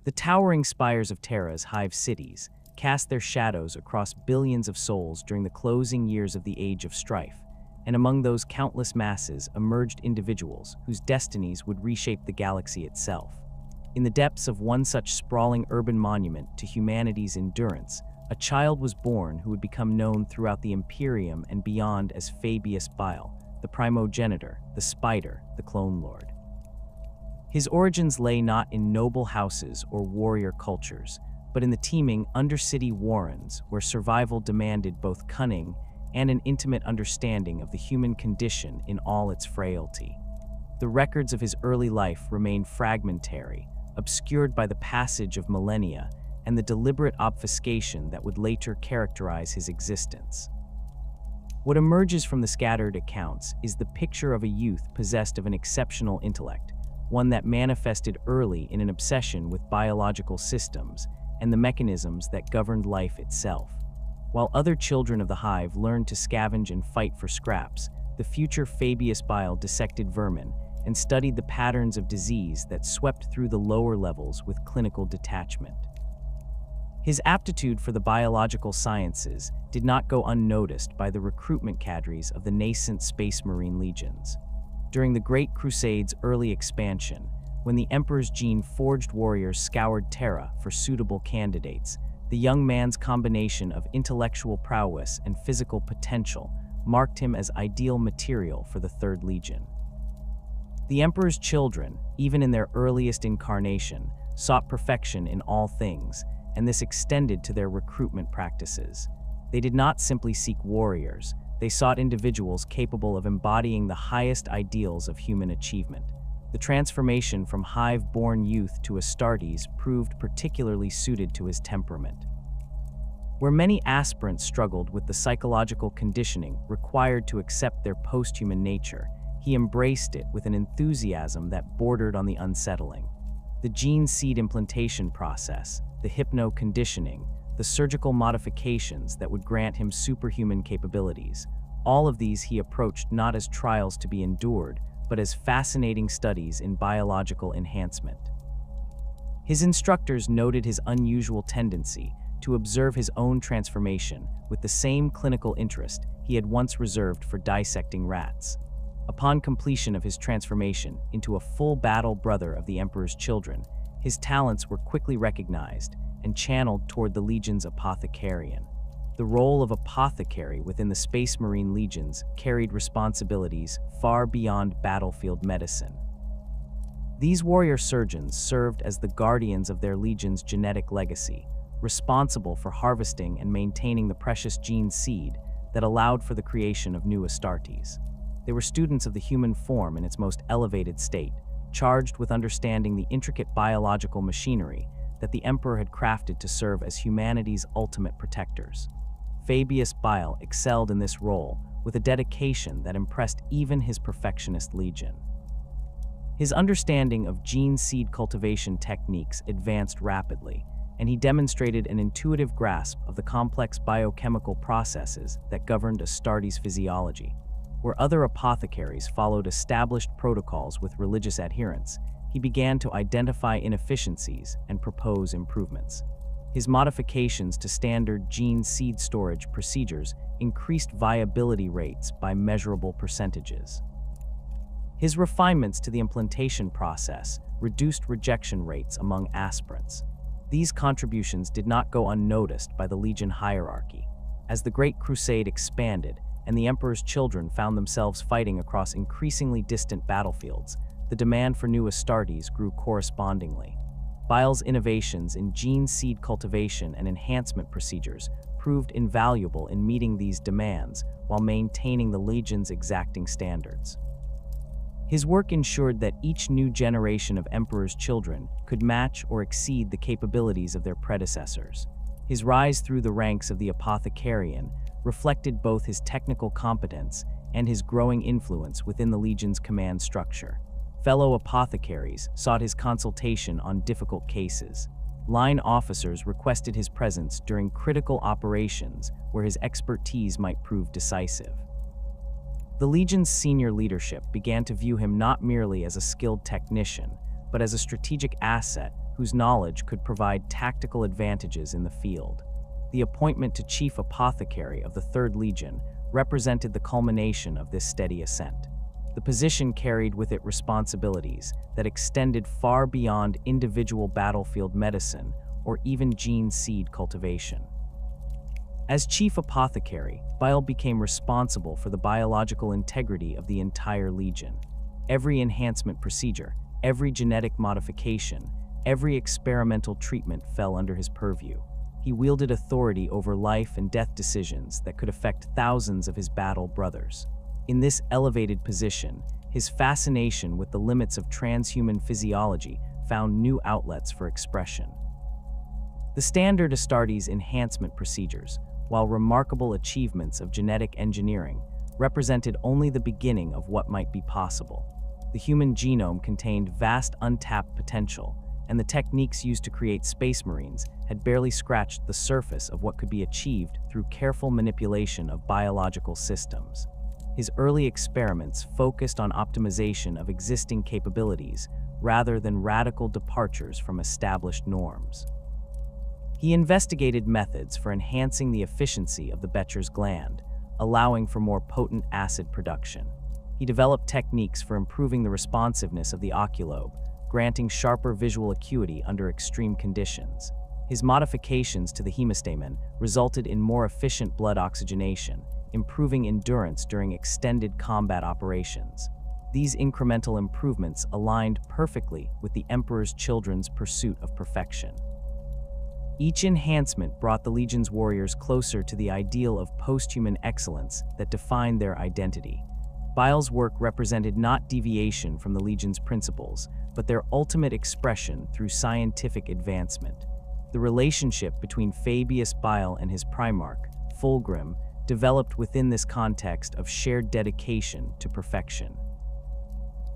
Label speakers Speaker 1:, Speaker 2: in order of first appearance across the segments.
Speaker 1: The towering spires of Terra's hive cities cast their shadows across billions of souls during the closing years of the Age of Strife, and among those countless masses emerged individuals whose destinies would reshape the galaxy itself. In the depths of one such sprawling urban monument to humanity's endurance, a child was born who would become known throughout the Imperium and beyond as Fabius Bile, the Primogenitor, the Spider, the Clone Lord. His origins lay not in noble houses or warrior cultures, but in the teeming undercity warrens where survival demanded both cunning and an intimate understanding of the human condition in all its frailty. The records of his early life remain fragmentary, obscured by the passage of millennia and the deliberate obfuscation that would later characterize his existence. What emerges from the scattered accounts is the picture of a youth possessed of an exceptional intellect, one that manifested early in an obsession with biological systems and the mechanisms that governed life itself. While other children of the hive learned to scavenge and fight for scraps, the future Fabius Bile dissected vermin and studied the patterns of disease that swept through the lower levels with clinical detachment. His aptitude for the biological sciences did not go unnoticed by the recruitment cadres of the nascent Space Marine legions. During the Great Crusade's early expansion, when the Emperor's gene-forged warriors scoured Terra for suitable candidates, the young man's combination of intellectual prowess and physical potential marked him as ideal material for the Third Legion. The Emperor's children, even in their earliest incarnation, sought perfection in all things, and this extended to their recruitment practices. They did not simply seek warriors, they sought individuals capable of embodying the highest ideals of human achievement. The transformation from hive-born youth to Astartes proved particularly suited to his temperament. Where many aspirants struggled with the psychological conditioning required to accept their post-human nature, he embraced it with an enthusiasm that bordered on the unsettling. The gene seed implantation process, the hypno-conditioning, the surgical modifications that would grant him superhuman capabilities, all of these he approached not as trials to be endured, but as fascinating studies in biological enhancement. His instructors noted his unusual tendency to observe his own transformation with the same clinical interest he had once reserved for dissecting rats. Upon completion of his transformation into a full battle brother of the Emperor's children, his talents were quickly recognized and channeled toward the Legion's Apothecarian. The role of apothecary within the Space Marine legions carried responsibilities far beyond battlefield medicine. These warrior surgeons served as the guardians of their legion's genetic legacy, responsible for harvesting and maintaining the precious gene seed that allowed for the creation of new Astartes. They were students of the human form in its most elevated state, charged with understanding the intricate biological machinery that the Emperor had crafted to serve as humanity's ultimate protectors. Fabius Bile excelled in this role with a dedication that impressed even his perfectionist legion. His understanding of gene seed cultivation techniques advanced rapidly, and he demonstrated an intuitive grasp of the complex biochemical processes that governed Astartes' physiology. Where other apothecaries followed established protocols with religious adherence, he began to identify inefficiencies and propose improvements. His modifications to standard gene seed storage procedures increased viability rates by measurable percentages. His refinements to the implantation process reduced rejection rates among aspirants. These contributions did not go unnoticed by the Legion hierarchy. As the Great Crusade expanded and the Emperor's children found themselves fighting across increasingly distant battlefields, the demand for new Astartes grew correspondingly. Bile's innovations in gene seed cultivation and enhancement procedures proved invaluable in meeting these demands while maintaining the Legion's exacting standards. His work ensured that each new generation of Emperor's children could match or exceed the capabilities of their predecessors. His rise through the ranks of the Apothecarian reflected both his technical competence and his growing influence within the Legion's command structure. Fellow apothecaries sought his consultation on difficult cases. Line officers requested his presence during critical operations where his expertise might prove decisive. The Legion's senior leadership began to view him not merely as a skilled technician, but as a strategic asset whose knowledge could provide tactical advantages in the field. The appointment to Chief Apothecary of the 3rd Legion represented the culmination of this steady ascent. The position carried with it responsibilities that extended far beyond individual battlefield medicine or even gene seed cultivation. As Chief Apothecary, Bile became responsible for the biological integrity of the entire Legion. Every enhancement procedure, every genetic modification, every experimental treatment fell under his purview. He wielded authority over life and death decisions that could affect thousands of his battle brothers. In this elevated position, his fascination with the limits of transhuman physiology found new outlets for expression. The standard Astartes enhancement procedures, while remarkable achievements of genetic engineering, represented only the beginning of what might be possible. The human genome contained vast untapped potential, and the techniques used to create space marines had barely scratched the surface of what could be achieved through careful manipulation of biological systems. His early experiments focused on optimization of existing capabilities rather than radical departures from established norms. He investigated methods for enhancing the efficiency of the Becher's gland, allowing for more potent acid production. He developed techniques for improving the responsiveness of the oculobe, granting sharper visual acuity under extreme conditions. His modifications to the hemastamen resulted in more efficient blood oxygenation, improving endurance during extended combat operations. These incremental improvements aligned perfectly with the Emperor's children's pursuit of perfection. Each enhancement brought the Legion's warriors closer to the ideal of post-human excellence that defined their identity. Bile's work represented not deviation from the Legion's principles, but their ultimate expression through scientific advancement. The relationship between Fabius Bile and his Primarch, Fulgrim, developed within this context of shared dedication to perfection.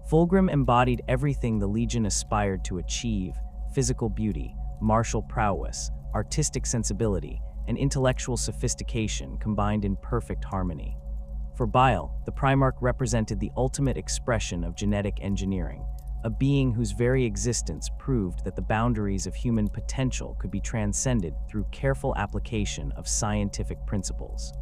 Speaker 1: Fulgrim embodied everything the Legion aspired to achieve: physical beauty, martial prowess, artistic sensibility, and intellectual sophistication combined in perfect harmony. For Bile, the Primarch represented the ultimate expression of genetic engineering, a being whose very existence proved that the boundaries of human potential could be transcended through careful application of scientific principles.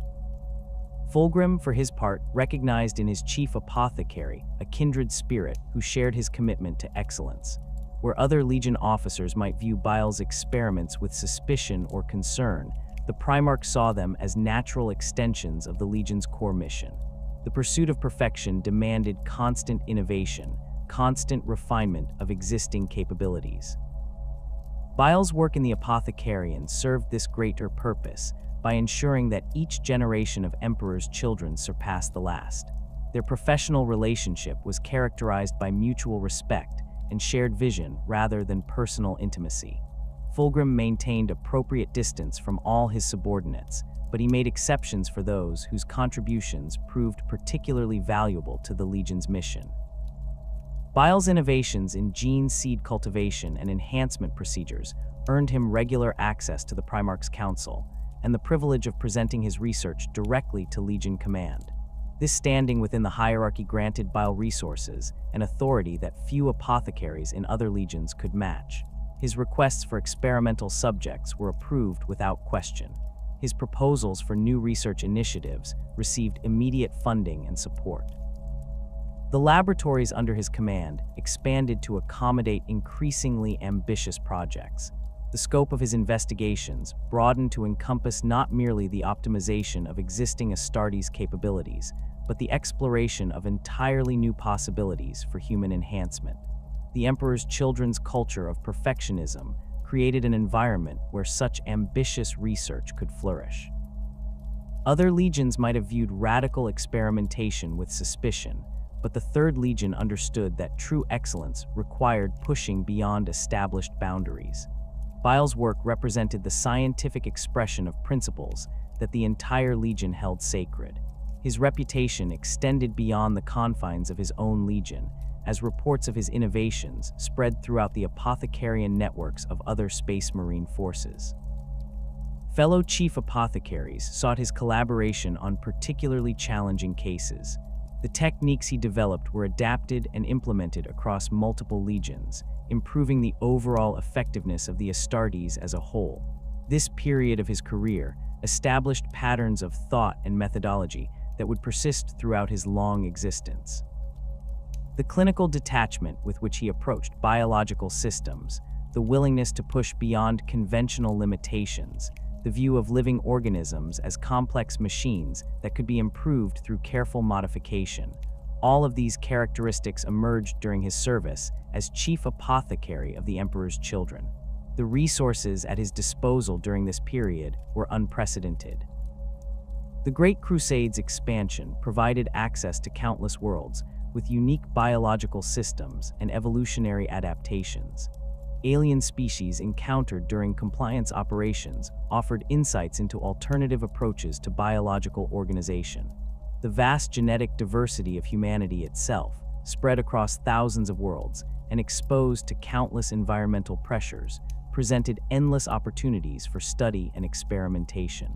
Speaker 1: Fulgrim, for his part, recognized in his Chief Apothecary a kindred spirit who shared his commitment to excellence. Where other Legion officers might view Bile's experiments with suspicion or concern, the Primarch saw them as natural extensions of the Legion's core mission. The pursuit of perfection demanded constant innovation, constant refinement of existing capabilities. Bile's work in the Apothecarian served this greater purpose by ensuring that each generation of Emperor's children surpassed the last. Their professional relationship was characterized by mutual respect and shared vision rather than personal intimacy. Fulgrim maintained appropriate distance from all his subordinates, but he made exceptions for those whose contributions proved particularly valuable to the Legion's mission. Bile's innovations in gene seed cultivation and enhancement procedures earned him regular access to the Primarch's Council and the privilege of presenting his research directly to Legion Command. This standing within the hierarchy granted Bile resources and authority that few apothecaries in other legions could match. His requests for experimental subjects were approved without question. His proposals for new research initiatives received immediate funding and support. The laboratories under his command expanded to accommodate increasingly ambitious projects. The scope of his investigations broadened to encompass not merely the optimization of existing Astartes capabilities, but the exploration of entirely new possibilities for human enhancement. The Emperor's children's culture of perfectionism created an environment where such ambitious research could flourish. Other legions might have viewed radical experimentation with suspicion, but the Third Legion understood that true excellence required pushing beyond established boundaries. Bile's work represented the scientific expression of principles that the entire Legion held sacred. His reputation extended beyond the confines of his own Legion, as reports of his innovations spread throughout the apothecarian networks of other Space Marine forces. Fellow Chief Apothecaries sought his collaboration on particularly challenging cases. The techniques he developed were adapted and implemented across multiple legions, improving the overall effectiveness of the Astartes as a whole. This period of his career established patterns of thought and methodology that would persist throughout his long existence. The clinical detachment with which he approached biological systems, the willingness to push beyond conventional limitations, the view of living organisms as complex machines that could be improved through careful modification. All of these characteristics emerged during his service as Chief Apothecary of the Emperor's Children. The resources at his disposal during this period were unprecedented. The Great Crusade's expansion provided access to countless worlds with unique biological systems and evolutionary adaptations. Alien species encountered during compliance operations offered insights into alternative approaches to biological organization. The vast genetic diversity of humanity itself, spread across thousands of worlds and exposed to countless environmental pressures, presented endless opportunities for study and experimentation.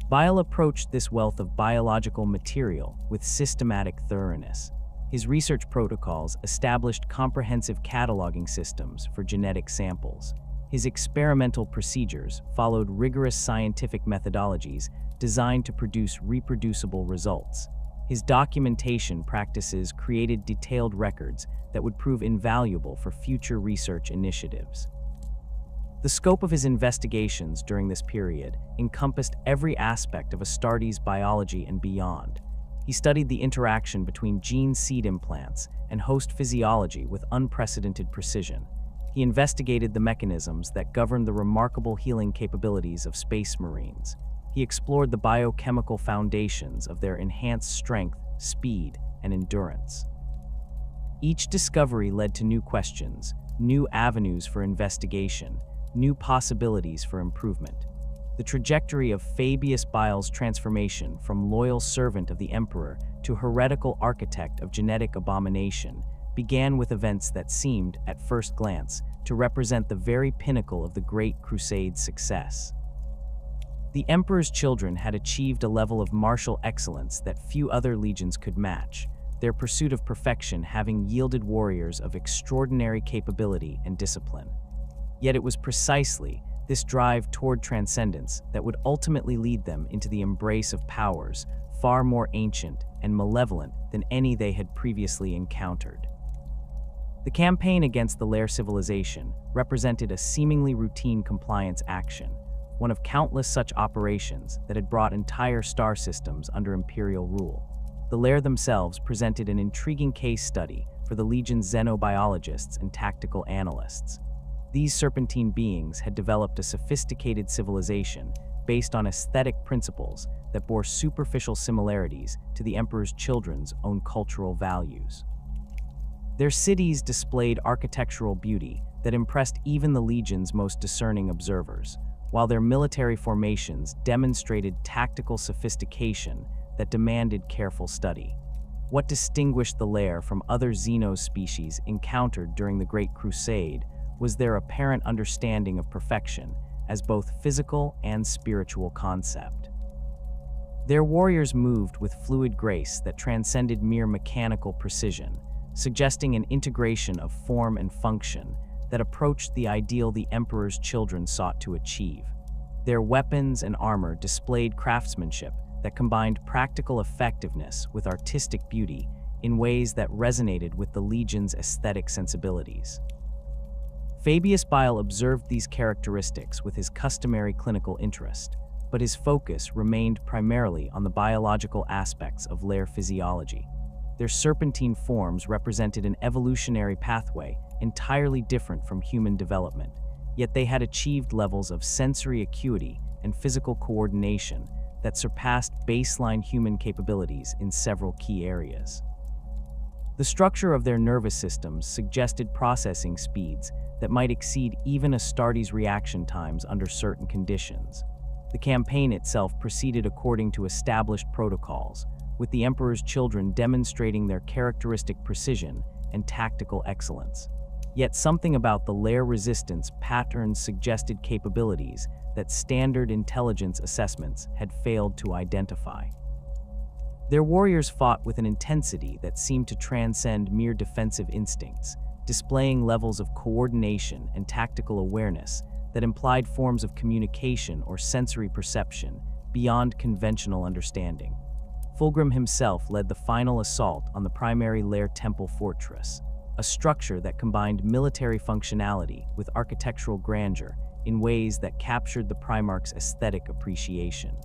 Speaker 1: Bile approached this wealth of biological material with systematic thoroughness. His research protocols established comprehensive cataloging systems for genetic samples. His experimental procedures followed rigorous scientific methodologies designed to produce reproducible results. His documentation practices created detailed records that would prove invaluable for future research initiatives. The scope of his investigations during this period encompassed every aspect of Astartes biology and beyond. He studied the interaction between gene seed implants and host physiology with unprecedented precision. He investigated the mechanisms that govern the remarkable healing capabilities of space marines. He explored the biochemical foundations of their enhanced strength, speed, and endurance. Each discovery led to new questions, new avenues for investigation, new possibilities for improvement. The trajectory of Fabius Bile's transformation from loyal servant of the emperor to heretical architect of genetic abomination began with events that seemed, at first glance, to represent the very pinnacle of the Great Crusade's success. The emperor's children had achieved a level of martial excellence that few other legions could match, their pursuit of perfection having yielded warriors of extraordinary capability and discipline. Yet it was precisely this drive toward transcendence that would ultimately lead them into the embrace of powers far more ancient and malevolent than any they had previously encountered. The campaign against the Lair civilization represented a seemingly routine compliance action, one of countless such operations that had brought entire star systems under imperial rule. The Lair themselves presented an intriguing case study for the Legion's xenobiologists and tactical analysts. These serpentine beings had developed a sophisticated civilization based on aesthetic principles that bore superficial similarities to the Emperor's Children's own cultural values. Their cities displayed architectural beauty that impressed even the Legion's most discerning observers, while their military formations demonstrated tactical sophistication that demanded careful study. What distinguished the Lair from other Xeno species encountered during the Great Crusade was their apparent understanding of perfection as both physical and spiritual concept. Their warriors moved with fluid grace that transcended mere mechanical precision, suggesting an integration of form and function that approached the ideal the Emperor's children sought to achieve. Their weapons and armor displayed craftsmanship that combined practical effectiveness with artistic beauty in ways that resonated with the Legion's aesthetic sensibilities. Fabius Bile observed these characteristics with his customary clinical interest, but his focus remained primarily on the biological aspects of Lair physiology. Their serpentine forms represented an evolutionary pathway entirely different from human development, yet they had achieved levels of sensory acuity and physical coordination that surpassed baseline human capabilities in several key areas. The structure of their nervous systems suggested processing speeds that might exceed even Astartes' reaction times under certain conditions. The campaign itself proceeded according to established protocols, with the Emperor's children demonstrating their characteristic precision and tactical excellence. Yet something about the Lair resistance patterns suggested capabilities that standard intelligence assessments had failed to identify. Their warriors fought with an intensity that seemed to transcend mere defensive instincts, displaying levels of coordination and tactical awareness that implied forms of communication or sensory perception beyond conventional understanding. Fulgrim himself led the final assault on the primary lair temple fortress, a structure that combined military functionality with architectural grandeur in ways that captured the Primarch's aesthetic appreciation.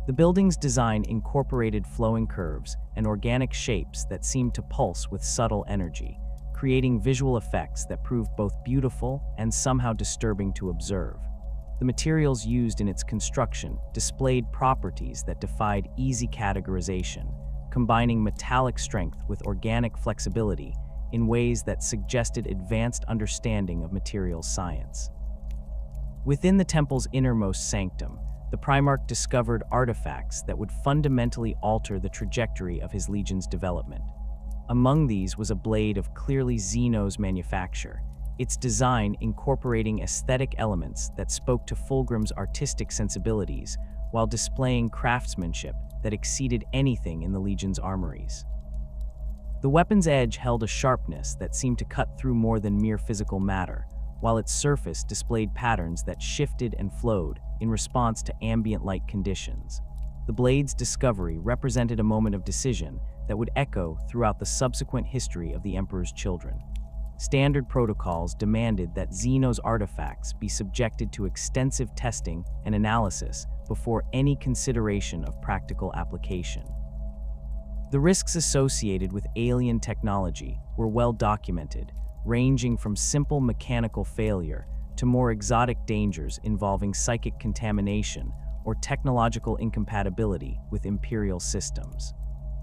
Speaker 1: The building's design incorporated flowing curves and organic shapes that seemed to pulse with subtle energy, creating visual effects that proved both beautiful and somehow disturbing to observe. The materials used in its construction displayed properties that defied easy categorization, combining metallic strength with organic flexibility in ways that suggested advanced understanding of materials science. Within the temple's innermost sanctum, the Primarch discovered artifacts that would fundamentally alter the trajectory of his legion's development. Among these was a blade of clearly Xeno's manufacture, its design incorporating aesthetic elements that spoke to Fulgrim's artistic sensibilities while displaying craftsmanship that exceeded anything in the Legion's armories. The weapon's edge held a sharpness that seemed to cut through more than mere physical matter, while its surface displayed patterns that shifted and flowed in response to ambient light conditions. The blade's discovery represented a moment of decision that would echo throughout the subsequent history of the Emperor's children. Standard protocols demanded that Xeno's artifacts be subjected to extensive testing and analysis before any consideration of practical application. The risks associated with alien technology were well documented, ranging from simple mechanical failure to more exotic dangers involving psychic contamination or technological incompatibility with Imperial systems.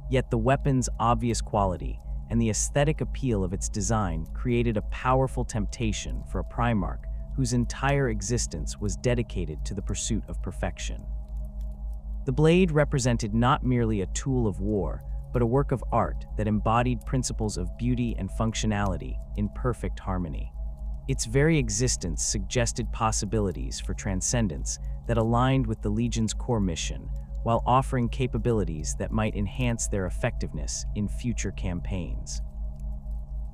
Speaker 1: Yet the weapon's obvious quality and the aesthetic appeal of its design created a powerful temptation for a Primarch whose entire existence was dedicated to the pursuit of perfection. The blade represented not merely a tool of war, but a work of art that embodied principles of beauty and functionality in perfect harmony. Its very existence suggested possibilities for transcendence that aligned with the Legion's core mission, while offering capabilities that might enhance their effectiveness in future campaigns.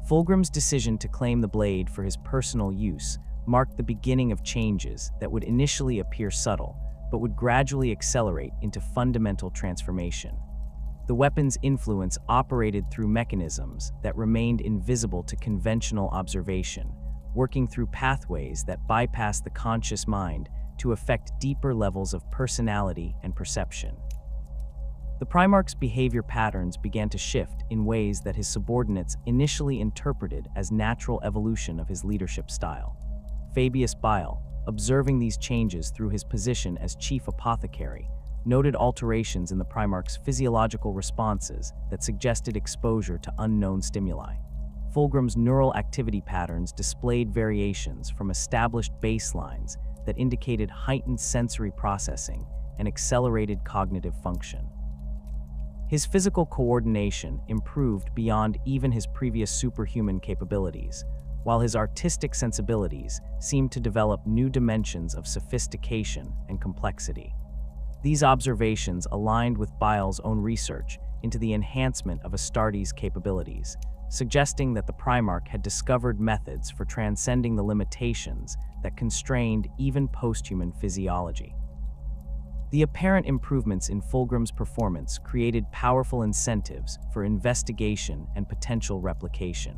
Speaker 1: Fulgrim's decision to claim the blade for his personal use marked the beginning of changes that would initially appear subtle, but would gradually accelerate into fundamental transformation. The weapon's influence operated through mechanisms that remained invisible to conventional observation, working through pathways that bypass the conscious mind to affect deeper levels of personality and perception. The Primarch's behavior patterns began to shift in ways that his subordinates initially interpreted as natural evolution of his leadership style. Fabius Bile, observing these changes through his position as Chief Apothecary, noted alterations in the Primarch's physiological responses that suggested exposure to unknown stimuli. Fulgrim's neural activity patterns displayed variations from established baselines that indicated heightened sensory processing and accelerated cognitive function. His physical coordination improved beyond even his previous superhuman capabilities, while his artistic sensibilities seemed to develop new dimensions of sophistication and complexity. These observations aligned with Bile's own research into the enhancement of Astartes' capabilities, suggesting that the Primarch had discovered methods for transcending the limitations that constrained even post-human physiology. The apparent improvements in Fulgrim's performance created powerful incentives for investigation and potential replication.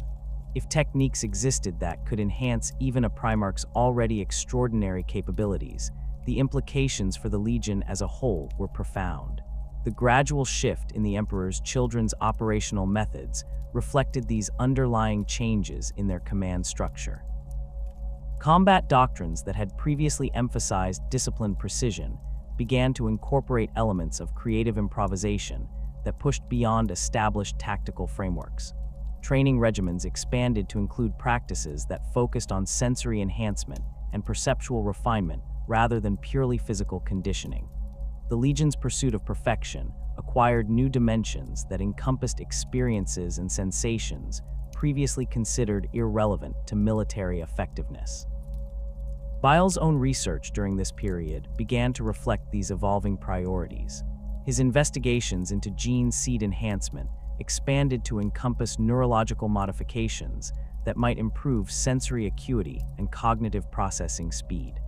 Speaker 1: If techniques existed that could enhance even a Primarch's already extraordinary capabilities, the implications for the Legion as a whole were profound. The gradual shift in the Emperor's children's operational methods reflected these underlying changes in their command structure. Combat doctrines that had previously emphasized disciplined precision began to incorporate elements of creative improvisation that pushed beyond established tactical frameworks. Training regimens expanded to include practices that focused on sensory enhancement and perceptual refinement rather than purely physical conditioning. The Legion's pursuit of perfection acquired new dimensions that encompassed experiences and sensations previously considered irrelevant to military effectiveness. Bile's own research during this period began to reflect these evolving priorities. His investigations into gene seed enhancement expanded to encompass neurological modifications that might improve sensory acuity and cognitive processing speed.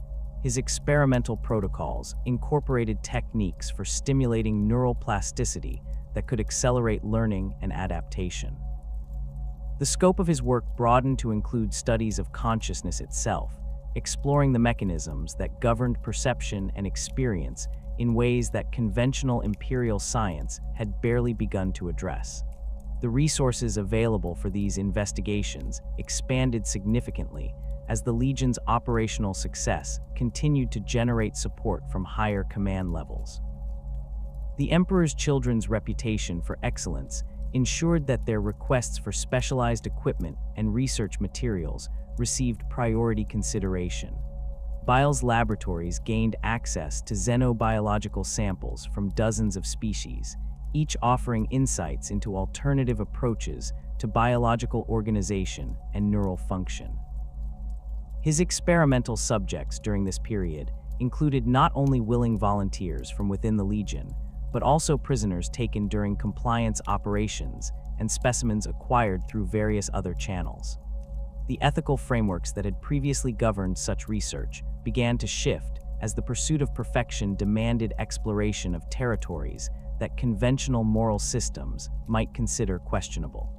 Speaker 1: His experimental protocols incorporated techniques for stimulating neural plasticity that could accelerate learning and adaptation. The scope of his work broadened to include studies of consciousness itself, exploring the mechanisms that governed perception and experience in ways that conventional imperial science had barely begun to address. The resources available for these investigations expanded significantly as the Legion's operational success continued to generate support from higher command levels. The Emperor's Children's reputation for excellence ensured that their requests for specialized equipment and research materials received priority consideration. Bile's laboratories gained access to xenobiological samples from dozens of species, each offering insights into alternative approaches to biological organization and neural function. His experimental subjects during this period included not only willing volunteers from within the Legion, but also prisoners taken during compliance operations and specimens acquired through various other channels. The ethical frameworks that had previously governed such research began to shift as the pursuit of perfection demanded exploration of territories that conventional moral systems might consider questionable.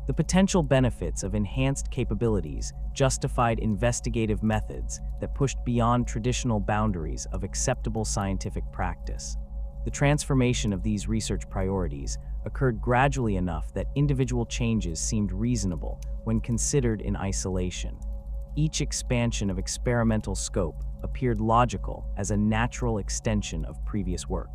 Speaker 1: The potential benefits of enhanced capabilities justified investigative methods that pushed beyond traditional boundaries of acceptable scientific practice. The transformation of these research priorities occurred gradually enough that individual changes seemed reasonable when considered in isolation. Each expansion of experimental scope appeared logical as a natural extension of previous work.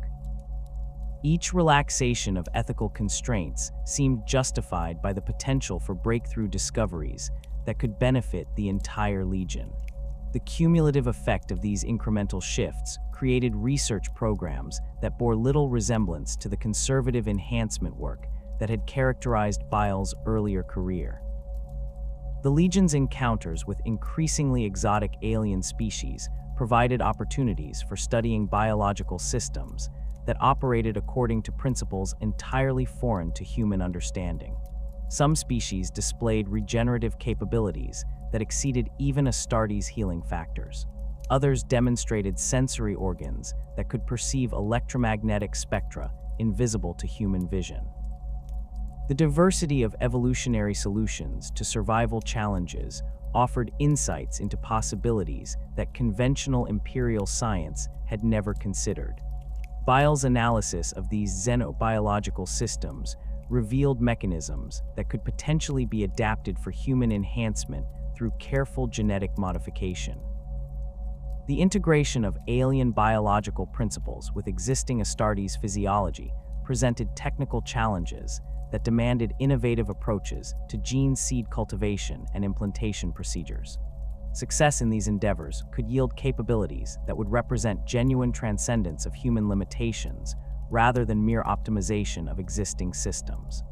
Speaker 1: Each relaxation of ethical constraints seemed justified by the potential for breakthrough discoveries that could benefit the entire Legion. The cumulative effect of these incremental shifts created research programs that bore little resemblance to the conservative enhancement work that had characterized Bile's earlier career. The Legion's encounters with increasingly exotic alien species provided opportunities for studying biological systems that operated according to principles entirely foreign to human understanding. Some species displayed regenerative capabilities that exceeded even Astartes' healing factors. Others demonstrated sensory organs that could perceive electromagnetic spectra invisible to human vision. The diversity of evolutionary solutions to survival challenges offered insights into possibilities that conventional imperial science had never considered. Bile's analysis of these xenobiological systems revealed mechanisms that could potentially be adapted for human enhancement through careful genetic modification. The integration of alien biological principles with existing Astartes physiology presented technical challenges that demanded innovative approaches to gene seed cultivation and implantation procedures. Success in these endeavors could yield capabilities that would represent genuine transcendence of human limitations rather than mere optimization of existing systems.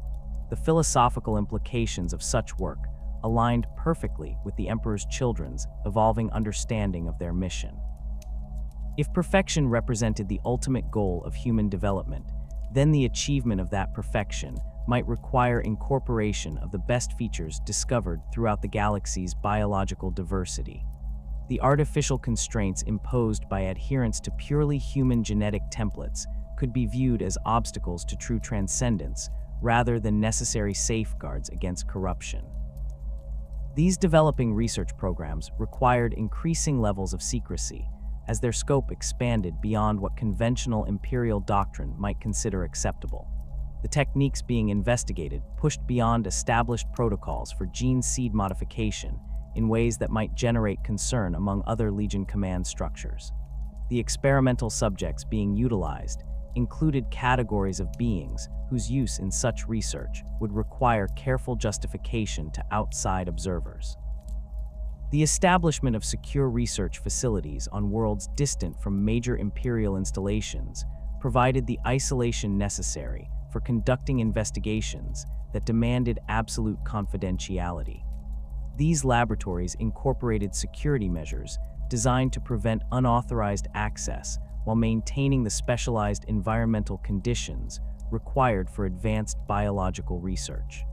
Speaker 1: The philosophical implications of such work aligned perfectly with the Emperor's Children's evolving understanding of their mission. If perfection represented the ultimate goal of human development, then the achievement of that perfection might require incorporation of the best features discovered throughout the galaxy's biological diversity. The artificial constraints imposed by adherence to purely human genetic templates could be viewed as obstacles to true transcendence rather than necessary safeguards against corruption. These developing research programs required increasing levels of secrecy as their scope expanded beyond what conventional imperial doctrine might consider acceptable. The techniques being investigated pushed beyond established protocols for gene seed modification in ways that might generate concern among other Legion command structures. The experimental subjects being utilized included categories of beings whose use in such research would require careful justification to outside observers. The establishment of secure research facilities on worlds distant from major imperial installations provided the isolation necessary for conducting investigations that demanded absolute confidentiality. These laboratories incorporated security measures designed to prevent unauthorized access while maintaining the specialized environmental conditions required for advanced biological research.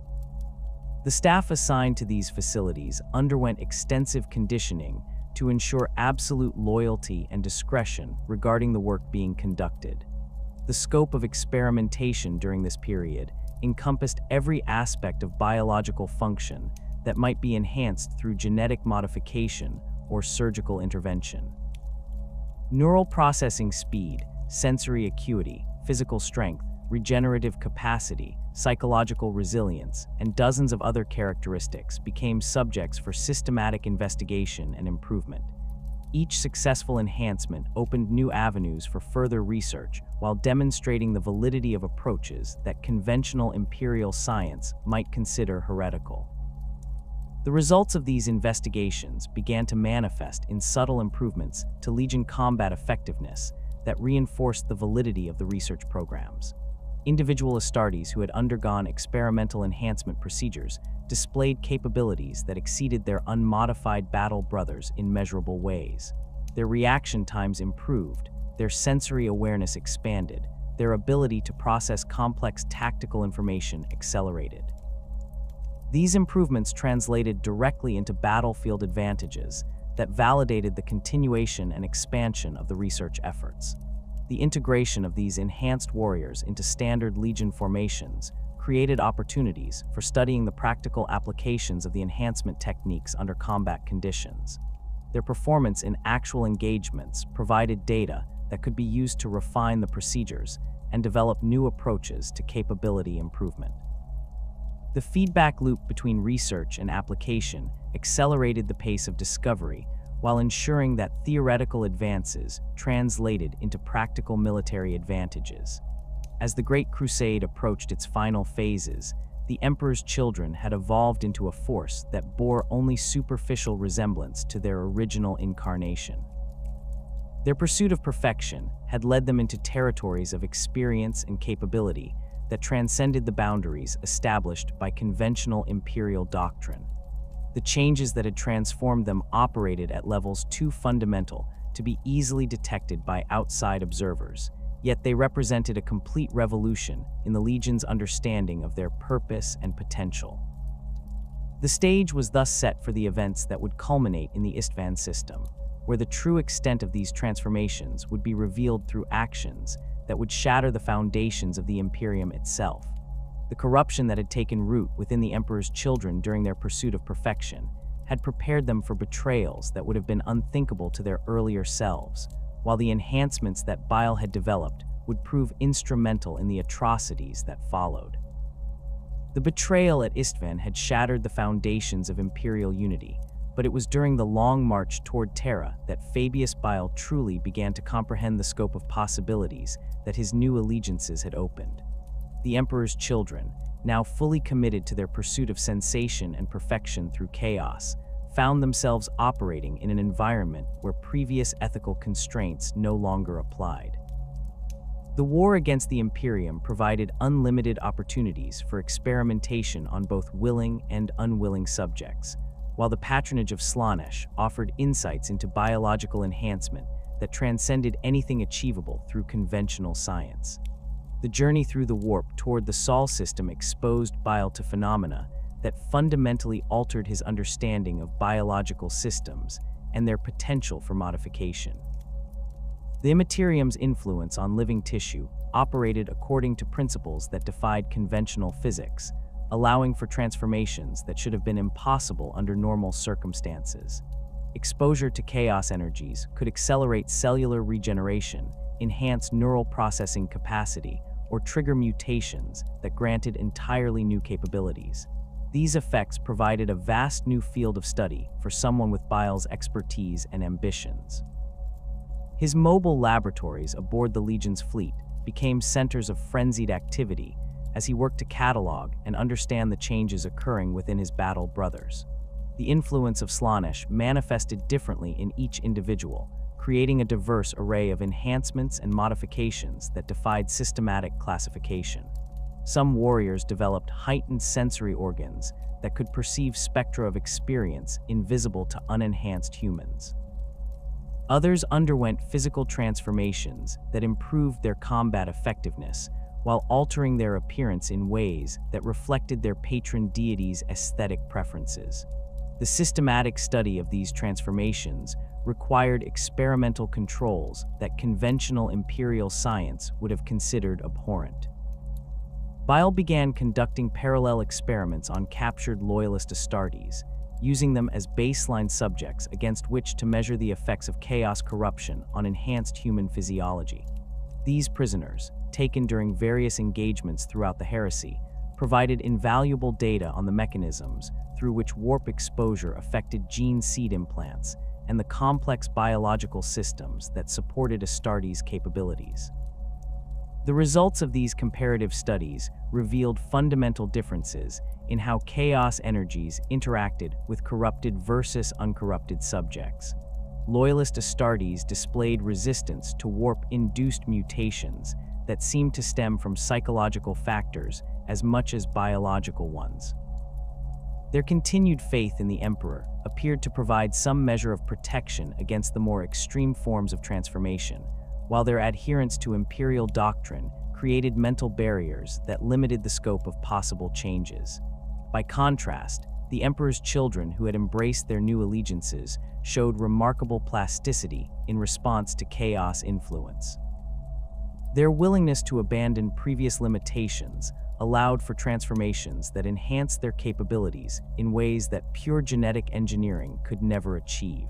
Speaker 1: The staff assigned to these facilities underwent extensive conditioning to ensure absolute loyalty and discretion regarding the work being conducted. The scope of experimentation during this period encompassed every aspect of biological function that might be enhanced through genetic modification or surgical intervention. Neural processing speed, sensory acuity, physical strength, regenerative capacity, psychological resilience, and dozens of other characteristics became subjects for systematic investigation and improvement. Each successful enhancement opened new avenues for further research while demonstrating the validity of approaches that conventional imperial science might consider heretical. The results of these investigations began to manifest in subtle improvements to Legion combat effectiveness that reinforced the validity of the research programs. Individual Astartes who had undergone experimental enhancement procedures displayed capabilities that exceeded their unmodified battle brothers in measurable ways. Their reaction times improved, their sensory awareness expanded, their ability to process complex tactical information accelerated. These improvements translated directly into battlefield advantages that validated the continuation and expansion of the research efforts. The integration of these enhanced warriors into standard Legion formations created opportunities for studying the practical applications of the enhancement techniques under combat conditions. Their performance in actual engagements provided data that could be used to refine the procedures and develop new approaches to capability improvement. The feedback loop between research and application accelerated the pace of discovery while ensuring that theoretical advances translated into practical military advantages. As the Great Crusade approached its final phases, the Emperor's children had evolved into a force that bore only superficial resemblance to their original incarnation. Their pursuit of perfection had led them into territories of experience and capability that transcended the boundaries established by conventional imperial doctrine. The changes that had transformed them operated at levels too fundamental to be easily detected by outside observers, yet they represented a complete revolution in the Legion's understanding of their purpose and potential. The stage was thus set for the events that would culminate in the Istvan system, where the true extent of these transformations would be revealed through actions that would shatter the foundations of the Imperium itself. The corruption that had taken root within the Emperor's children during their pursuit of perfection had prepared them for betrayals that would have been unthinkable to their earlier selves, while the enhancements that Bile had developed would prove instrumental in the atrocities that followed. The betrayal at Istvan had shattered the foundations of Imperial unity, but it was during the long march toward Terra that Fabius Bile truly began to comprehend the scope of possibilities that his new allegiances had opened. The Emperor's children, now fully committed to their pursuit of sensation and perfection through chaos, found themselves operating in an environment where previous ethical constraints no longer applied. The war against the Imperium provided unlimited opportunities for experimentation on both willing and unwilling subjects, while the patronage of Slaanesh offered insights into biological enhancement that transcended anything achievable through conventional science. The journey through the warp toward the Sol system exposed Bile to phenomena that fundamentally altered his understanding of biological systems and their potential for modification. The Immaterium's influence on living tissue operated according to principles that defied conventional physics, allowing for transformations that should have been impossible under normal circumstances. Exposure to chaos energies could accelerate cellular regeneration, enhance neural processing capacity, or trigger mutations that granted entirely new capabilities. These effects provided a vast new field of study for someone with Bile's expertise and ambitions. His mobile laboratories aboard the Legion's fleet became centers of frenzied activity as he worked to catalog and understand the changes occurring within his battle brothers. The influence of Slaanesh manifested differently in each individual, creating a diverse array of enhancements and modifications that defied systematic classification. Some warriors developed heightened sensory organs that could perceive spectra of experience invisible to unenhanced humans. Others underwent physical transformations that improved their combat effectiveness, while altering their appearance in ways that reflected their patron deity's aesthetic preferences. The systematic study of these transformations required experimental controls that conventional imperial science would have considered abhorrent. Bile began conducting parallel experiments on captured loyalist Astartes, using them as baseline subjects against which to measure the effects of chaos corruption on enhanced human physiology. These prisoners, taken during various engagements throughout the heresy, provided invaluable data on the mechanisms through which warp exposure affected gene seed implants and the complex biological systems that supported Astartes' capabilities. The results of these comparative studies revealed fundamental differences in how chaos energies interacted with corrupted versus uncorrupted subjects. Loyalist Astartes displayed resistance to warp-induced mutations that seemed to stem from psychological factors as much as biological ones. Their continued faith in the Emperor appeared to provide some measure of protection against the more extreme forms of transformation, while their adherence to imperial doctrine created mental barriers that limited the scope of possible changes. By contrast, the Emperor's children who had embraced their new allegiances showed remarkable plasticity in response to chaos influence. Their willingness to abandon previous limitations allowed for transformations that enhanced their capabilities in ways that pure genetic engineering could never achieve.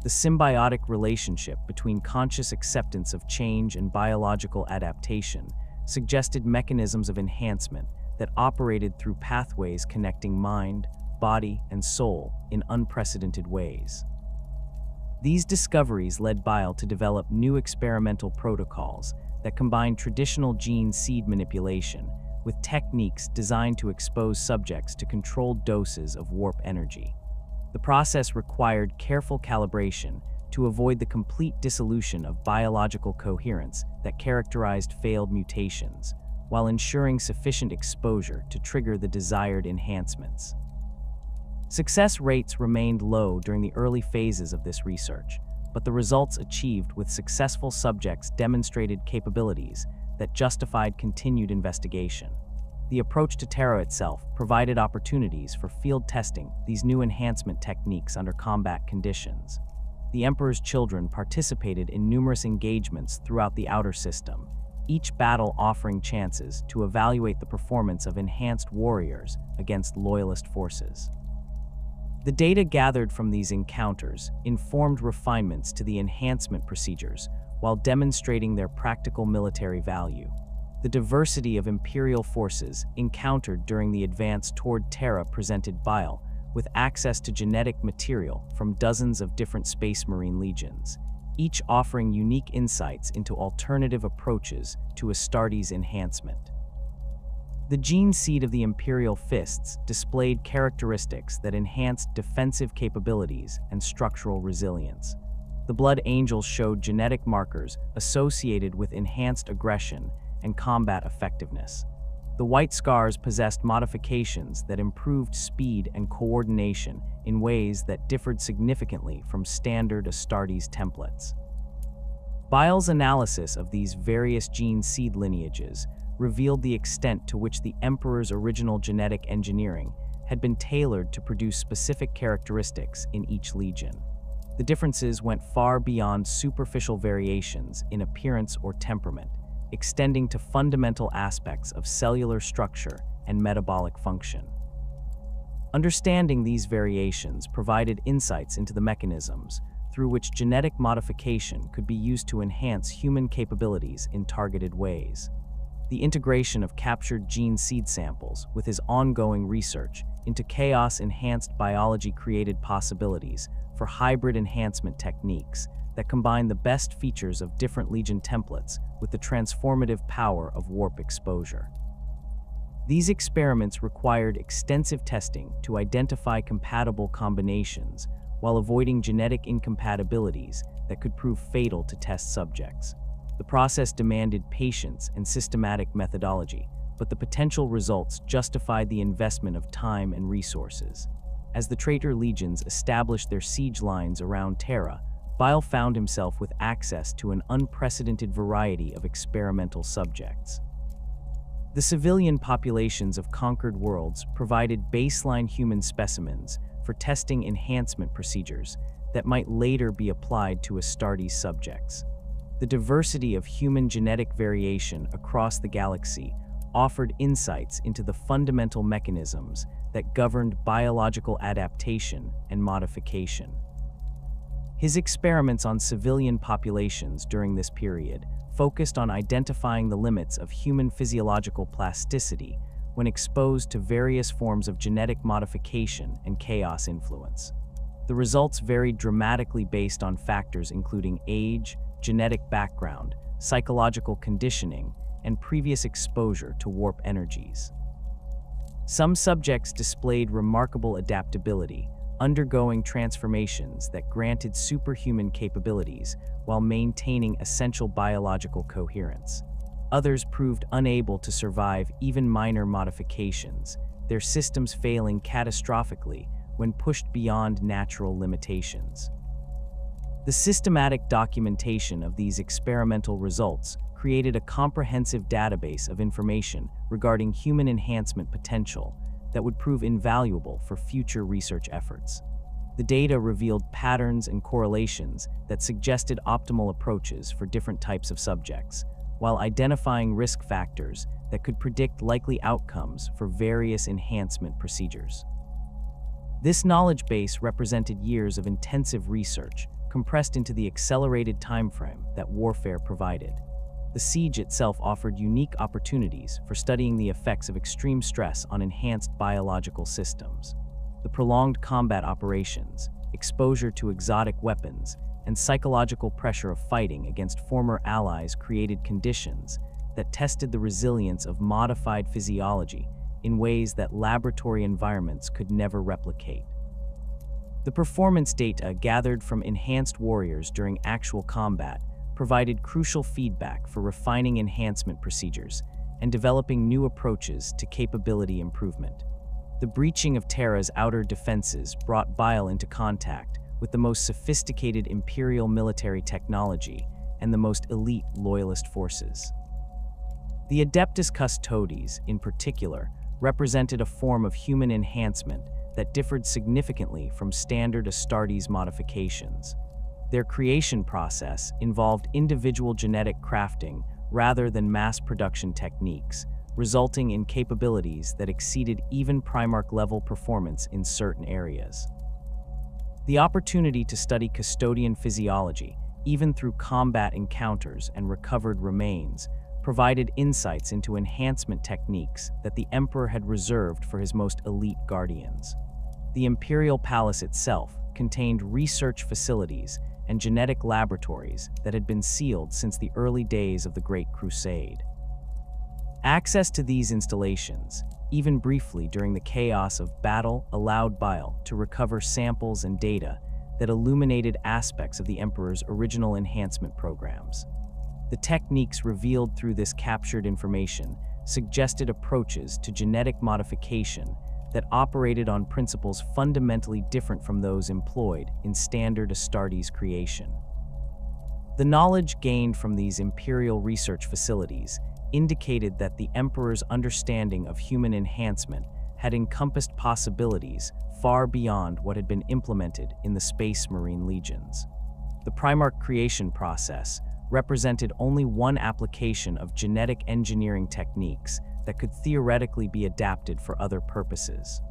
Speaker 1: The symbiotic relationship between conscious acceptance of change and biological adaptation suggested mechanisms of enhancement that operated through pathways connecting mind, body, and soul in unprecedented ways. These discoveries led Bile to develop new experimental protocols that combined traditional gene seed manipulation with techniques designed to expose subjects to controlled doses of warp energy. The process required careful calibration to avoid the complete dissolution of biological coherence that characterized failed mutations, while ensuring sufficient exposure to trigger the desired enhancements. Success rates remained low during the early phases of this research, but the results achieved with successful subjects demonstrated capabilities that justified continued investigation. The approach to Terra itself provided opportunities for field testing these new enhancement techniques under combat conditions. The Emperor's children participated in numerous engagements throughout the outer system, each battle offering chances to evaluate the performance of enhanced warriors against loyalist forces. The data gathered from these encounters informed refinements to the enhancement procedures while demonstrating their practical military value. The diversity of imperial forces encountered during the advance toward Terra presented Bile with access to genetic material from dozens of different Space Marine legions, each offering unique insights into alternative approaches to Astartes' enhancement. The gene seed of the Imperial Fists displayed characteristics that enhanced defensive capabilities and structural resilience. The Blood Angels showed genetic markers associated with enhanced aggression and combat effectiveness. The White Scars possessed modifications that improved speed and coordination in ways that differed significantly from standard Astartes templates. Bile's analysis of these various gene seed lineages revealed the extent to which the Emperor's original genetic engineering had been tailored to produce specific characteristics in each legion. The differences went far beyond superficial variations in appearance or temperament, extending to fundamental aspects of cellular structure and metabolic function. Understanding these variations provided insights into the mechanisms through which genetic modification could be used to enhance human capabilities in targeted ways. The integration of captured gene seed samples with his ongoing research into chaos-enhanced biology created possibilities for hybrid enhancement techniques that combine the best features of different legion templates with the transformative power of warp exposure. These experiments required extensive testing to identify compatible combinations while avoiding genetic incompatibilities that could prove fatal to test subjects. The process demanded patience and systematic methodology, but the potential results justified the investment of time and resources. As the traitor legions established their siege lines around Terra, Bile found himself with access to an unprecedented variety of experimental subjects. The civilian populations of conquered worlds provided baseline human specimens for testing enhancement procedures that might later be applied to Astartes subjects. The diversity of human genetic variation across the galaxy offered insights into the fundamental mechanisms that governed biological adaptation and modification. His experiments on civilian populations during this period focused on identifying the limits of human physiological plasticity when exposed to various forms of genetic modification and chaos influence. The results varied dramatically based on factors including age, genetic background, psychological conditioning, and previous exposure to warp energies. Some subjects displayed remarkable adaptability, undergoing transformations that granted superhuman capabilities while maintaining essential biological coherence. Others proved unable to survive even minor modifications, their systems failing catastrophically when pushed beyond natural limitations. The systematic documentation of these experimental results created a comprehensive database of information regarding human enhancement potential that would prove invaluable for future research efforts. The data revealed patterns and correlations that suggested optimal approaches for different types of subjects, while identifying risk factors that could predict likely outcomes for various enhancement procedures. This knowledge base represented years of intensive research, compressed into the accelerated timeframe that warfare provided. The siege itself offered unique opportunities for studying the effects of extreme stress on enhanced biological systems. The prolonged combat operations, exposure to exotic weapons, and psychological pressure of fighting against former allies created conditions that tested the resilience of modified physiology in ways that laboratory environments could never replicate. The performance data gathered from enhanced warriors during actual combat provided crucial feedback for refining enhancement procedures and developing new approaches to capability improvement. The breaching of Terra's outer defenses brought Bile into contact with the most sophisticated imperial military technology and the most elite loyalist forces. The Adeptus Custodes, in particular, represented a form of human enhancement that differed significantly from standard Astartes modifications. Their creation process involved individual genetic crafting rather than mass production techniques, resulting in capabilities that exceeded even Primarch-level performance in certain areas. The opportunity to study custodian physiology, even through combat encounters and recovered remains, provided insights into enhancement techniques that the Emperor had reserved for his most elite guardians. The Imperial Palace itself contained research facilities and genetic laboratories that had been sealed since the early days of the Great Crusade. Access to these installations, even briefly during the chaos of battle, allowed Bile to recover samples and data that illuminated aspects of the Emperor's original enhancement programs. The techniques revealed through this captured information suggested approaches to genetic modification that operated on principles fundamentally different from those employed in standard Astartes creation. The knowledge gained from these imperial research facilities indicated that the Emperor's understanding of human enhancement had encompassed possibilities far beyond what had been implemented in the Space Marine legions. The Primarch creation process represented only one application of genetic engineering techniques that could theoretically be adapted for other purposes.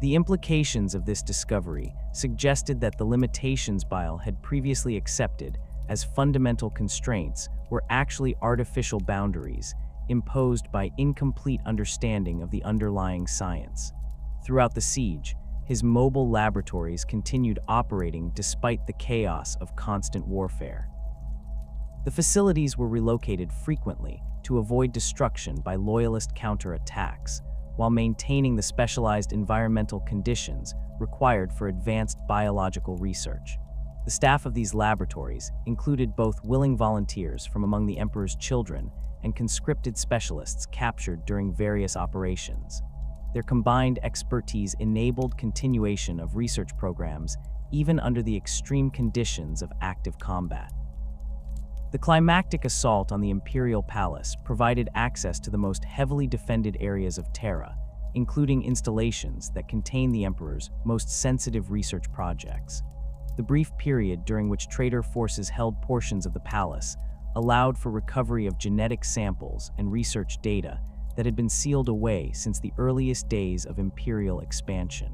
Speaker 1: The implications of this discovery suggested that the limitations Bile had previously accepted as fundamental constraints were actually artificial boundaries imposed by incomplete understanding of the underlying science. Throughout the siege, his mobile laboratories continued operating despite the chaos of constant warfare. The facilities were relocated frequently to avoid destruction by loyalist counterattacks, while maintaining the specialized environmental conditions required for advanced biological research. The staff of these laboratories included both willing volunteers from among the Emperor's children and conscripted specialists captured during various operations. Their combined expertise enabled continuation of research programs even under the extreme conditions of active combat. The climactic assault on the imperial palace provided access to the most heavily defended areas of Terra, including installations that contain the Emperor's most sensitive research projects. The brief period during which traitor forces held portions of the palace allowed for recovery of genetic samples and research data that had been sealed away since the earliest days of imperial expansion.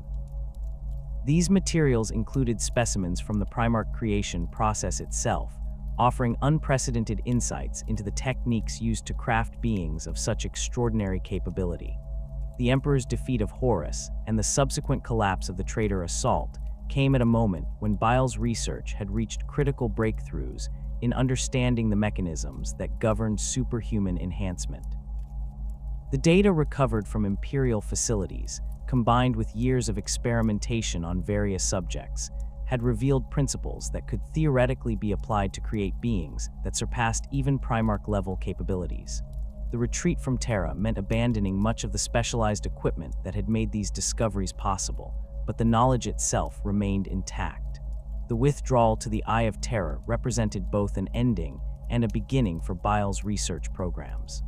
Speaker 1: These materials included specimens from the Primarch creation process itself, offering unprecedented insights into the techniques used to craft beings of such extraordinary capability. The Emperor's defeat of Horus and the subsequent collapse of the traitor assault came at a moment when Bile's research had reached critical breakthroughs in understanding the mechanisms that governed superhuman enhancement. The data recovered from imperial facilities, combined with years of experimentation on various subjects, had revealed principles that could theoretically be applied to create beings that surpassed even Primarch-level capabilities. The retreat from Terra meant abandoning much of the specialized equipment that had made these discoveries possible, but the knowledge itself remained intact. The withdrawal to the Eye of Terror represented both an ending and a beginning for Bile's research programs.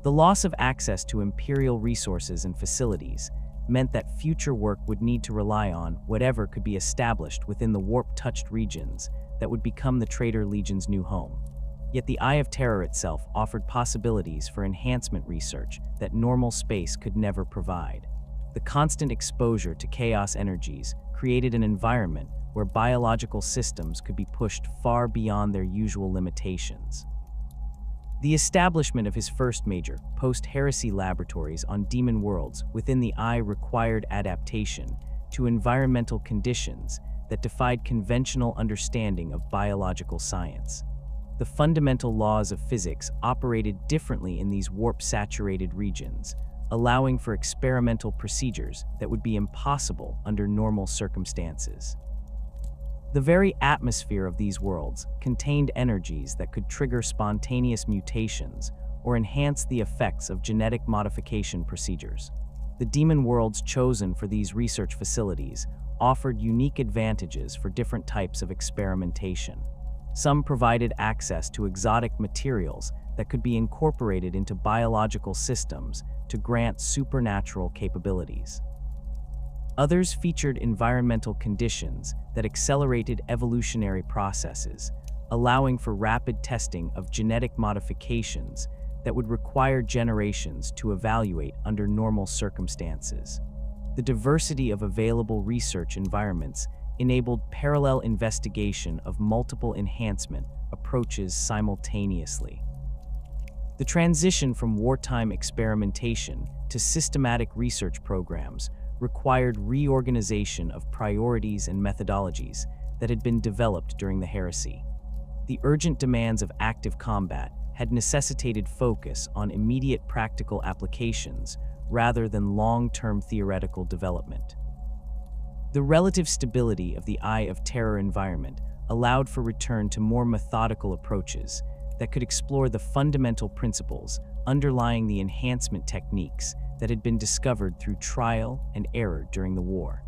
Speaker 1: The loss of access to imperial resources and facilities meant that future work would need to rely on whatever could be established within the warp-touched regions that would become the Traitor Legion's new home. Yet the Eye of Terror itself offered possibilities for enhancement research that normal space could never provide. The constant exposure to chaos energies created an environment where biological systems could be pushed far beyond their usual limitations. The establishment of his first major, post-heresy laboratories on demon worlds within the Eye required adaptation to environmental conditions that defied conventional understanding of biological science. The fundamental laws of physics operated differently in these warp-saturated regions, allowing for experimental procedures that would be impossible under normal circumstances. The very atmosphere of these worlds contained energies that could trigger spontaneous mutations or enhance the effects of genetic modification procedures. The demon worlds chosen for these research facilities offered unique advantages for different types of experimentation. Some provided access to exotic materials that could be incorporated into biological systems to grant supernatural capabilities. Others featured environmental conditions that accelerated evolutionary processes, allowing for rapid testing of genetic modifications that would require generations to evaluate under normal circumstances. The diversity of available research environments enabled parallel investigation of multiple enhancement approaches simultaneously. The transition from wartime experimentation to systematic research programs required reorganization of priorities and methodologies that had been developed during the heresy. The urgent demands of active combat had necessitated focus on immediate practical applications rather than long-term theoretical development. The relative stability of the Eye of Terror environment allowed for return to more methodical approaches that could explore the fundamental principles underlying the enhancement techniques that had been discovered through trial and error during the war.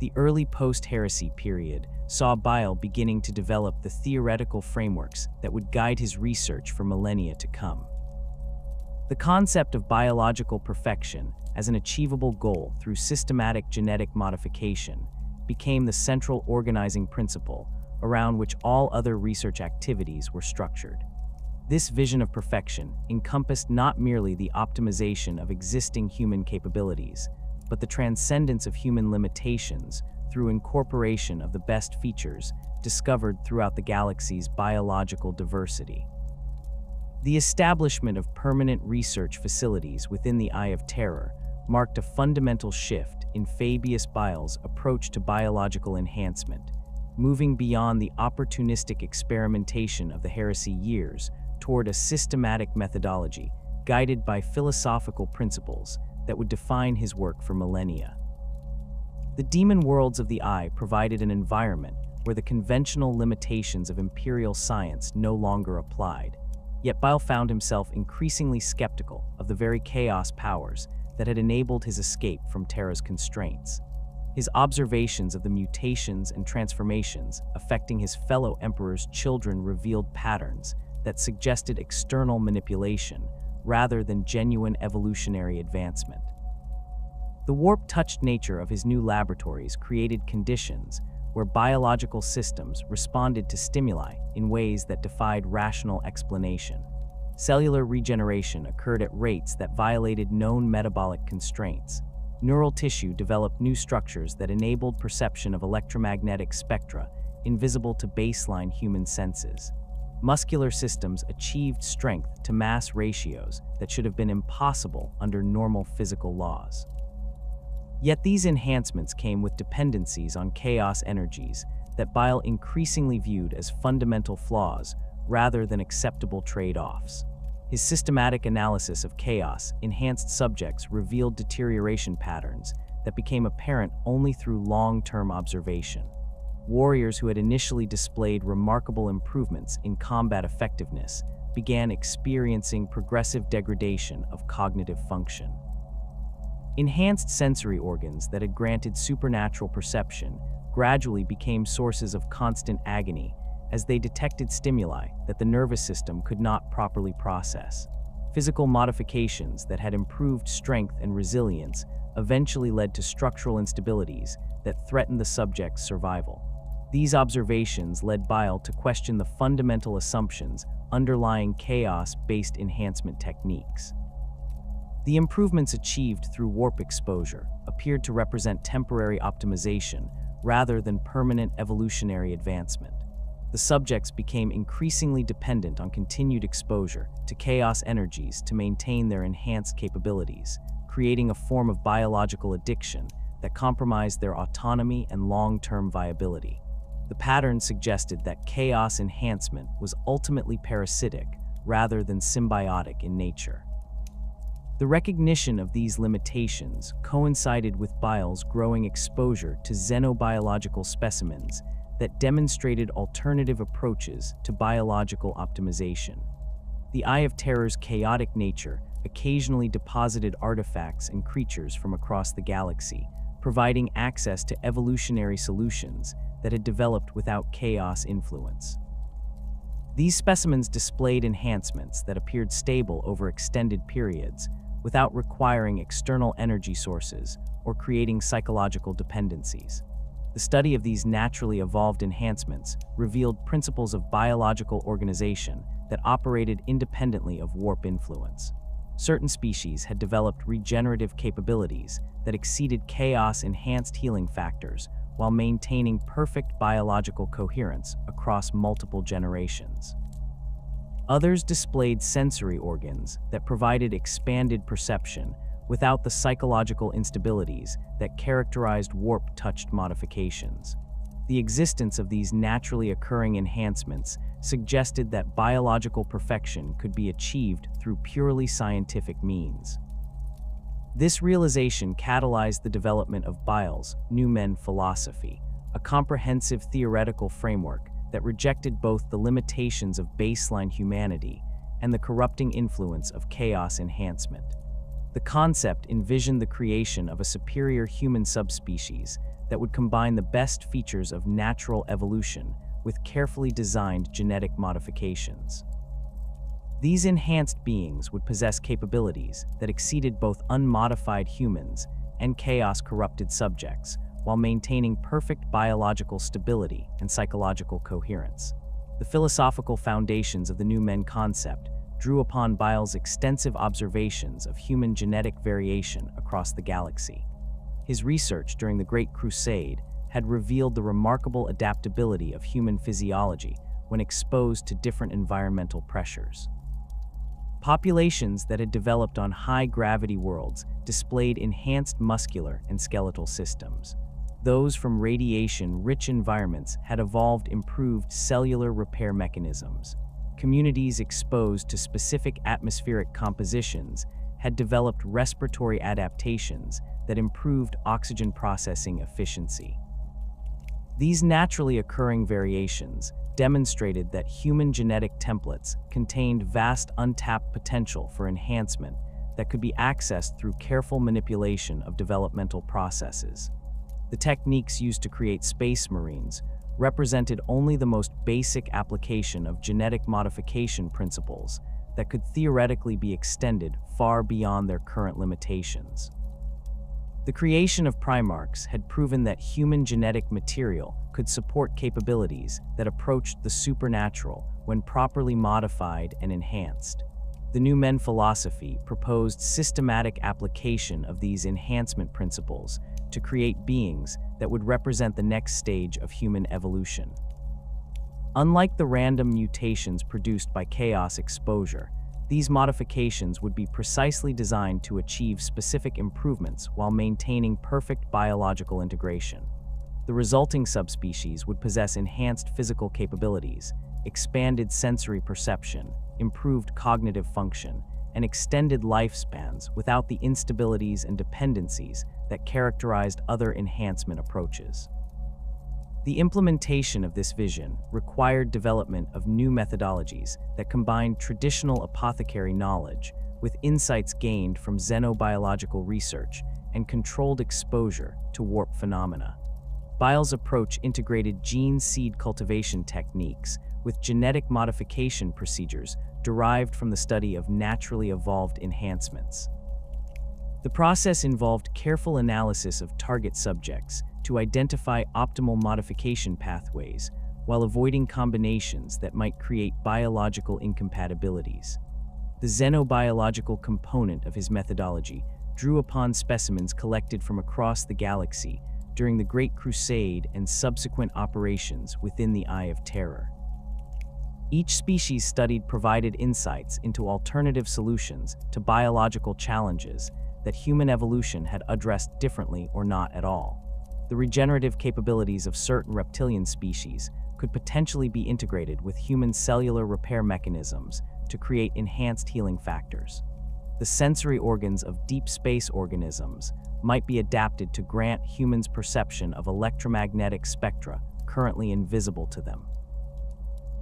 Speaker 1: The early post-heresy period saw Bile beginning to develop the theoretical frameworks that would guide his research for millennia to come. The concept of biological perfection as an achievable goal through systematic genetic modification became the central organizing principle around which all other research activities were structured. This vision of perfection encompassed not merely the optimization of existing human capabilities, but the transcendence of human limitations through incorporation of the best features discovered throughout the galaxy's biological diversity. The establishment of permanent research facilities within the Eye of Terror marked a fundamental shift in Fabius Bile's approach to biological enhancement, moving beyond the opportunistic experimentation of the heresy years toward a systematic methodology guided by philosophical principles that would define his work for millennia. The demon worlds of the Eye provided an environment where the conventional limitations of imperial science no longer applied, yet Bile found himself increasingly skeptical of the very chaos powers that had enabled his escape from Terra's constraints. His observations of the mutations and transformations affecting his fellow emperor's children revealed patterns that suggested external manipulation rather than genuine evolutionary advancement. The warp-touched nature of his new laboratories created conditions where biological systems responded to stimuli in ways that defied rational explanation. Cellular regeneration occurred at rates that violated known metabolic constraints. Neural tissue developed new structures that enabled perception of electromagnetic spectra invisible to baseline human senses. Muscular systems achieved strength to mass ratios that should have been impossible under normal physical laws. Yet these enhancements came with dependencies on chaos energies that Bile increasingly viewed as fundamental flaws rather than acceptable trade-offs. His systematic analysis of chaos-enhanced subjects revealed deterioration patterns that became apparent only through long-term observation. Warriors who had initially displayed remarkable improvements in combat effectiveness began experiencing progressive degradation of cognitive function. Enhanced sensory organs that had granted supernatural perception gradually became sources of constant agony as they detected stimuli that the nervous system could not properly process. Physical modifications that had improved strength and resilience eventually led to structural instabilities that threatened the subject's survival. These observations led Bile to question the fundamental assumptions underlying chaos-based enhancement techniques. The improvements achieved through warp exposure appeared to represent temporary optimization rather than permanent evolutionary advancement. The subjects became increasingly dependent on continued exposure to chaos energies to maintain their enhanced capabilities, creating a form of biological addiction that compromised their autonomy and long-term viability. The pattern suggested that chaos enhancement was ultimately parasitic rather than symbiotic in nature. The recognition of these limitations coincided with Bile's growing exposure to xenobiological specimens that demonstrated alternative approaches to biological optimization. The Eye of Terror's chaotic nature occasionally deposited artifacts and creatures from across the galaxy, providing access to evolutionary solutions that had developed without chaos influence. These specimens displayed enhancements that appeared stable over extended periods, without requiring external energy sources or creating psychological dependencies. The study of these naturally evolved enhancements revealed principles of biological organization that operated independently of warp influence. Certain species had developed regenerative capabilities that exceeded chaos-enhanced healing factors while maintaining perfect biological coherence across multiple generations. Others displayed sensory organs that provided expanded perception without the psychological instabilities that characterized warp-touched modifications. The existence of these naturally occurring enhancements suggested that biological perfection could be achieved through purely scientific means. This realization catalyzed the development of Bile's New Men philosophy, a comprehensive theoretical framework that rejected both the limitations of baseline humanity and the corrupting influence of chaos enhancement. The concept envisioned the creation of a superior human subspecies that would combine the best features of natural evolution with carefully designed genetic modifications. These enhanced beings would possess capabilities that exceeded both unmodified humans and chaos-corrupted subjects, while maintaining perfect biological stability and psychological coherence. The philosophical foundations of the New Men concept drew upon Bile's extensive observations of human genetic variation across the galaxy. His research during the Great Crusade had revealed the remarkable adaptability of human physiology when exposed to different environmental pressures. Populations that had developed on high-gravity worlds displayed enhanced muscular and skeletal systems. Those from radiation-rich environments had evolved improved cellular repair mechanisms. Communities exposed to specific atmospheric compositions had developed respiratory adaptations that improved oxygen processing efficiency. These naturally occurring variations demonstrated that human genetic templates contained vast untapped potential for enhancement that could be accessed through careful manipulation of developmental processes. The techniques used to create space marines represented only the most basic application of genetic modification principles that could theoretically be extended far beyond their current limitations. The creation of primarchs had proven that human genetic material could support capabilities that approached the supernatural when properly modified and enhanced. The New Men philosophy proposed systematic application of these enhancement principles to create beings that would represent the next stage of human evolution. Unlike the random mutations produced by chaos exposure, these modifications would be precisely designed to achieve specific improvements while maintaining perfect biological integration. The resulting subspecies would possess enhanced physical capabilities, expanded sensory perception, improved cognitive function, and extended lifespans without the instabilities and dependencies that characterized other enhancement approaches. The implementation of this vision required development of new methodologies that combined traditional apothecary knowledge with insights gained from xenobiological research and controlled exposure to warp phenomena. Bile's approach integrated gene seed cultivation techniques with genetic modification procedures derived from the study of naturally evolved enhancements. The process involved careful analysis of target subjects to identify optimal modification pathways while avoiding combinations that might create biological incompatibilities. The xenobiological component of his methodology drew upon specimens collected from across the galaxy during the Great Crusade and subsequent operations within the Eye of Terror. Each species studied provided insights into alternative solutions to biological challenges that human evolution had addressed differently or not at all. The regenerative capabilities of certain reptilian species could potentially be integrated with human cellular repair mechanisms to create enhanced healing factors. The sensory organs of deep space organisms might be adapted to grant humans perception of electromagnetic spectra currently invisible to them.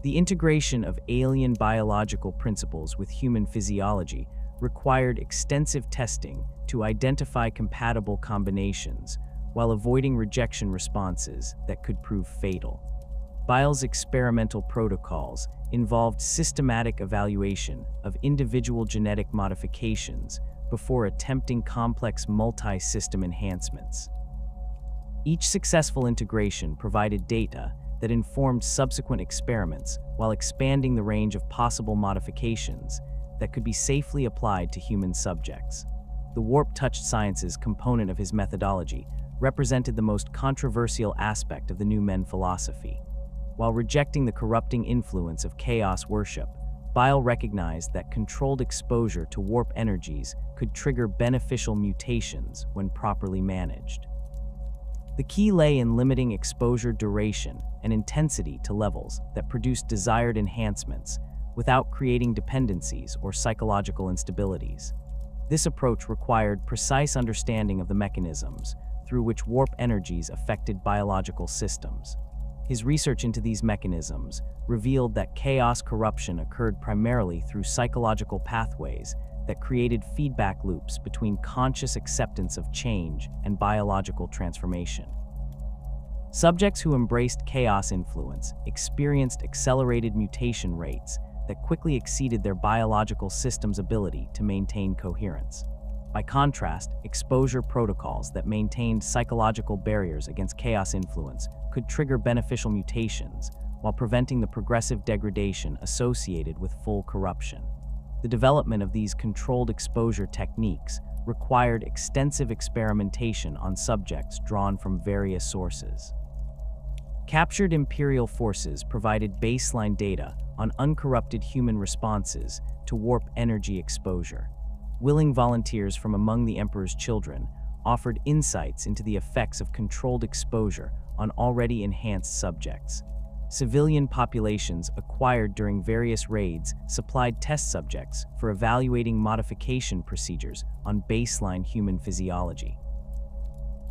Speaker 1: The integration of alien biological principles with human physiology required extensive testing to identify compatible combinations while avoiding rejection responses that could prove fatal. Bile's experimental protocols involved systematic evaluation of individual genetic modifications before attempting complex multi-system enhancements. Each successful integration provided data that informed subsequent experiments while expanding the range of possible modifications that could be safely applied to human subjects. The warp-touched sciences component of his methodology represented the most controversial aspect of the New Men philosophy. While rejecting the corrupting influence of chaos worship, Bile recognized that controlled exposure to warp energies could trigger beneficial mutations when properly managed. The key lay in limiting exposure duration and intensity to levels that produced desired enhancements without creating dependencies or psychological instabilities. This approach required precise understanding of the mechanisms through which warp energies affected biological systems. His research into these mechanisms revealed that chaos corruption occurred primarily through psychological pathways that created feedback loops between conscious acceptance of change and biological transformation. Subjects who embraced chaos influence experienced accelerated mutation rates that quickly exceeded their biological system's ability to maintain coherence. By contrast, exposure protocols that maintained psychological barriers against chaos influence could trigger beneficial mutations while preventing the progressive degradation associated with full corruption. The development of these controlled exposure techniques required extensive experimentation on subjects drawn from various sources. Captured Imperial forces provided baseline data on uncorrupted human responses to warp energy exposure. Willing volunteers from among the Emperor's children offered insights into the effects of controlled exposure on already enhanced subjects. Civilian populations acquired during various raids supplied test subjects for evaluating modification procedures on baseline human physiology.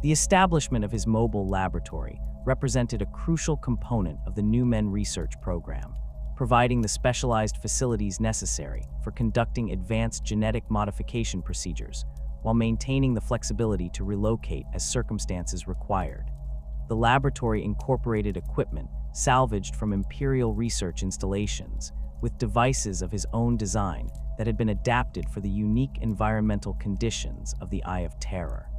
Speaker 1: The establishment of his mobile laboratory represented a crucial component of the New Men research program, providing the specialized facilities necessary for conducting advanced genetic modification procedures while maintaining the flexibility to relocate as circumstances required. The laboratory incorporated equipment salvaged from Imperial research installations, with devices of his own design that had been adapted for the unique environmental conditions of the Eye of Terror.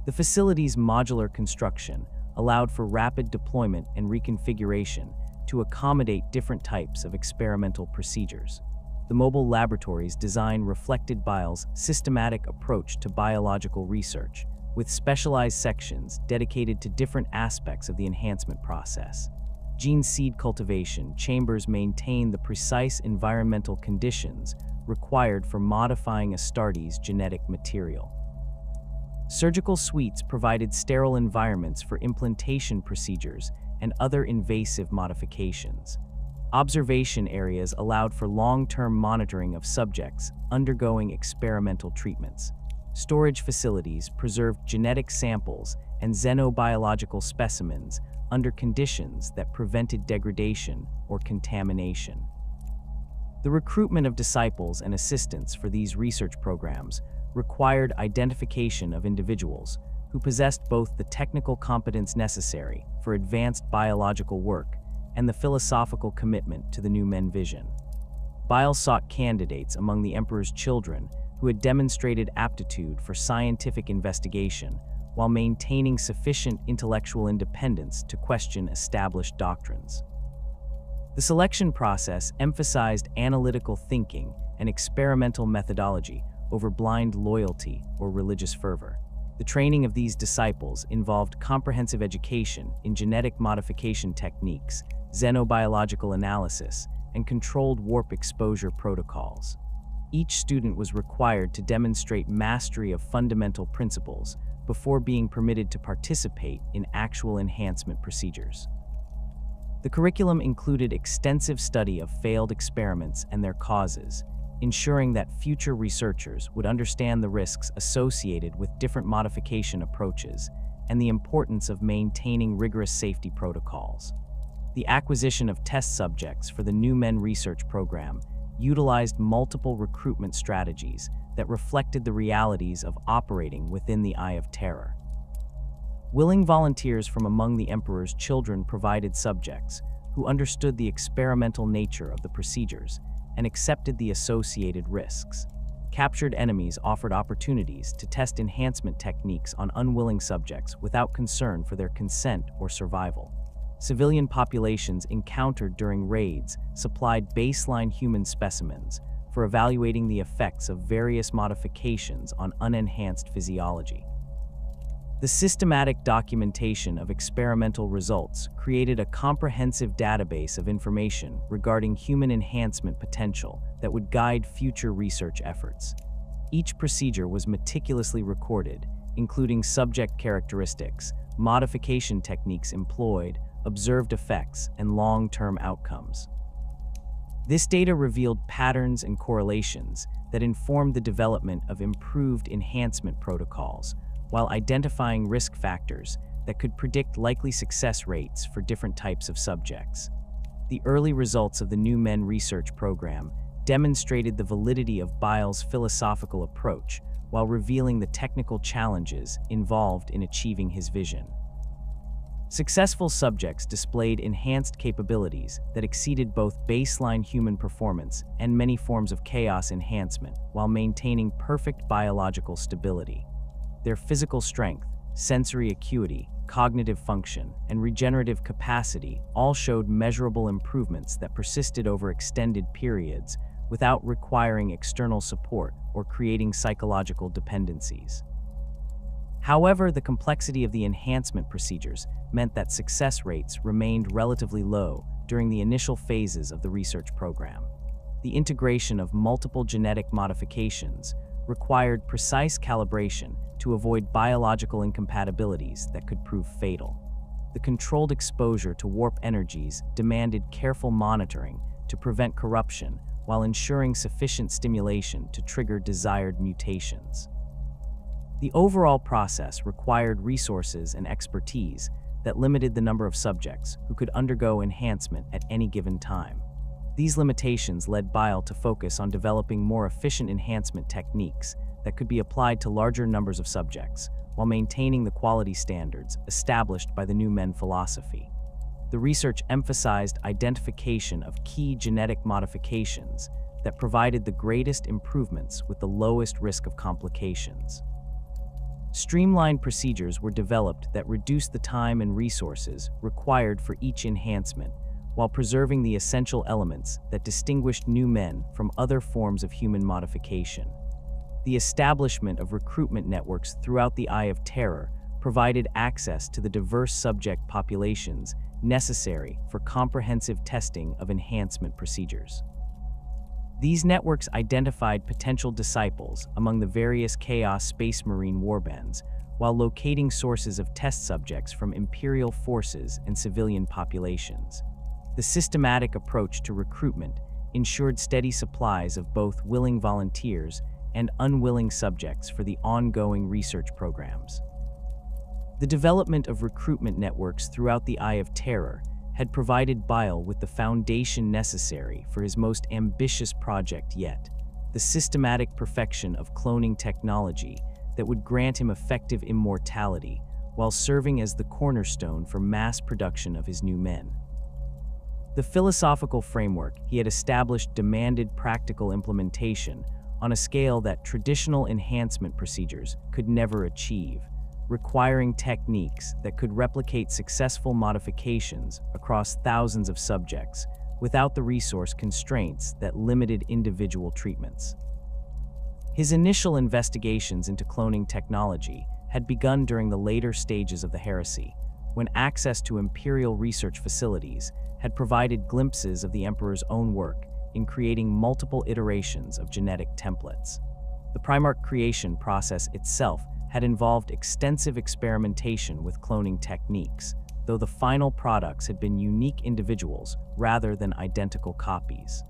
Speaker 1: The facility's modular construction allowed for rapid deployment and reconfiguration to accommodate different types of experimental procedures. The mobile laboratory's design reflected Bile's systematic approach to biological research, with specialized sections dedicated to different aspects of the enhancement process. Gene seed cultivation chambers maintain the precise environmental conditions required for modifying Astartes' genetic material. Surgical suites provided sterile environments for implantation procedures and other invasive modifications. Observation areas allowed for long-term monitoring of subjects undergoing experimental treatments. Storage facilities preserved genetic samples and xenobiological specimens under conditions that prevented degradation or contamination. The recruitment of disciples and assistants for these research programs required identification of individuals who possessed both the technical competence necessary for advanced biological work and the philosophical commitment to the new men vision. Bile sought candidates among the Emperor's children who had demonstrated aptitude for scientific investigation while maintaining sufficient intellectual independence to question established doctrines. The selection process emphasized analytical thinking and experimental methodology over blind loyalty or religious fervor. The training of these disciples involved comprehensive education in genetic modification techniques, xenobiological analysis, and controlled warp exposure protocols. Each student was required to demonstrate mastery of fundamental principles before being permitted to participate in actual enhancement procedures. The curriculum included extensive study of failed experiments and their causes, ensuring that future researchers would understand the risks associated with different modification approaches and the importance of maintaining rigorous safety protocols. The acquisition of test subjects for the New Men research program utilized multiple recruitment strategies that reflected the realities of operating within the Eye of Terror. Willing volunteers from among the Emperor's children provided subjects who understood the experimental nature of the procedures and accepted the associated risks. Captured enemies offered opportunities to test enhancement techniques on unwilling subjects without concern for their consent or survival. Civilian populations encountered during raids supplied baseline human specimens for evaluating the effects of various modifications on unenhanced physiology. The systematic documentation of experimental results created a comprehensive database of information regarding human enhancement potential that would guide future research efforts. Each procedure was meticulously recorded, including subject characteristics, modification techniques employed, observed effects, and long-term outcomes. This data revealed patterns and correlations that informed the development of improved enhancement protocols, while identifying risk factors that could predict likely success rates for different types of subjects. The early results of the New Men research program demonstrated the validity of Bile's philosophical approach while revealing the technical challenges involved in achieving his vision. Successful subjects displayed enhanced capabilities that exceeded both baseline human performance and many forms of chaos enhancement while maintaining perfect biological stability. Their physical strength, sensory acuity, cognitive function, and regenerative capacity all showed measurable improvements that persisted over extended periods without requiring external support or creating psychological dependencies. However, the complexity of the enhancement procedures meant that success rates remained relatively low during the initial phases of the research program. The integration of multiple genetic modifications required precise calibration to avoid biological incompatibilities that could prove fatal. The controlled exposure to warp energies demanded careful monitoring to prevent corruption while ensuring sufficient stimulation to trigger desired mutations. The overall process required resources and expertise that limited the number of subjects who could undergo enhancement at any given time. These limitations led Bile to focus on developing more efficient enhancement techniques that could be applied to larger numbers of subjects, while maintaining the quality standards established by the New Men philosophy. The research emphasized identification of key genetic modifications that provided the greatest improvements with the lowest risk of complications. Streamlined procedures were developed that reduced the time and resources required for each enhancement, while preserving the essential elements that distinguished new men from other forms of human modification. The establishment of recruitment networks throughout the Eye of Terror provided access to the diverse subject populations necessary for comprehensive testing of enhancement procedures. These networks identified potential disciples among the various Chaos Space Marine warbands, while locating sources of test subjects from Imperial forces and civilian populations. The systematic approach to recruitment ensured steady supplies of both willing volunteers and unwilling subjects for the ongoing research programs. The development of recruitment networks throughout the Eye of Terror had provided Bile with the foundation necessary for his most ambitious project yet, the systematic perfection of cloning technology that would grant him effective immortality while serving as the cornerstone for mass production of his new men. The philosophical framework he had established demanded practical implementation on a scale that traditional enhancement procedures could never achieve, requiring techniques that could replicate successful modifications across thousands of subjects without the resource constraints that limited individual treatments. His initial investigations into cloning technology had begun during the later stages of the heresy, when access to Imperial research facilities had provided glimpses of the Emperor's own work in creating multiple iterations of genetic templates. The Primarch creation process itself had involved extensive experimentation with cloning techniques, though the final products had been unique individuals rather than identical copies.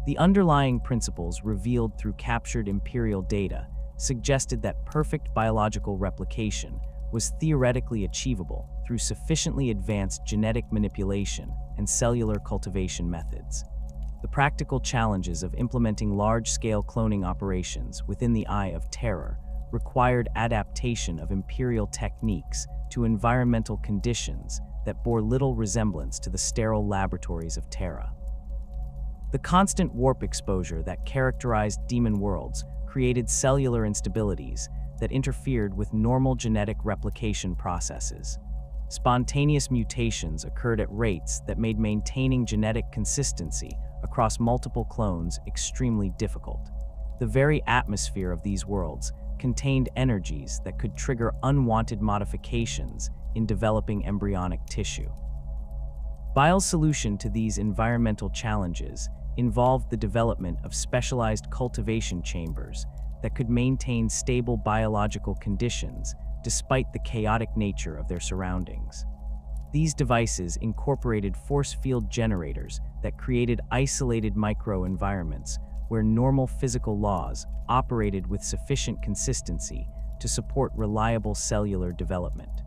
Speaker 1: The underlying principles revealed through captured Imperial data suggested that perfect biological replication was theoretically achievable through sufficiently advanced genetic manipulation and cellular cultivation methods. The practical challenges of implementing large-scale cloning operations within the Eye of Terror required adaptation of Imperial techniques to environmental conditions that bore little resemblance to the sterile laboratories of Terra. The constant warp exposure that characterized demon worlds created cellular instabilities that interfered with normal genetic replication processes. Spontaneous mutations occurred at rates that made maintaining genetic consistency across multiple clones extremely difficult. The very atmosphere of these worlds contained energies that could trigger unwanted modifications in developing embryonic tissue. Bile's solution to these environmental challenges involved the development of specialized cultivation chambers that could maintain stable biological conditions despite the chaotic nature of their surroundings. These devices incorporated force field generators that created isolated microenvironments where normal physical laws operated with sufficient consistency to support reliable cellular development.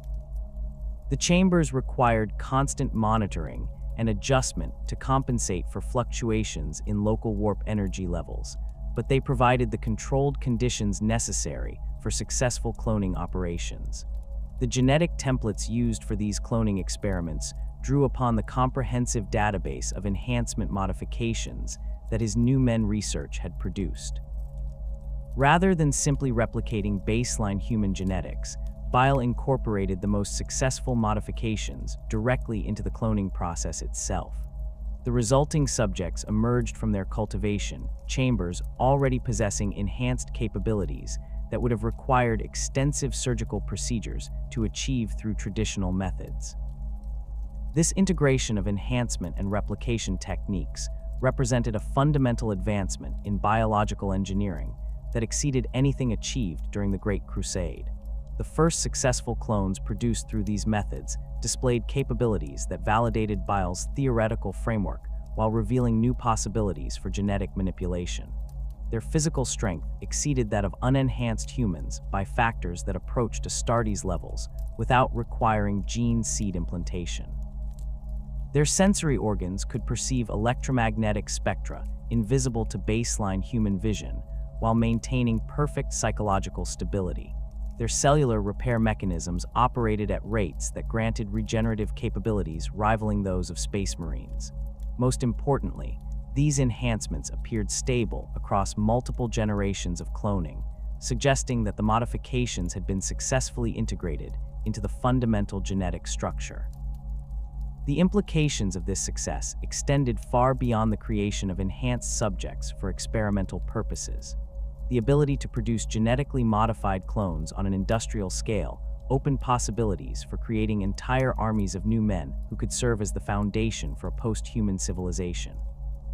Speaker 1: The chambers required constant monitoring and adjustment to compensate for fluctuations in local warp energy levels, but they provided the controlled conditions necessary for successful cloning operations. The genetic templates used for these cloning experiments drew upon the comprehensive database of enhancement modifications that his new men research had produced. Rather than simply replicating baseline human genetics, Bile incorporated the most successful modifications directly into the cloning process itself. The resulting subjects emerged from their cultivation chambers already possessing enhanced capabilities that would have required extensive surgical procedures to achieve through traditional methods. This integration of enhancement and replication techniques represented a fundamental advancement in biological engineering that exceeded anything achieved during the Great Crusade. The first successful clones produced through these methods displayed capabilities that validated Bile's theoretical framework while revealing new possibilities for genetic manipulation. Their physical strength exceeded that of unenhanced humans by factors that approached Astartes levels without requiring gene seed implantation. Their sensory organs could perceive electromagnetic spectra invisible to baseline human vision, while maintaining perfect psychological stability. Their cellular repair mechanisms operated at rates that granted regenerative capabilities rivaling those of space marines. Most importantly, these enhancements appeared stable across multiple generations of cloning, suggesting that the modifications had been successfully integrated into the fundamental genetic structure. The implications of this success extended far beyond the creation of enhanced subjects for experimental purposes. The ability to produce genetically modified clones on an industrial scale opened possibilities for creating entire armies of new men who could serve as the foundation for a post-human civilization.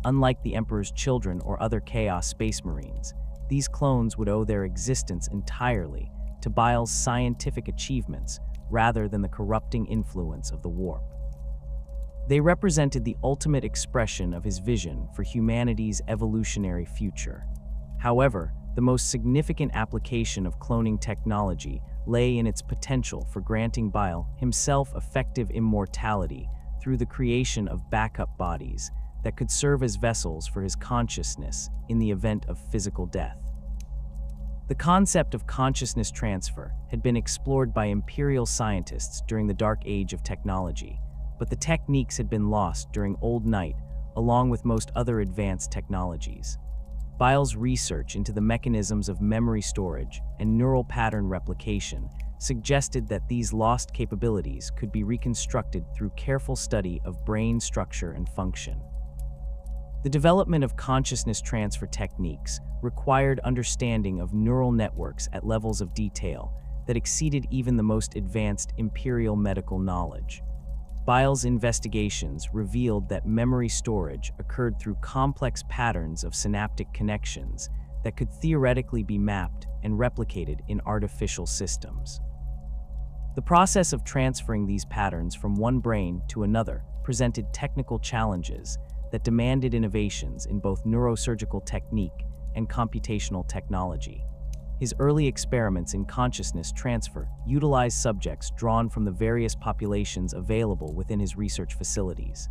Speaker 1: Unlike the Emperor's children or other Chaos Space Marines, these clones would owe their existence entirely to Bile's scientific achievements rather than the corrupting influence of the warp. They represented the ultimate expression of his vision for humanity's evolutionary future. However, the most significant application of cloning technology lay in its potential for granting Bile himself effective immortality through the creation of backup bodies that could serve as vessels for his consciousness in the event of physical death. The concept of consciousness transfer had been explored by imperial scientists during the Dark Age of technology, but the techniques had been lost during Old Night, along with most other advanced technologies. Bile's research into the mechanisms of memory storage and neural pattern replication suggested that these lost capabilities could be reconstructed through careful study of brain structure and function. The development of consciousness transfer techniques required understanding of neural networks at levels of detail that exceeded even the most advanced imperial medical knowledge. Bile's investigations revealed that memory storage occurred through complex patterns of synaptic connections that could theoretically be mapped and replicated in artificial systems. The process of transferring these patterns from one brain to another presented technical challenges that demanded innovations in both neurosurgical technique and computational technology. His early experiments in consciousness transfer utilized subjects drawn from the various populations available within his research facilities.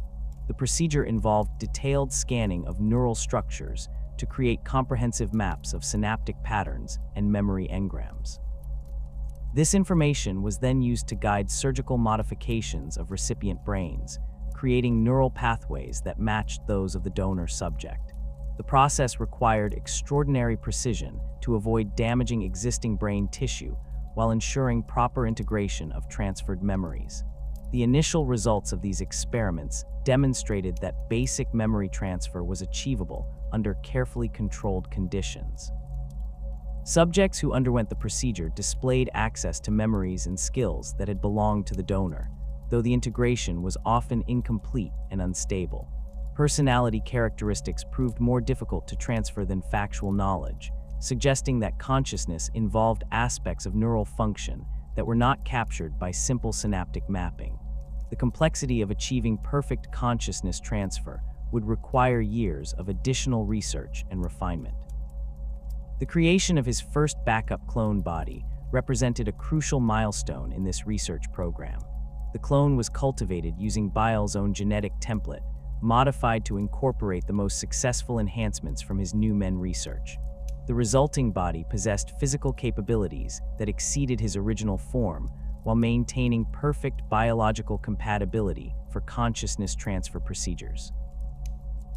Speaker 1: The procedure involved detailed scanning of neural structures to create comprehensive maps of synaptic patterns and memory engrams. This information was then used to guide surgical modifications of recipient brains, creating neural pathways that matched those of the donor subject. The process required extraordinary precision to avoid damaging existing brain tissue while ensuring proper integration of transferred memories. The initial results of these experiments demonstrated that basic memory transfer was achievable under carefully controlled conditions. Subjects who underwent the procedure displayed access to memories and skills that had belonged to the donor, though the integration was often incomplete and unstable. Personality characteristics proved more difficult to transfer than factual knowledge, suggesting that consciousness involved aspects of neural function that were not captured by simple synaptic mapping. The complexity of achieving perfect consciousness transfer would require years of additional research and refinement. The creation of his first backup clone body represented a crucial milestone in this research program. The clone was cultivated using Bile's own genetic template, modified to incorporate the most successful enhancements from his new men research. The resulting body possessed physical capabilities that exceeded his original form while maintaining perfect biological compatibility for consciousness transfer procedures.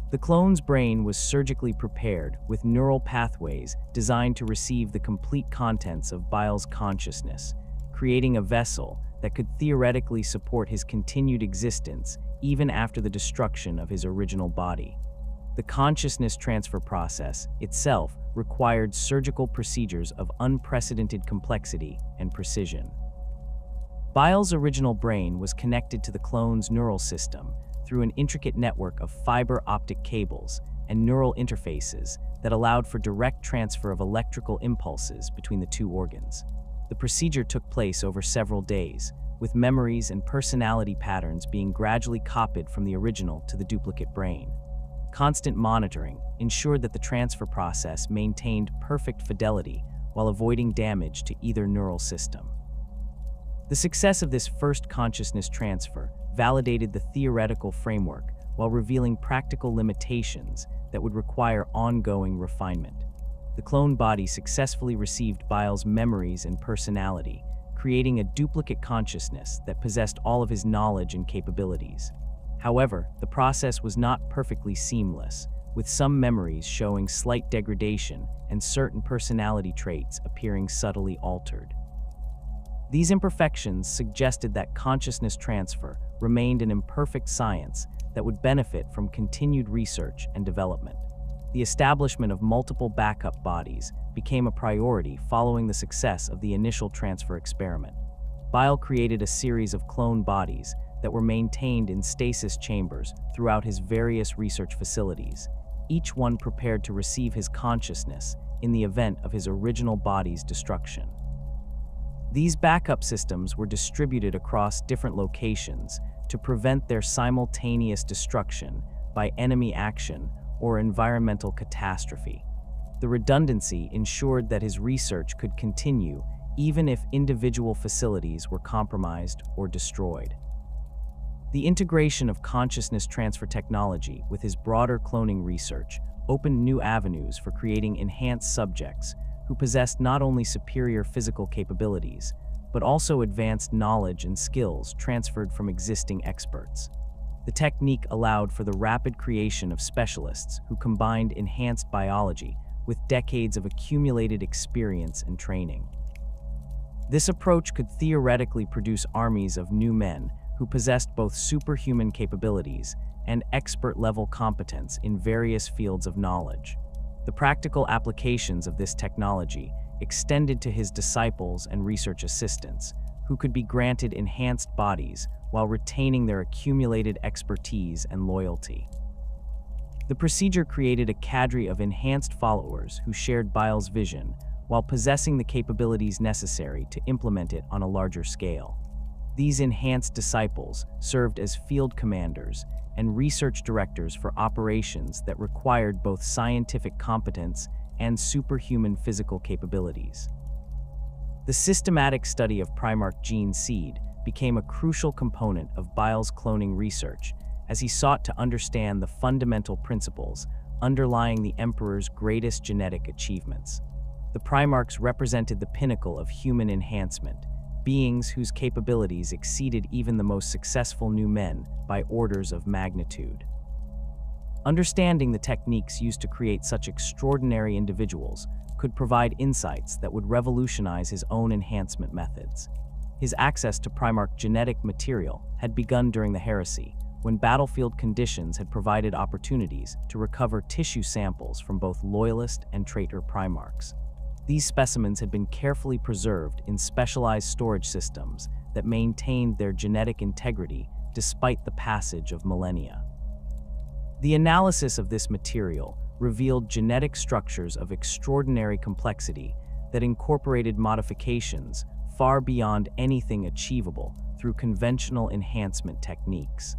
Speaker 1: The clone's brain was surgically prepared with neural pathways designed to receive the complete contents of Bile's consciousness, creating a vessel that could theoretically support his continued existence even after the destruction of his original body. The consciousness transfer process itself required surgical procedures of unprecedented complexity and precision. Bile's original brain was connected to the clone's neural system through an intricate network of fiber optic cables and neural interfaces that allowed for direct transfer of electrical impulses between the two organs. The procedure took place over several days, with memories and personality patterns being gradually copied from the original to the duplicate brain. Constant monitoring ensured that the transfer process maintained perfect fidelity while avoiding damage to either neural system. The success of this first consciousness transfer validated the theoretical framework while revealing practical limitations that would require ongoing refinement. the cloned body successfully received Bile's memories and personality, creating a duplicate consciousness that possessed all of his knowledge and capabilities. However, the process was not perfectly seamless, with some memories showing slight degradation and certain personality traits appearing subtly altered. These imperfections suggested that consciousness transfer remained an imperfect science that would benefit from continued research and development. The establishment of multiple backup bodies became a priority following the success of the initial transfer experiment. Bile created a series of clone bodies that were maintained in stasis chambers throughout his various research facilities, each one prepared to receive his consciousness in the event of his original body's destruction. These backup systems were distributed across different locations to prevent their simultaneous destruction by enemy action or environmental catastrophe. The redundancy ensured that his research could continue even if individual facilities were compromised or destroyed. The integration of consciousness transfer technology with his broader cloning research opened new avenues for creating enhanced subjects who possessed not only superior physical capabilities, but also advanced knowledge and skills transferred from existing experts. The technique allowed for the rapid creation of specialists who combined enhanced biology with decades of accumulated experience and training. This approach could theoretically produce armies of new men who possessed both superhuman capabilities and expert-level competence in various fields of knowledge. The practical applications of this technology extended to his disciples and research assistants, who could be granted enhanced bodies while retaining their accumulated expertise and loyalty. The procedure created a cadre of enhanced followers who shared Bile's vision while possessing the capabilities necessary to implement it on a larger scale. These enhanced disciples served as field commanders and research directors for operations that required both scientific competence and superhuman physical capabilities. The systematic study of Primogenitor gene seed became a crucial component of Bile's cloning research as he sought to understand the fundamental principles underlying the Emperor's greatest genetic achievements. The Primarchs represented the pinnacle of human enhancement, beings whose capabilities exceeded even the most successful new men by orders of magnitude. Understanding the techniques used to create such extraordinary individuals could provide insights that would revolutionize his own enhancement methods. His access to Primarch genetic material had begun during the heresy, when battlefield conditions had provided opportunities to recover tissue samples from both loyalist and traitor Primarchs. These specimens had been carefully preserved in specialized storage systems that maintained their genetic integrity despite the passage of millennia. The analysis of this material revealed genetic structures of extraordinary complexity that incorporated modifications far beyond anything achievable through conventional enhancement techniques.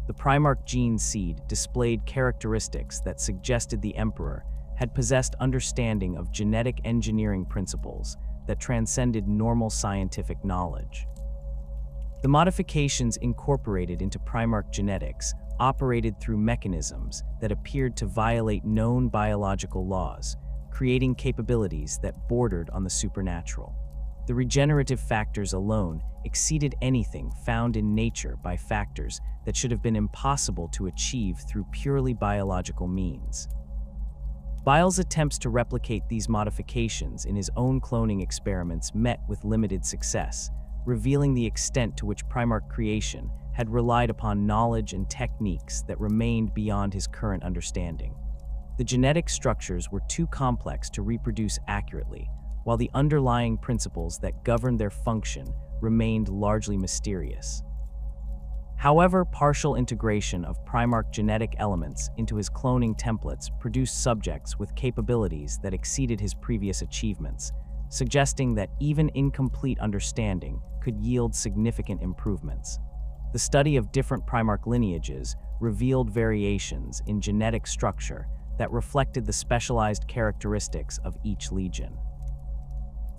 Speaker 1: The Primogenitor gene seed displayed characteristics that suggested the Emperor had possessed understanding of genetic engineering principles that transcended normal scientific knowledge. The modifications incorporated into Primogenitor genetics operated through mechanisms that appeared to violate known biological laws, creating capabilities that bordered on the supernatural. The regenerative factors alone exceeded anything found in nature by factors that should have been impossible to achieve through purely biological means. Bile's attempts to replicate these modifications in his own cloning experiments met with limited success, revealing the extent to which Primogenitor creation had relied upon knowledge and techniques that remained beyond his current understanding. The genetic structures were too complex to reproduce accurately, while the underlying principles that governed their function remained largely mysterious. However, partial integration of Primogenitor genetic elements into his cloning templates produced subjects with capabilities that exceeded his previous achievements, suggesting that even incomplete understanding could yield significant improvements. The study of different Primogenitor lineages revealed variations in genetic structure that reflected the specialized characteristics of each legion.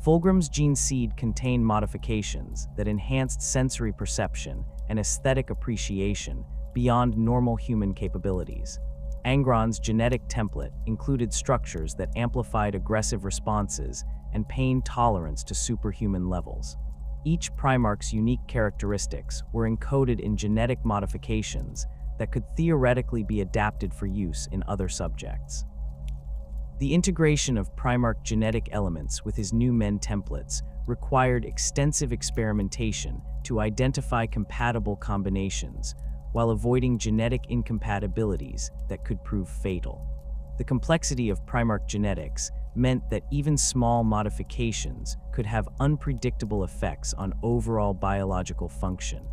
Speaker 1: Fulgrim's gene seed contained modifications that enhanced sensory perception and aesthetic appreciation beyond normal human capabilities. Angron's genetic template included structures that amplified aggressive responses and pain tolerance to superhuman levels. Each Primarch's unique characteristics were encoded in genetic modifications that could theoretically be adapted for use in other subjects. The integration of Primarch genetic elements with his new men templates required extensive experimentation to identify compatible combinations, while avoiding genetic incompatibilities that could prove fatal. The complexity of Primarch genetics meant that even small modifications could have unpredictable effects on overall biological function.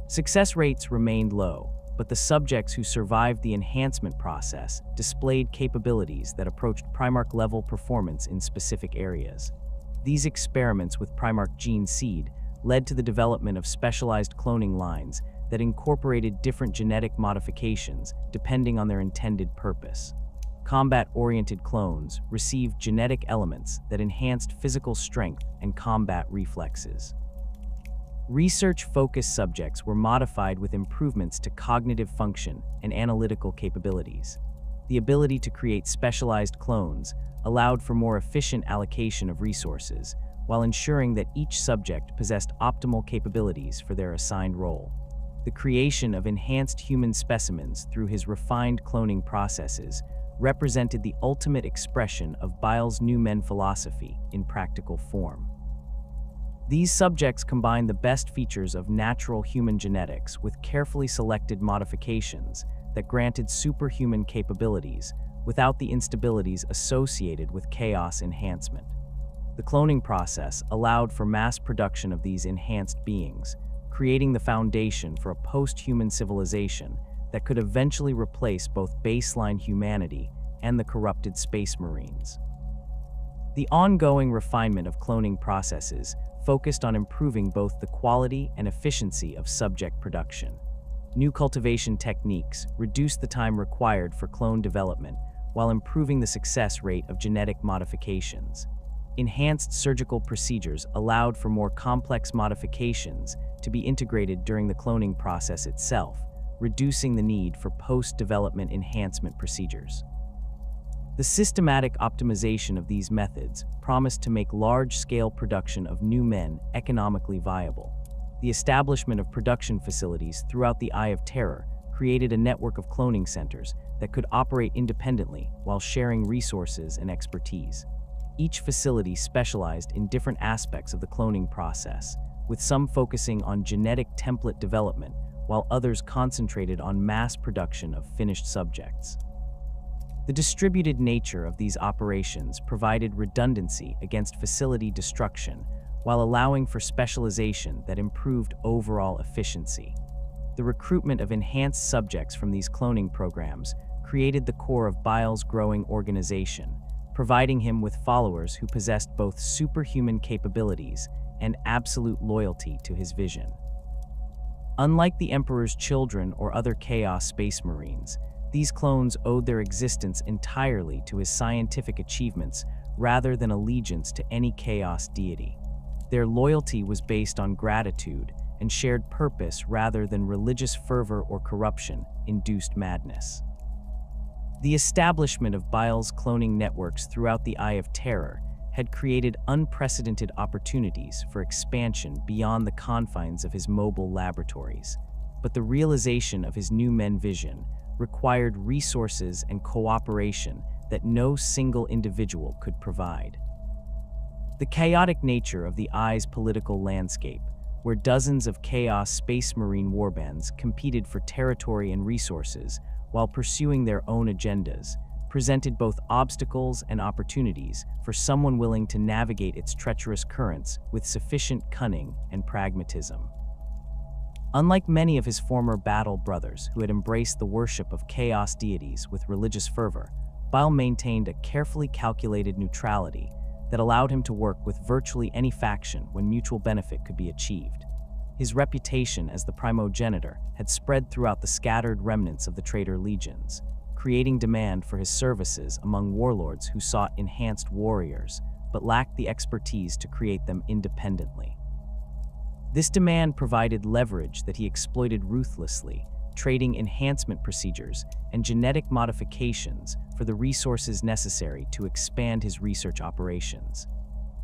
Speaker 1: Success rates remained low, but the subjects who survived the enhancement process displayed capabilities that approached Primarch-level performance in specific areas. These experiments with Primarch gene seed led to the development of specialized cloning lines that incorporated different genetic modifications depending on their intended purpose. Combat-oriented clones received genetic elements that enhanced physical strength and combat reflexes. Research-focused subjects were modified with improvements to cognitive function and analytical capabilities. The ability to create specialized clones allowed for more efficient allocation of resources, while ensuring that each subject possessed optimal capabilities for their assigned role. The creation of enhanced human specimens through his refined cloning processes represented the ultimate expression of Bile's new men philosophy in practical form. These subjects combined the best features of natural human genetics with carefully selected modifications that granted superhuman capabilities without the instabilities associated with chaos enhancement. The cloning process allowed for mass production of these enhanced beings, creating the foundation for a post-human civilization that could eventually replace both baseline humanity and the corrupted space marines. The ongoing refinement of cloning processes focused on improving both the quality and efficiency of subject production. New cultivation techniques reduced the time required for clone development while improving the success rate of genetic modifications. Enhanced surgical procedures allowed for more complex modifications to be integrated during the cloning process itself, reducing the need for post-development enhancement procedures. The systematic optimization of these methods promised to make large-scale production of new men economically viable. The establishment of production facilities throughout the Eye of Terror created a network of cloning centers that could operate independently while sharing resources and expertise. Each facility specialized in different aspects of the cloning process, with some focusing on genetic template development, while others concentrated on mass production of finished subjects. The distributed nature of these operations provided redundancy against facility destruction, while allowing for specialization that improved overall efficiency. The recruitment of enhanced subjects from these cloning programs created the core of Bile's growing organization, providing him with followers who possessed both superhuman capabilities and absolute loyalty to his vision. Unlike the Emperor's children or other Chaos Space Marines, these clones owed their existence entirely to his scientific achievements rather than allegiance to any Chaos deity. Their loyalty was based on gratitude and shared purpose rather than religious fervor or corruption-induced madness. The establishment of Bile's cloning networks throughout the Eye of Terror had created unprecedented opportunities for expansion beyond the confines of his mobile laboratories, but the realization of his new men vision required resources and cooperation that no single individual could provide. The chaotic nature of the Eye's political landscape, where dozens of Chaos Space Marine warbands competed for territory and resources while pursuing their own agendas, presented both obstacles and opportunities for someone willing to navigate its treacherous currents with sufficient cunning and pragmatism. Unlike many of his former battle brothers who had embraced the worship of chaos deities with religious fervor, Bile maintained a carefully calculated neutrality that allowed him to work with virtually any faction when mutual benefit could be achieved. His reputation as the Primogenitor had spread throughout the scattered remnants of the traitor legions, creating demand for his services among warlords who sought enhanced warriors, but lacked the expertise to create them independently. This demand provided leverage that he exploited ruthlessly, trading enhancement procedures and genetic modifications for the resources necessary to expand his research operations.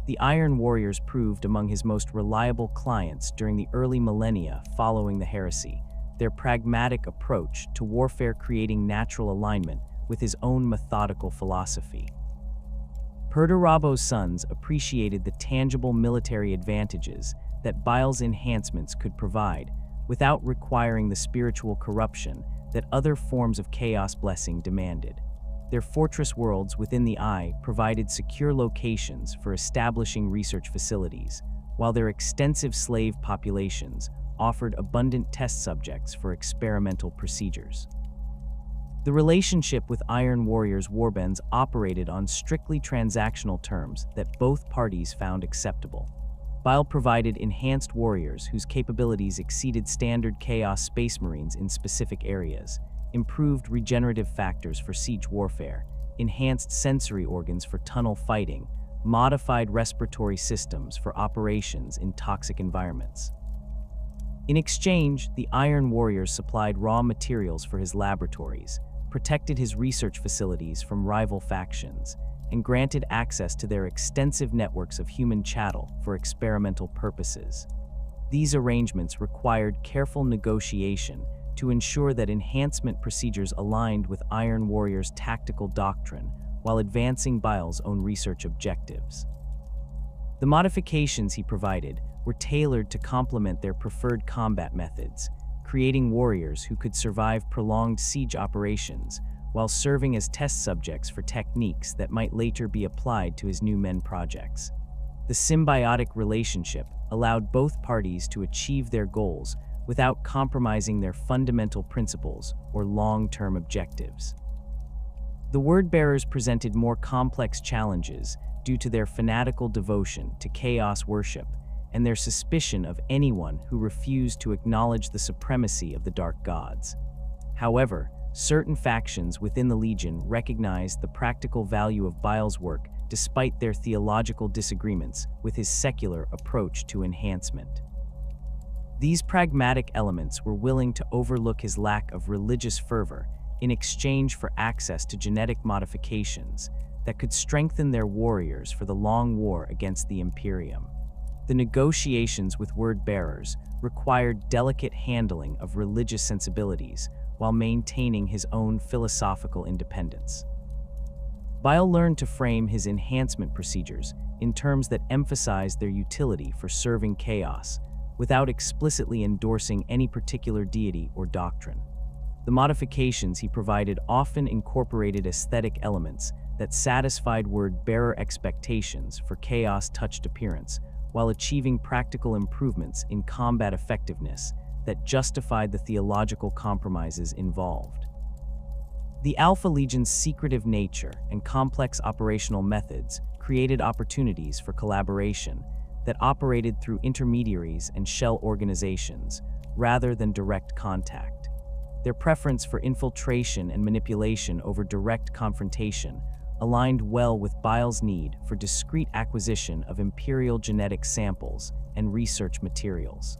Speaker 1: The Iron Warriors proved among his most reliable clients during the early millennia following the heresy, their pragmatic approach to warfare creating natural alignment with his own methodical philosophy. Perdurabo's sons appreciated the tangible military advantages that Bile's enhancements could provide without requiring the spiritual corruption that other forms of chaos blessing demanded. Their fortress worlds within the Eye provided secure locations for establishing research facilities, while their extensive slave populations offered abundant test subjects for experimental procedures. The relationship with Iron Warriors warbands operated on strictly transactional terms that both parties found acceptable. Bile provided enhanced warriors whose capabilities exceeded standard Chaos Space Marines in specific areas, improved regenerative factors for siege warfare, enhanced sensory organs for tunnel fighting, modified respiratory systems for operations in toxic environments. In exchange, the Iron Warriors supplied raw materials for his laboratories, protected his research facilities from rival factions, and granted access to their extensive networks of human chattel for experimental purposes. These arrangements required careful negotiation to ensure that enhancement procedures aligned with Iron Warriors' tactical doctrine while advancing Bile's own research objectives. The modifications he provided were tailored to complement their preferred combat methods, creating warriors who could survive prolonged siege operations while serving as test subjects for techniques that might later be applied to his new men projects. The symbiotic relationship allowed both parties to achieve their goals without compromising their fundamental principles or long-term objectives. The word-bearers presented more complex challenges due to their fanatical devotion to chaos worship and their suspicion of anyone who refused to acknowledge the supremacy of the dark gods. However, certain factions within the Legion recognized the practical value of Bile's work despite their theological disagreements with his secular approach to enhancement. These pragmatic elements were willing to overlook his lack of religious fervor in exchange for access to genetic modifications that could strengthen their warriors for the long war against the Imperium. The negotiations with word-bearers required delicate handling of religious sensibilities while maintaining his own philosophical independence. Bile learned to frame his enhancement procedures in terms that emphasized their utility for serving chaos, without explicitly endorsing any particular deity or doctrine. The modifications he provided often incorporated aesthetic elements that satisfied word-bearer expectations for chaos-touched appearance, while achieving practical improvements in combat effectiveness that justified the theological compromises involved. The Alpha Legion's secretive nature and complex operational methods created opportunities for collaboration that operated through intermediaries and shell organizations rather than direct contact. Their preference for infiltration and manipulation over direct confrontation aligned well with Bile's need for discreet acquisition of Imperial genetic samples and research materials.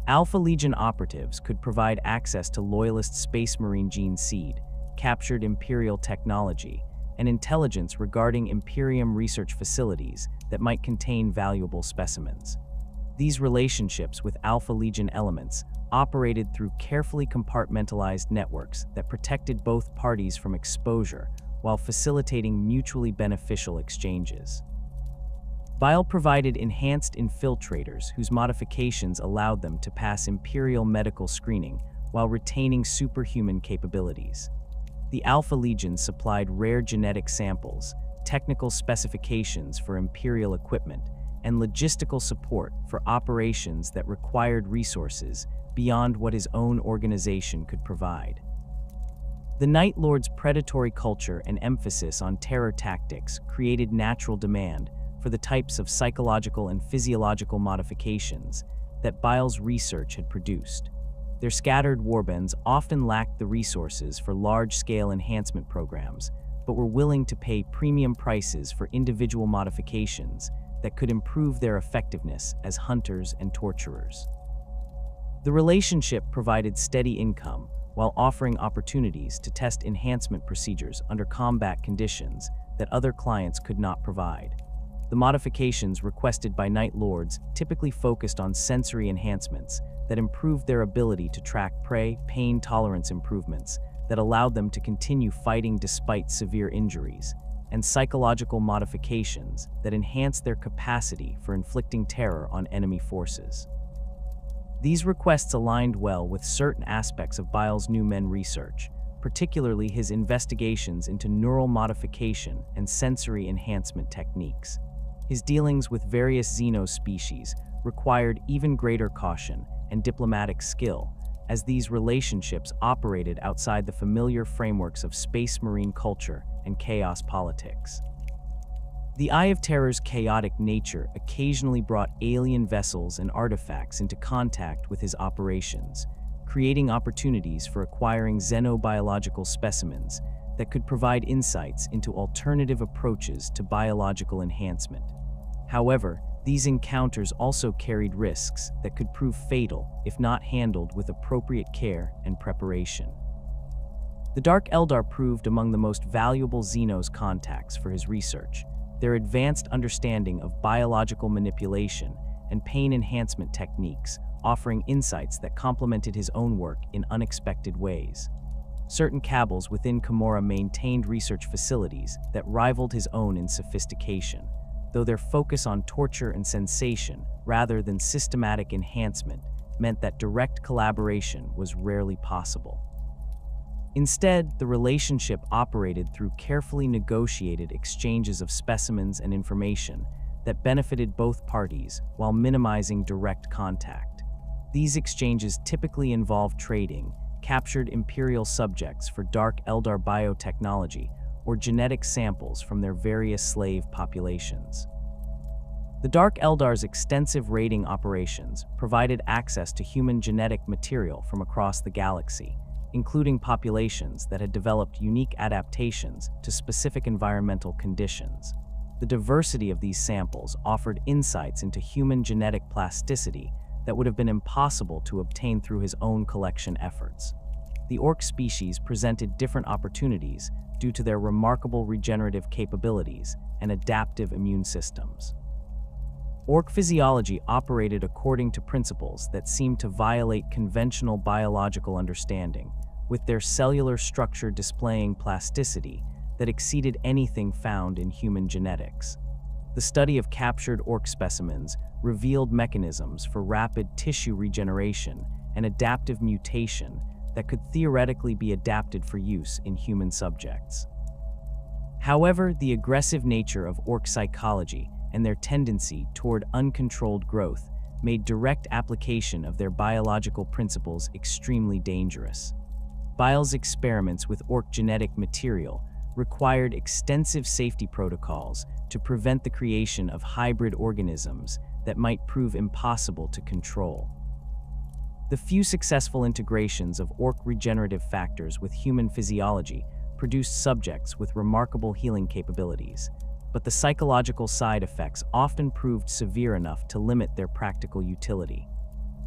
Speaker 1: Alpha Legion operatives could provide access to Loyalist Space Marine gene seed, captured Imperial technology, and intelligence regarding Imperium research facilities that might contain valuable specimens. These relationships with Alpha Legion elements operated through carefully compartmentalized networks that protected both parties from exposure while facilitating mutually beneficial exchanges. Bile provided enhanced infiltrators whose modifications allowed them to pass Imperial medical screening while retaining superhuman capabilities. The Alpha Legion supplied rare genetic samples, technical specifications for Imperial equipment, and logistical support for operations that required resources beyond what his own organization could provide. The Night Lord's predatory culture and emphasis on terror tactics created natural demand for the types of psychological and physiological modifications that Bile's research had produced. Their scattered warbands often lacked the resources for large-scale enhancement programs, but were willing to pay premium prices for individual modifications that could improve their effectiveness as hunters and torturers. The relationship provided steady income while offering opportunities to test enhancement procedures under combat conditions that other clients could not provide. The modifications requested by Night Lords typically focused on sensory enhancements that improved their ability to track prey, pain tolerance improvements that allowed them to continue fighting despite severe injuries, and psychological modifications that enhanced their capacity for inflicting terror on enemy forces. These requests aligned well with certain aspects of Bile's New Men research, particularly his investigations into neural modification and sensory enhancement techniques. His dealings with various Xeno species required even greater caution and diplomatic skill, as these relationships operated outside the familiar frameworks of space marine culture and chaos politics. The Eye of Terror's chaotic nature occasionally brought alien vessels and artifacts into contact with his operations, creating opportunities for acquiring xenobiological specimens that could provide insights into alternative approaches to biological enhancement. However, these encounters also carried risks that could prove fatal if not handled with appropriate care and preparation. The Dark Eldar proved among the most valuable Xenos contacts for his research, their advanced understanding of biological manipulation and pain enhancement techniques, offering insights that complemented his own work in unexpected ways. Certain cabals within Commoragh maintained research facilities that rivaled his own in sophistication, though their focus on torture and sensation rather than systematic enhancement meant that direct collaboration was rarely possible. Instead, the relationship operated through carefully negotiated exchanges of specimens and information that benefited both parties while minimizing direct contact. These exchanges typically involved trading captured Imperial subjects for Dark Eldar biotechnology or genetic samples from their various slave populations. The Dark Eldar's extensive raiding operations provided access to human genetic material from across the galaxy, including populations that had developed unique adaptations to specific environmental conditions. The diversity of these samples offered insights into human genetic plasticity that would have been impossible to obtain through his own collection efforts. The orc species presented different opportunities due to their remarkable regenerative capabilities and adaptive immune systems. Orc physiology operated according to principles that seemed to violate conventional biological understanding, with their cellular structure displaying plasticity that exceeded anything found in human genetics. The study of captured orc specimens revealed mechanisms for rapid tissue regeneration and adaptive mutation that could theoretically be adapted for use in human subjects. However, the aggressive nature of orc psychology and their tendency toward uncontrolled growth made direct application of their biological principles extremely dangerous. Bile's experiments with orc genetic material required extensive safety protocols to prevent the creation of hybrid organisms that might prove impossible to control. The few successful integrations of orc regenerative factors with human physiology produced subjects with remarkable healing capabilities, but the psychological side effects often proved severe enough to limit their practical utility.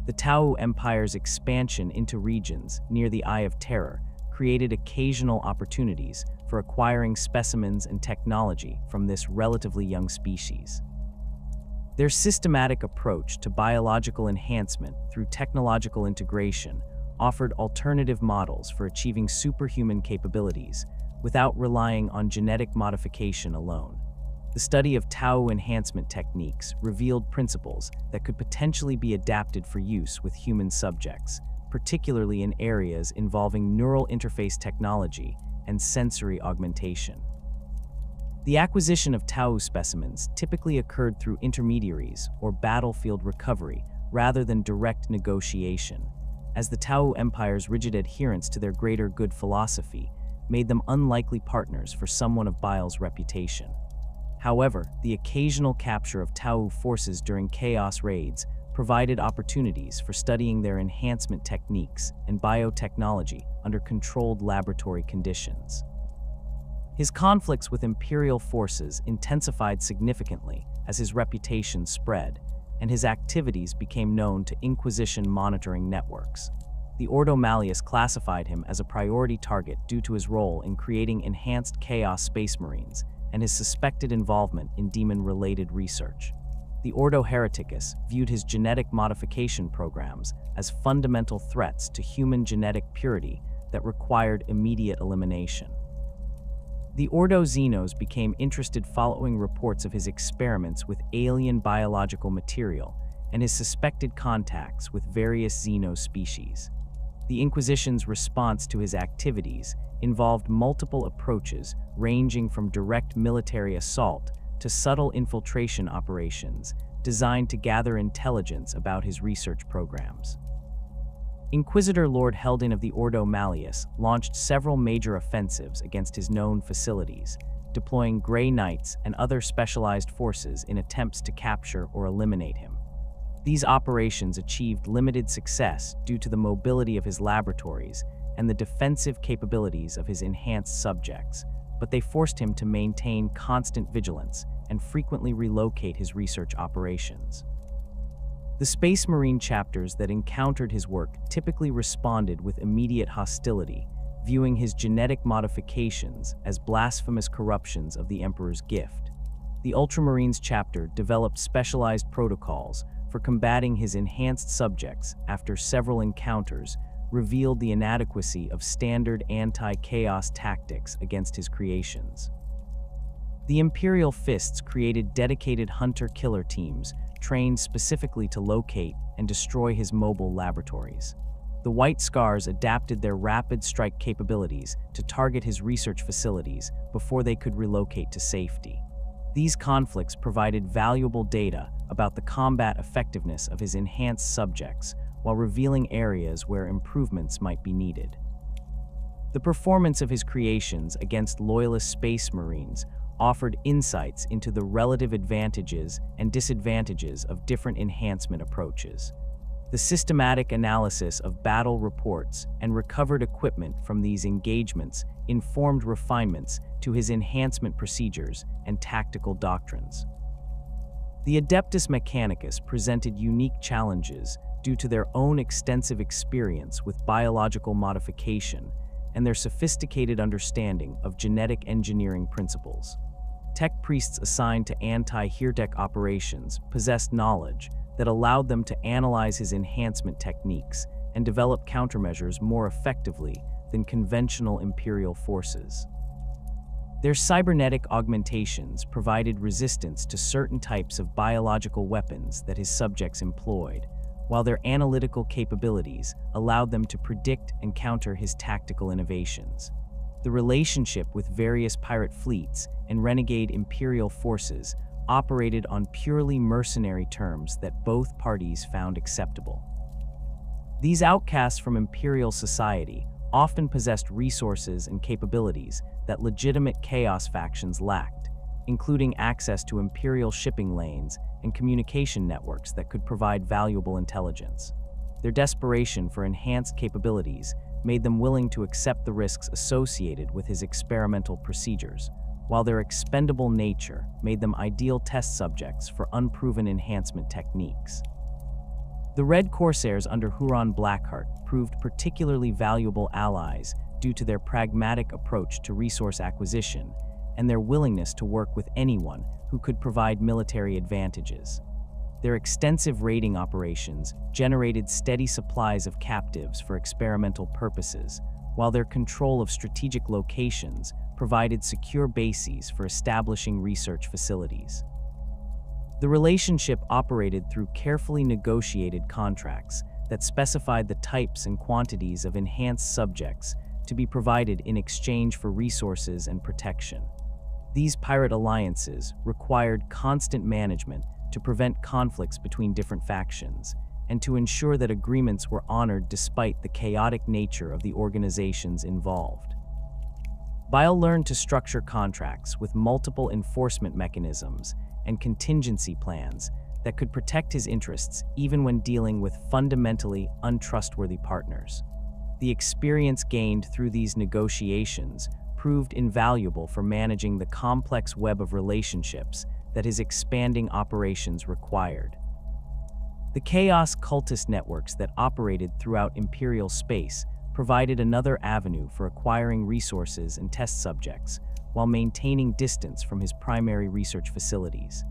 Speaker 1: The Tau Empire's expansion into regions near the Eye of Terror created occasional opportunities for acquiring specimens and technology from this relatively young species. Their systematic approach to biological enhancement through technological integration offered alternative models for achieving superhuman capabilities without relying on genetic modification alone. The study of Tau enhancement techniques revealed principles that could potentially be adapted for use with human subjects, particularly in areas involving neural interface technology and sensory augmentation. The acquisition of Tau specimens typically occurred through intermediaries or battlefield recovery rather than direct negotiation, as the Tau Empire's rigid adherence to their greater good philosophy made them unlikely partners for someone of Bile's reputation. However, the occasional capture of Tau forces during chaos raids provided opportunities for studying their enhancement techniques and biotechnology under controlled laboratory conditions. His conflicts with Imperial forces intensified significantly as his reputation spread, and his activities became known to Inquisition monitoring networks. The Ordo Malleus classified him as a priority target due to his role in creating enhanced Chaos Space Marines and his suspected involvement in demon-related research. The Ordo Hereticus viewed his genetic modification programs as fundamental threats to human genetic purity that required immediate elimination. The Ordo Xenos became interested following reports of his experiments with alien biological material and his suspected contacts with various Xeno species. The Inquisition's response to his activities involved multiple approaches ranging from direct military assault to subtle infiltration operations designed to gather intelligence about his research programs. Inquisitor Lord Heldon of the Ordo Malleus launched several major offensives against his known facilities, deploying Grey Knights and other specialized forces in attempts to capture or eliminate him. These operations achieved limited success due to the mobility of his laboratories and the defensive capabilities of his enhanced subjects, but they forced him to maintain constant vigilance and frequently relocate his research operations. The Space Marine chapters that encountered his work typically responded with immediate hostility, viewing his genetic modifications as blasphemous corruptions of the Emperor's gift. The Ultramarines chapter developed specialized protocols for combating his enhanced subjects after several encounters revealed the inadequacy of standard anti-chaos tactics against his creations. The Imperial Fists created dedicated hunter-killer teams trained specifically to locate and destroy his mobile laboratories. The White Scars adapted their rapid strike capabilities to target his research facilities before they could relocate to safety. These conflicts provided valuable data about the combat effectiveness of his enhanced subjects while revealing areas where improvements might be needed. The performance of his creations against loyalist Space Marines offered insights into the relative advantages and disadvantages of different enhancement approaches. The systematic analysis of battle reports and recovered equipment from these engagements informed refinements to his enhancement procedures and tactical doctrines. The Adeptus Mechanicus presented unique challenges due to their own extensive experience with biological modification and their sophisticated understanding of genetic engineering principles. Tech priests assigned to anti-Hirtech operations possessed knowledge that allowed them to analyze his enhancement techniques and develop countermeasures more effectively than conventional Imperial forces. Their cybernetic augmentations provided resistance to certain types of biological weapons that his subjects employed, while their analytical capabilities allowed them to predict and counter his tactical innovations. The relationship with various pirate fleets and renegade Imperial forces operated on purely mercenary terms that both parties found acceptable. These outcasts from Imperial society often possessed resources and capabilities that legitimate Chaos factions lacked, including access to Imperial shipping lanes and communication networks that could provide valuable intelligence. Their desperation for enhanced capabilities made them willing to accept the risks associated with his experimental procedures, while their expendable nature made them ideal test subjects for unproven enhancement techniques. The Red Corsairs under Huron Blackheart proved particularly valuable allies due to their pragmatic approach to resource acquisition and their willingness to work with anyone who could provide military advantages. Their extensive raiding operations generated steady supplies of captives for experimental purposes, while their control of strategic locations provided secure bases for establishing research facilities. The relationship operated through carefully negotiated contracts that specified the types and quantities of enhanced subjects to be provided in exchange for resources and protection. These pirate alliances required constant management to prevent conflicts between different factions and to ensure that agreements were honored despite the chaotic nature of the organizations involved. Bile learned to structure contracts with multiple enforcement mechanisms and contingency plans that could protect his interests even when dealing with fundamentally untrustworthy partners. The experience gained through these negotiations proved invaluable for managing the complex web of relationships that his expanding operations required. The chaos cultist networks that operated throughout Imperial space provided another avenue for acquiring resources and test subjects, while maintaining distance from his primary research facilities.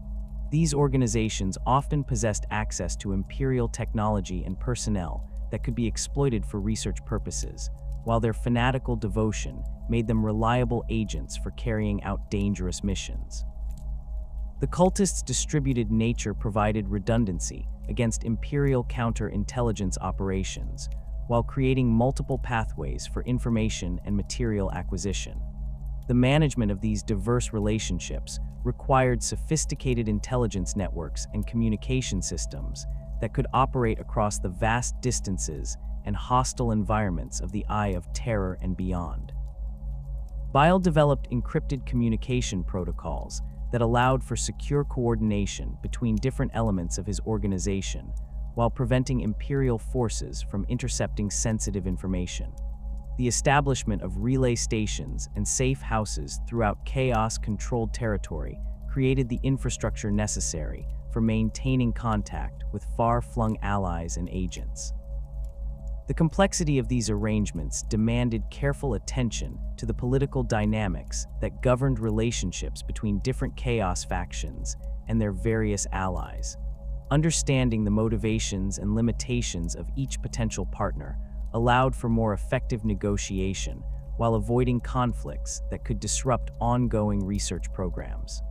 Speaker 1: These organizations often possessed access to Imperial technology and personnel that could be exploited for research purposes, while their fanatical devotion made them reliable agents for carrying out dangerous missions. The cultists' distributed nature provided redundancy against Imperial counterintelligence operations, while creating multiple pathways for information and material acquisition. The management of these diverse relationships required sophisticated intelligence networks and communication systems that could operate across the vast distances and hostile environments of the Eye of Terror and beyond. Bile developed encrypted communication protocols that allowed for secure coordination between different elements of his organization, while preventing Imperial forces from intercepting sensitive information. The establishment of relay stations and safe houses throughout chaos-controlled territory created the infrastructure necessary for maintaining contact with far-flung allies and agents. The complexity of these arrangements demanded careful attention to the political dynamics that governed relationships between different chaos factions and their various allies. Understanding the motivations and limitations of each potential partner allowed for more effective negotiation while avoiding conflicts that could disrupt ongoing research programs.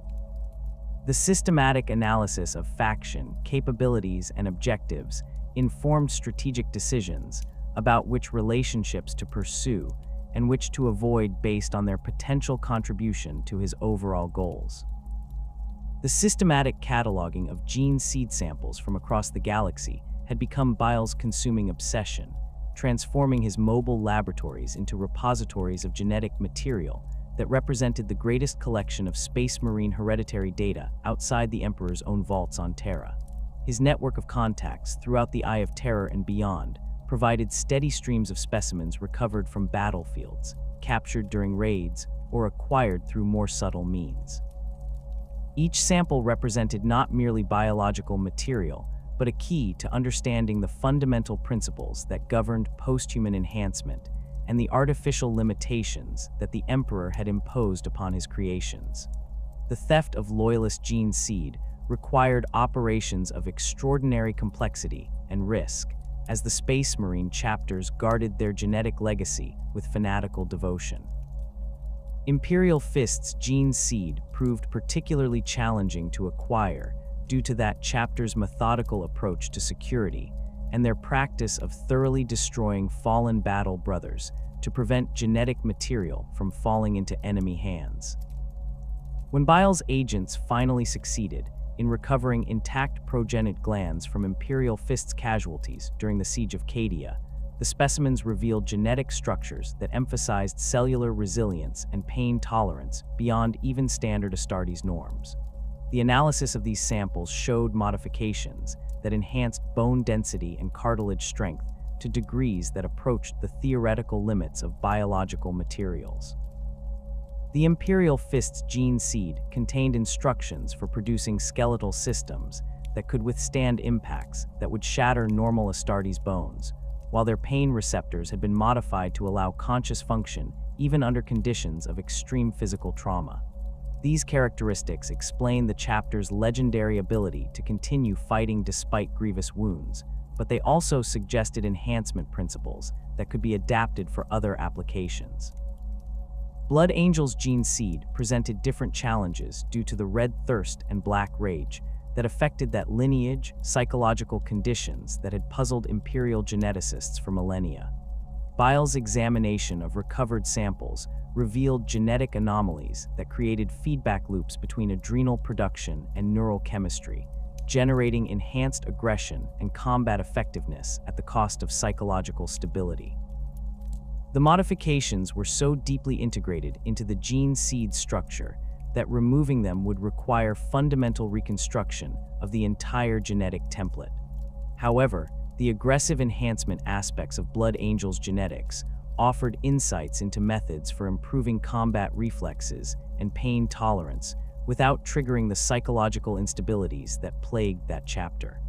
Speaker 1: The systematic analysis of faction, capabilities, and objectives informed strategic decisions about which relationships to pursue and which to avoid based on their potential contribution to his overall goals. The systematic cataloging of gene seed samples from across the galaxy had become Bile's consuming obsession, transforming his mobile laboratories into repositories of genetic material that represented the greatest collection of Space Marine hereditary data outside the Emperor's own vaults on Terra. His network of contacts throughout the Eye of Terror and beyond provided steady streams of specimens recovered from battlefields, captured during raids, or acquired through more subtle means. Each sample represented not merely biological material, but a key to understanding the fundamental principles that governed post-human enhancement and the artificial limitations that the Emperor had imposed upon his creations. The theft of Loyalist gene seed required operations of extraordinary complexity and risk, as the Space Marine chapters guarded their genetic legacy with fanatical devotion. Imperial Fist's gene seed proved particularly challenging to acquire due to that chapter's methodical approach to security and their practice of thoroughly destroying fallen battle brothers to prevent genetic material from falling into enemy hands. When Bile's agents finally succeeded in recovering intact progenitor glands from Imperial Fist's casualties during the Siege of Cadia, the specimens revealed genetic structures that emphasized cellular resilience and pain tolerance beyond even standard Astartes norms. The analysis of these samples showed modifications that enhanced bone density and cartilage strength to degrees that approached the theoretical limits of biological materials. The Imperial Fist's gene seed contained instructions for producing skeletal systems that could withstand impacts that would shatter normal Astartes bones, while their pain receptors had been modified to allow conscious function even under conditions of extreme physical trauma. These characteristics explain the chapter's legendary ability to continue fighting despite grievous wounds, but they also suggested enhancement principles that could be adapted for other applications. Blood Angel's gene seed presented different challenges due to the red thirst and black rage that affected that lineage, psychological conditions that had puzzled Imperial geneticists for millennia. Bile's examination of recovered samples revealed genetic anomalies that created feedback loops between adrenal production and neural chemistry, generating enhanced aggression and combat effectiveness at the cost of psychological stability. The modifications were so deeply integrated into the gene seed structure that removing them would require fundamental reconstruction of the entire genetic template. However, the aggressive enhancement aspects of Blood Angel's genetics offered insights into methods for improving combat reflexes and pain tolerance without triggering the psychological instabilities that plagued that chapter.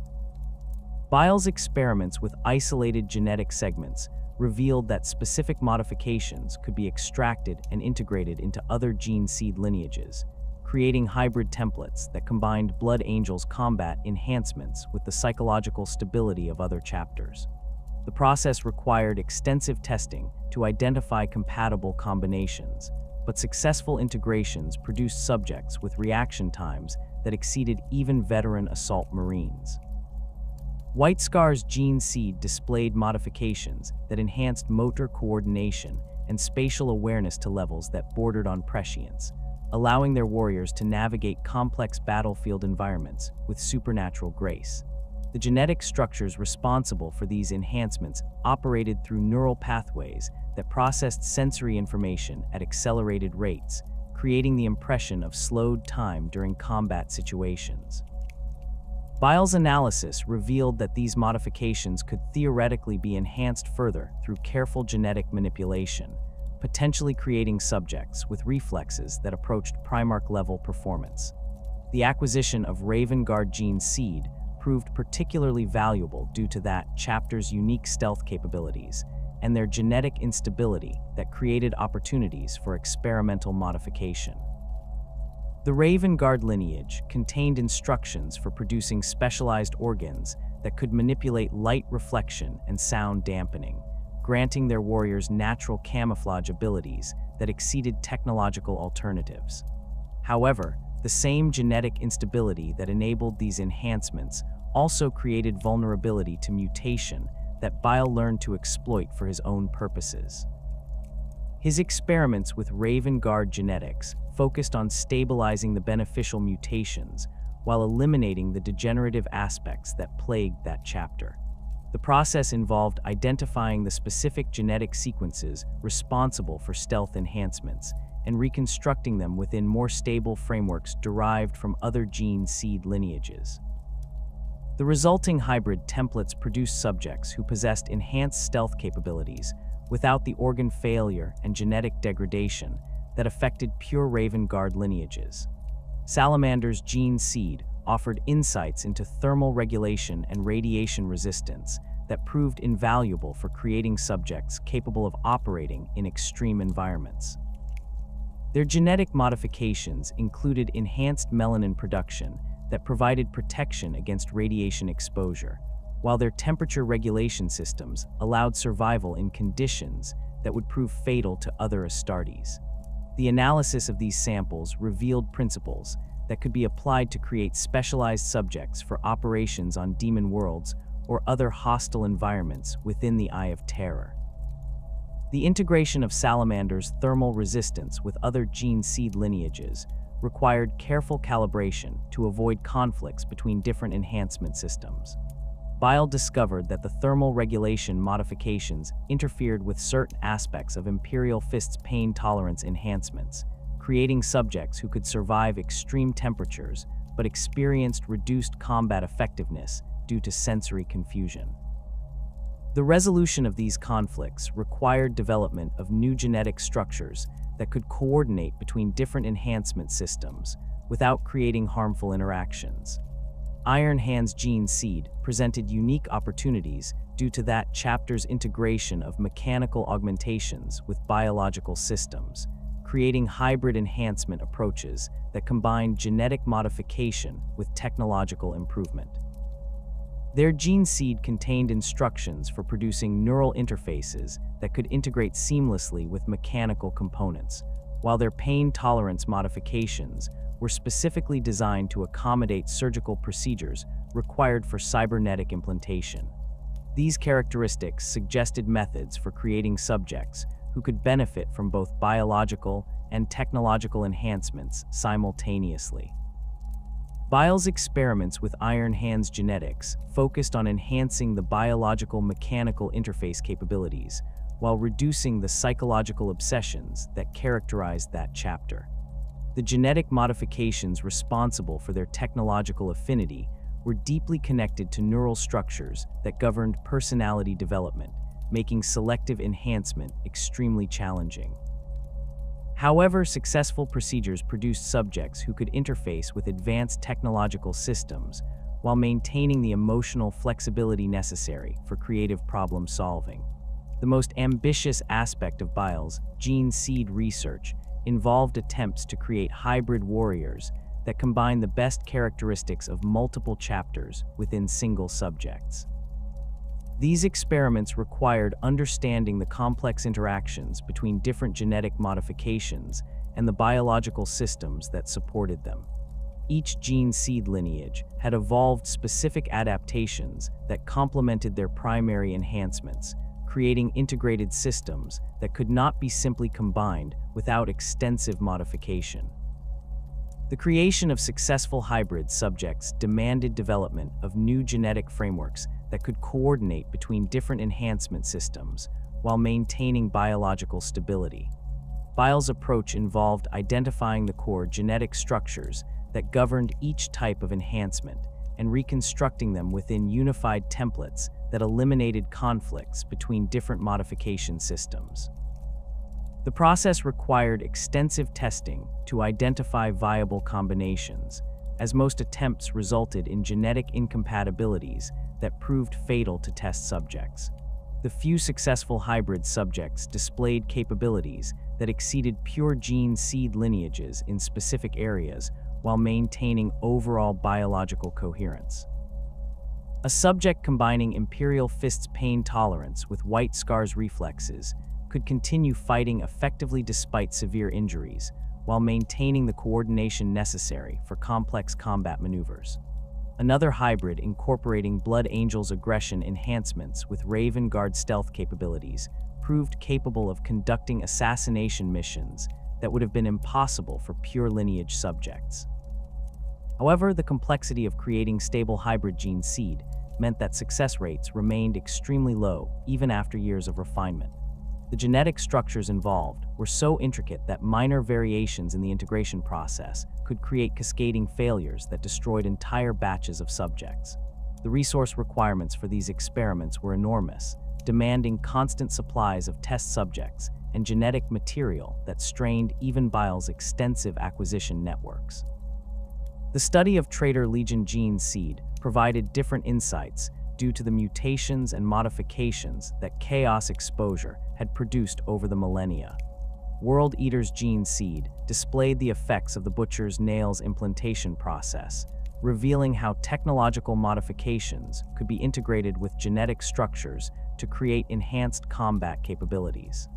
Speaker 1: Bile's experiments with isolated genetic segments revealed that specific modifications could be extracted and integrated into other gene seed lineages, creating hybrid templates that combined Blood Angel's combat enhancements with the psychological stability of other chapters. The process required extensive testing to identify compatible combinations, but successful integrations produced subjects with reaction times that exceeded even veteran assault Marines. White Scar's gene seed displayed modifications that enhanced motor coordination and spatial awareness to levels that bordered on prescience, allowing their warriors to navigate complex battlefield environments with supernatural grace. The genetic structures responsible for these enhancements operated through neural pathways that processed sensory information at accelerated rates, creating the impression of slowed time during combat situations. Bile's analysis revealed that these modifications could theoretically be enhanced further through careful genetic manipulation, potentially creating subjects with reflexes that approached Primarch-level performance. The acquisition of Raven Guard gene seed proved particularly valuable due to that chapter's unique stealth capabilities and their genetic instability that created opportunities for experimental modification. The Raven Guard lineage contained instructions for producing specialized organs that could manipulate light reflection and sound dampening, granting their warriors natural camouflage abilities that exceeded technological alternatives. However, the same genetic instability that enabled these enhancements also created vulnerability to mutation that Bile learned to exploit for his own purposes. His experiments with Raven Guard genetics focused on stabilizing the beneficial mutations while eliminating the degenerative aspects that plagued that chapter. The process involved identifying the specific genetic sequences responsible for stealth enhancements and reconstructing them within more stable frameworks derived from other gene seed lineages. The resulting hybrid templates produced subjects who possessed enhanced stealth capabilities without the organ failure and genetic degradation that affected pure Raven Guard lineages. Salamander's gene seed offered insights into thermal regulation and radiation resistance that proved invaluable for creating subjects capable of operating in extreme environments. Their genetic modifications included enhanced melanin production that provided protection against radiation exposure, while their temperature regulation systems allowed survival in conditions that would prove fatal to other Astartes. The analysis of these samples revealed principles that could be applied to create specialized subjects for operations on demon worlds or other hostile environments within the Eye of Terror. The integration of Salamander's thermal resistance with other gene seed lineages required careful calibration to avoid conflicts between different enhancement systems. Bile discovered that the thermal regulation modifications interfered with certain aspects of Imperial Fist's pain tolerance enhancements, creating subjects who could survive extreme temperatures but experienced reduced combat effectiveness due to sensory confusion. The resolution of these conflicts required development of new genetic structures that could coordinate between different enhancement systems without creating harmful interactions. Iron Hand's gene seed presented unique opportunities due to that chapter's integration of mechanical augmentations with biological systems, creating hybrid enhancement approaches that combine genetic modification with technological improvement. Their gene seed contained instructions for producing neural interfaces that could integrate seamlessly with mechanical components, while their pain tolerance modifications were specifically designed to accommodate surgical procedures required for cybernetic implantation. These characteristics suggested methods for creating subjects who could benefit from both biological and technological enhancements simultaneously. Bile's experiments with Iron Hand's genetics focused on enhancing the biological-mechanical interface capabilities while reducing the psychological obsessions that characterized that chapter. The genetic modifications responsible for their technological affinity were deeply connected to neural structures that governed personality development, making selective enhancement extremely challenging. However, successful procedures produced subjects who could interface with advanced technological systems while maintaining the emotional flexibility necessary for creative problem solving. The most ambitious aspect of Bile's gene seed research involved attempts to create hybrid warriors that combine the best characteristics of multiple chapters within single subjects. These experiments required understanding the complex interactions between different genetic modifications and the biological systems that supported them. Each gene seed lineage had evolved specific adaptations that complemented their primary enhancements, creating integrated systems that could not be simply combined without extensive modification. The creation of successful hybrid subjects demanded development of new genetic frameworks that could coordinate between different enhancement systems while maintaining biological stability. Bile's approach involved identifying the core genetic structures that governed each type of enhancement and reconstructing them within unified templates that eliminated conflicts between different modification systems. The process required extensive testing to identify viable combinations, as most attempts resulted in genetic incompatibilities that proved fatal to test subjects. The few successful hybrid subjects displayed capabilities that exceeded pure gene seed lineages in specific areas while maintaining overall biological coherence. A subject combining Imperial Fist's pain tolerance with White Scar's reflexes could continue fighting effectively despite severe injuries, while maintaining the coordination necessary for complex combat maneuvers. Another hybrid incorporating Blood Angel's aggression enhancements with Raven Guard stealth capabilities proved capable of conducting assassination missions that would have been impossible for pure lineage subjects. However, the complexity of creating stable hybrid gene seed meant that success rates remained extremely low even after years of refinement. The genetic structures involved were so intricate that minor variations in the integration process could create cascading failures that destroyed entire batches of subjects. The resource requirements for these experiments were enormous, demanding constant supplies of test subjects and genetic material that strained even Bile's extensive acquisition networks. The study of Traitor Legion gene seed provided different insights due to the mutations and modifications that chaos exposure had produced over the millennia. World Eater's gene seed displayed the effects of the Butcher's nails implantation process, revealing how technological modifications could be integrated with genetic structures to create enhanced combat capabilities.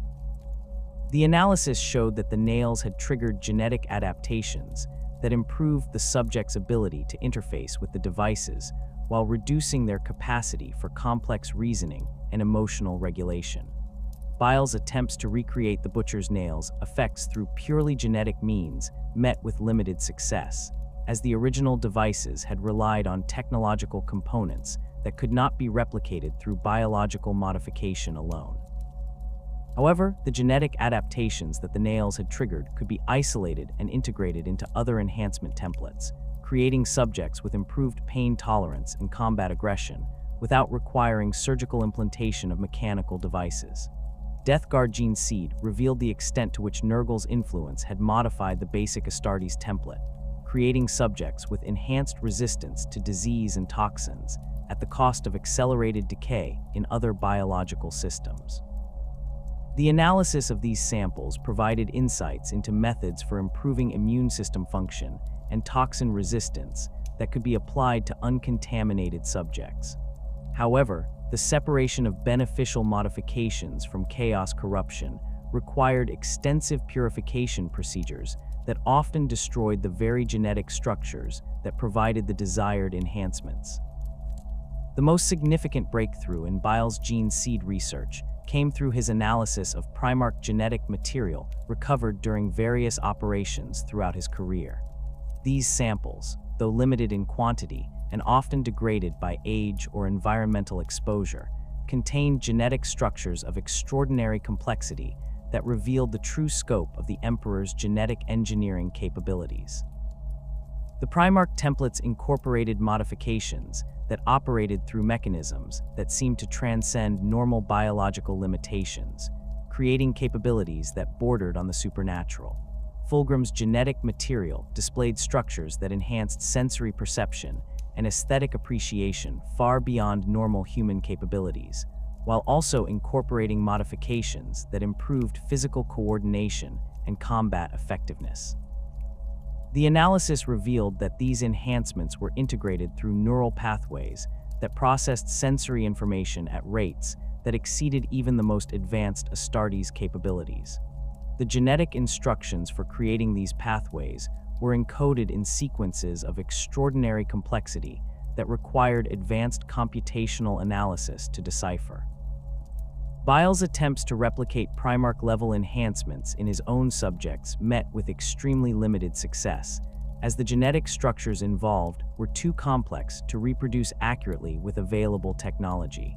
Speaker 1: The analysis showed that the nails had triggered genetic adaptations that improved the subject's ability to interface with the devices while reducing their capacity for complex reasoning and emotional regulation. Bile's attempts to recreate the Butcher's nails' effects through purely genetic means met with limited success, as the original devices had relied on technological components that could not be replicated through biological modification alone. However, the genetic adaptations that the nails had triggered could be isolated and integrated into other enhancement templates, creating subjects with improved pain tolerance and combat aggression without requiring surgical implantation of mechanical devices. Death Guard gene seed revealed the extent to which Nurgle's influence had modified the basic Astartes template, creating subjects with enhanced resistance to disease and toxins at the cost of accelerated decay in other biological systems. The analysis of these samples provided insights into methods for improving immune system function and toxin resistance that could be applied to uncontaminated subjects. However, the separation of beneficial modifications from chaos corruption required extensive purification procedures that often destroyed the very genetic structures that provided the desired enhancements. The most significant breakthrough in Bile's gene seed research came through his analysis of Primarch genetic material recovered during various operations throughout his career. These samples, though limited in quantity and often degraded by age or environmental exposure, contained genetic structures of extraordinary complexity that revealed the true scope of the Emperor's genetic engineering capabilities. The Primarch templates incorporated modifications that operated through mechanisms that seemed to transcend normal biological limitations, creating capabilities that bordered on the supernatural. Fulgrim's genetic material displayed structures that enhanced sensory perception and aesthetic appreciation far beyond normal human capabilities, while also incorporating modifications that improved physical coordination and combat effectiveness. The analysis revealed that these enhancements were integrated through neural pathways that processed sensory information at rates that exceeded even the most advanced Astartes capabilities. The genetic instructions for creating these pathways were encoded in sequences of extraordinary complexity that required advanced computational analysis to decipher. Bile's attempts to replicate Primarch-level enhancements in his own subjects met with extremely limited success, as the genetic structures involved were too complex to reproduce accurately with available technology.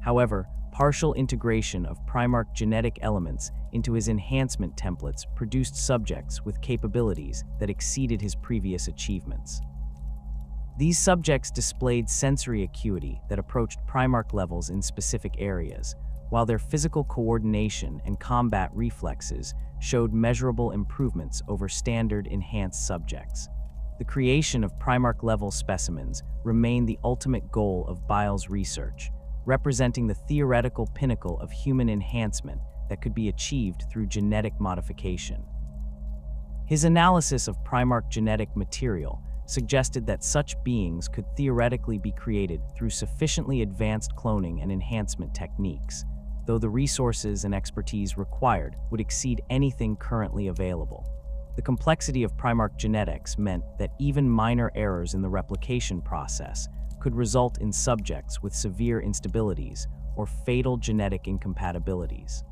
Speaker 1: However, partial integration of Primarch genetic elements into his enhancement templates produced subjects with capabilities that exceeded his previous achievements. These subjects displayed sensory acuity that approached Primarch levels in specific areas, while their physical coordination and combat reflexes showed measurable improvements over standard enhanced subjects. The creation of Primarch-level specimens remained the ultimate goal of Bile's research, representing the theoretical pinnacle of human enhancement that could be achieved through genetic modification. His analysis of Primarch genetic material suggested that such beings could theoretically be created through sufficiently advanced cloning and enhancement techniques, though the resources and expertise required would exceed anything currently available. The complexity of Primarch genetics meant that even minor errors in the replication process could result in subjects with severe instabilities or fatal genetic incompatibilities.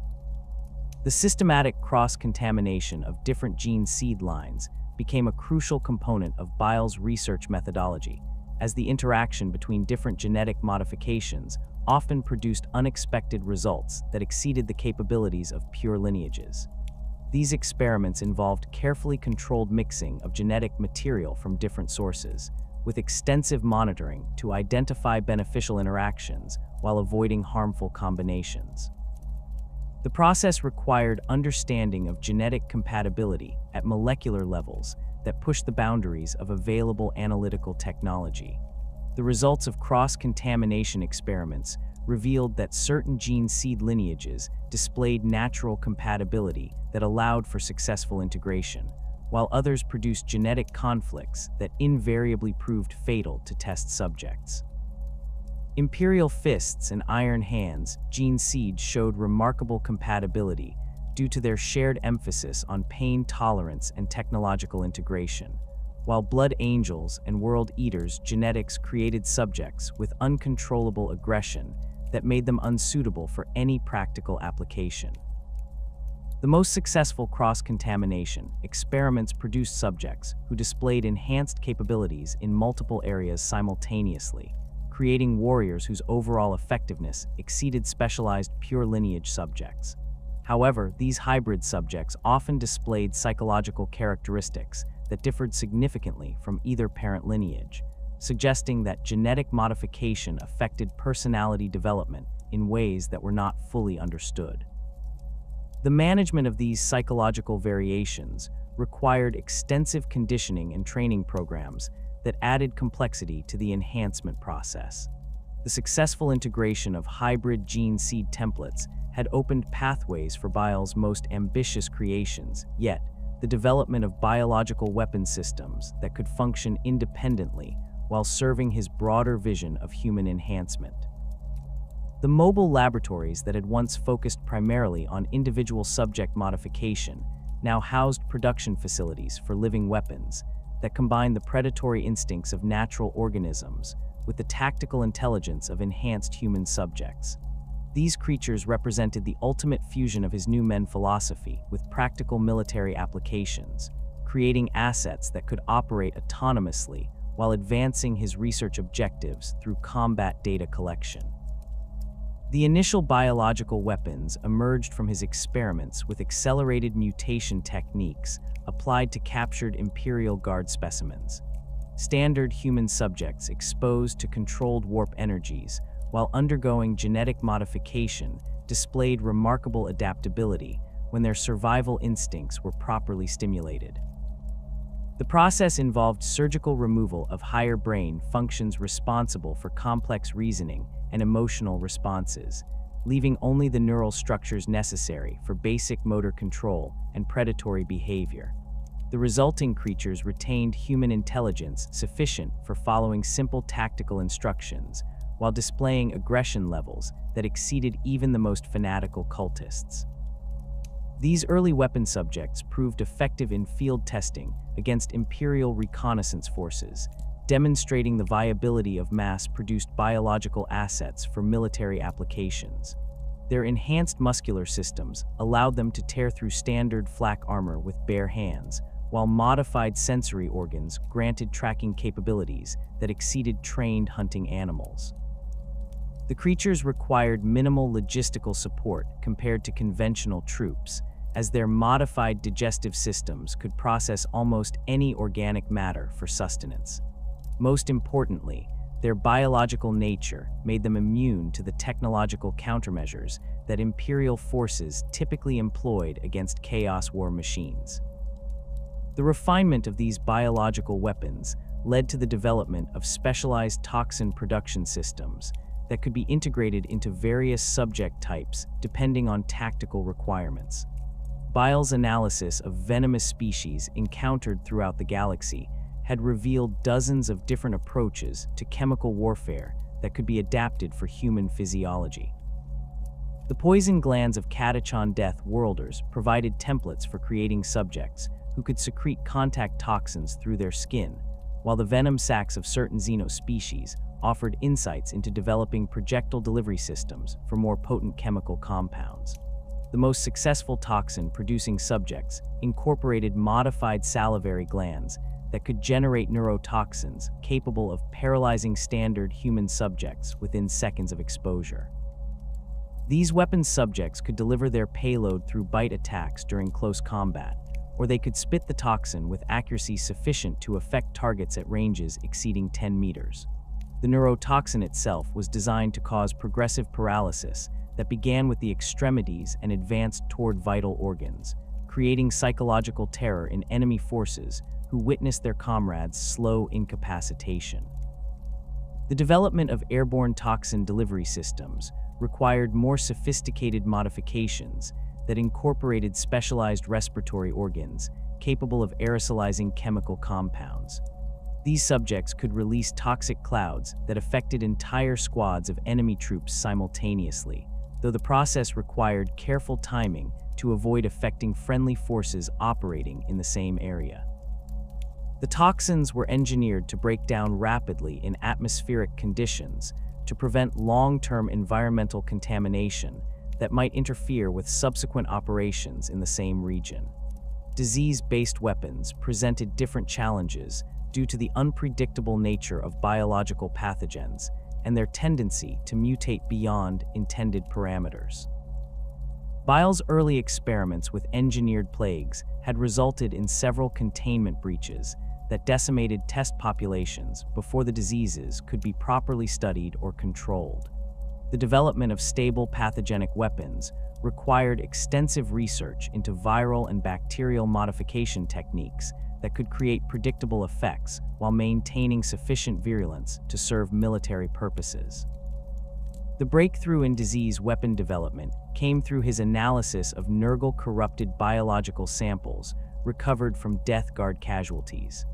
Speaker 1: The systematic cross-contamination of different gene seed lines became a crucial component of Bile's research methodology, as the interaction between different genetic modifications often produced unexpected results that exceeded the capabilities of pure lineages. These experiments involved carefully controlled mixing of genetic material from different sources, with extensive monitoring to identify beneficial interactions while avoiding harmful combinations. The process required understanding of genetic compatibility at molecular levels that pushed the boundaries of available analytical technology. The results of cross-contamination experiments revealed that certain gene seed lineages displayed natural compatibility that allowed for successful integration, while others produced genetic conflicts that invariably proved fatal to test subjects. Imperial fists and iron hands gene seeds showed remarkable compatibility due to their shared emphasis on pain tolerance and technological integration, while blood angels and world eaters genetics created subjects with uncontrollable aggression that made them unsuitable for any practical application. The most successful cross-contamination experiments produced subjects who displayed enhanced capabilities in multiple areas simultaneously, creating warriors whose overall effectiveness exceeded specialized pure lineage subjects. However, these hybrid subjects often displayed psychological characteristics that differed significantly from either parent lineage, suggesting that genetic modification affected personality development in ways that were not fully understood. The management of these psychological variations required extensive conditioning and training programs that added complexity to the enhancement process. The successful integration of hybrid gene seed templates had opened pathways for Bile's most ambitious creations, yet the development of biological weapon systems that could function independently while serving his broader vision of human enhancement. The mobile laboratories that had once focused primarily on individual subject modification now housed production facilities for living weapons that combined the predatory instincts of natural organisms with the tactical intelligence of enhanced human subjects. These creatures represented the ultimate fusion of his new men philosophy with practical military applications, creating assets that could operate autonomously while advancing his research objectives through combat data collection. The initial biological weapons emerged from his experiments with accelerated mutation techniques applied to captured Imperial Guard specimens. Standard human subjects exposed to controlled warp energies while undergoing genetic modification displayed remarkable adaptability when their survival instincts were properly stimulated. The process involved surgical removal of higher brain functions responsible for complex reasoning and emotional responses, leaving only the neural structures necessary for basic motor control and predatory behavior. The resulting creatures retained human intelligence sufficient for following simple tactical instructions, while displaying aggression levels that exceeded even the most fanatical cultists. These early weapon subjects proved effective in field testing against Imperial reconnaissance forces, demonstrating the viability of mass-produced biological assets for military applications. Their enhanced muscular systems allowed them to tear through standard flak armor with bare hands, while modified sensory organs granted tracking capabilities that exceeded trained hunting animals. The creatures required minimal logistical support compared to conventional troops, as their modified digestive systems could process almost any organic matter for sustenance. Most importantly, their biological nature made them immune to the technological countermeasures that Imperial forces typically employed against Chaos War machines. The refinement of these biological weapons led to the development of specialized toxin production systems that could be integrated into various subject types depending on tactical requirements. Bile's analysis of venomous species encountered throughout the galaxy had revealed dozens of different approaches to chemical warfare that could be adapted for human physiology. The poison glands of catachon death worlders provided templates for creating subjects who could secrete contact toxins through their skin, while the venom sacs of certain xenospecies offered insights into developing projectile delivery systems for more potent chemical compounds. The most successful toxin-producing subjects incorporated modified salivary glands that could generate neurotoxins capable of paralyzing standard human subjects within seconds of exposure. These weapon subjects could deliver their payload through bite attacks during close combat, or they could spit the toxin with accuracy sufficient to affect targets at ranges exceeding 10 meters. The neurotoxin itself was designed to cause progressive paralysis that began with the extremities and advanced toward vital organs, creating psychological terror in enemy forces who witnessed their comrades' slow incapacitation. The development of airborne toxin delivery systems required more sophisticated modifications that incorporated specialized respiratory organs capable of aerosolizing chemical compounds. These subjects could release toxic clouds that affected entire squads of enemy troops simultaneously, though the process required careful timing to avoid affecting friendly forces operating in the same area. The toxins were engineered to break down rapidly in atmospheric conditions to prevent long-term environmental contamination that might interfere with subsequent operations in the same region. Disease-based weapons presented different challenges due to the unpredictable nature of biological pathogens and their tendency to mutate beyond intended parameters. Bile's early experiments with engineered plagues had resulted in several containment breaches that decimated test populations before the diseases could be properly studied or controlled. The development of stable pathogenic weapons required extensive research into viral and bacterial modification techniques that could create predictable effects while maintaining sufficient virulence to serve military purposes. The breakthrough in disease weapon development came through his analysis of Nurgle-corrupted biological samples recovered from Death Guard casualties.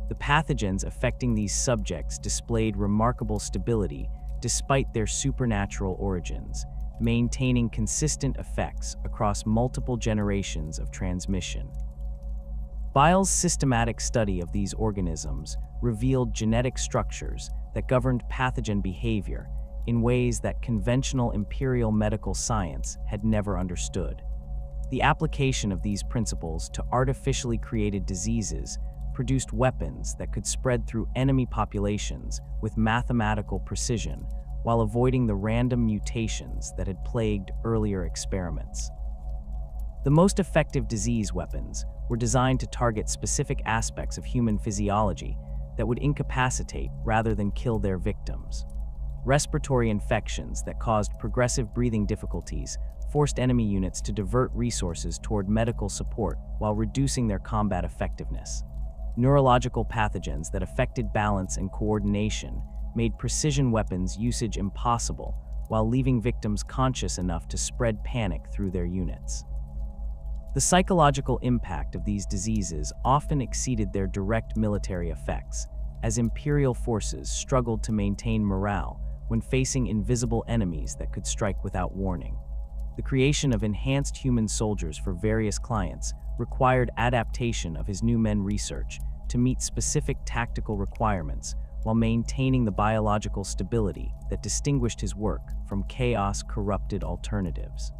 Speaker 1: The pathogens affecting these subjects displayed remarkable stability despite their supernatural origins, maintaining consistent effects across multiple generations of transmission. Bile's systematic study of these organisms revealed genetic structures that governed pathogen behavior in ways that conventional imperial medical science had never understood. The application of these principles to artificially created diseases produced weapons that could spread through enemy populations with mathematical precision while avoiding the random mutations that had plagued earlier experiments. The most effective disease weapons were designed to target specific aspects of human physiology that would incapacitate rather than kill their victims. Respiratory infections that caused progressive breathing difficulties forced enemy units to divert resources toward medical support while reducing their combat effectiveness. Neurological pathogens that affected balance and coordination made precision weapons usage impossible, while leaving victims conscious enough to spread panic through their units. The psychological impact of these diseases often exceeded their direct military effects, as imperial forces struggled to maintain morale when facing invisible enemies that could strike without warning. The creation of enhanced human soldiers for various clients required adaptation of his new men research to meet specific tactical requirements while maintaining the biological stability that distinguished his work from chaos-corrupted alternatives.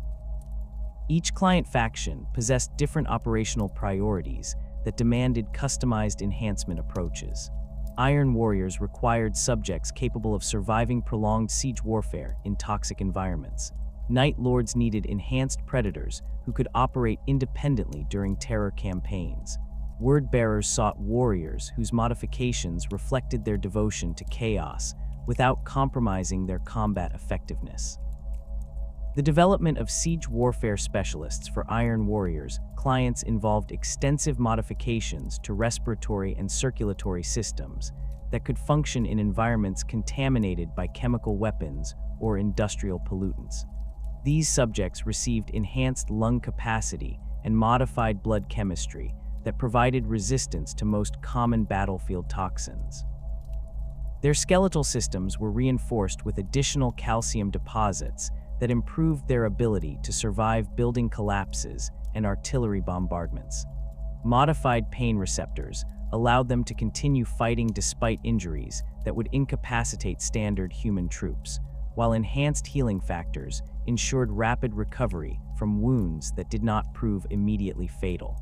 Speaker 1: Each client faction possessed different operational priorities that demanded customized enhancement approaches. Iron warriors required subjects capable of surviving prolonged siege warfare in toxic environments. Night lords needed enhanced predators who could operate independently during terror campaigns. Word bearers sought warriors whose modifications reflected their devotion to chaos without compromising their combat effectiveness. The development of siege warfare specialists for Iron Warriors clients involved extensive modifications to respiratory and circulatory systems that could function in environments contaminated by chemical weapons or industrial pollutants. These subjects received enhanced lung capacity and modified blood chemistry that provided resistance to most common battlefield toxins. Their skeletal systems were reinforced with additional calcium deposits that improved their ability to survive building collapses and artillery bombardments. Modified pain receptors allowed them to continue fighting despite injuries that would incapacitate standard human troops, while enhanced healing factors ensured rapid recovery from wounds that did not prove immediately fatal.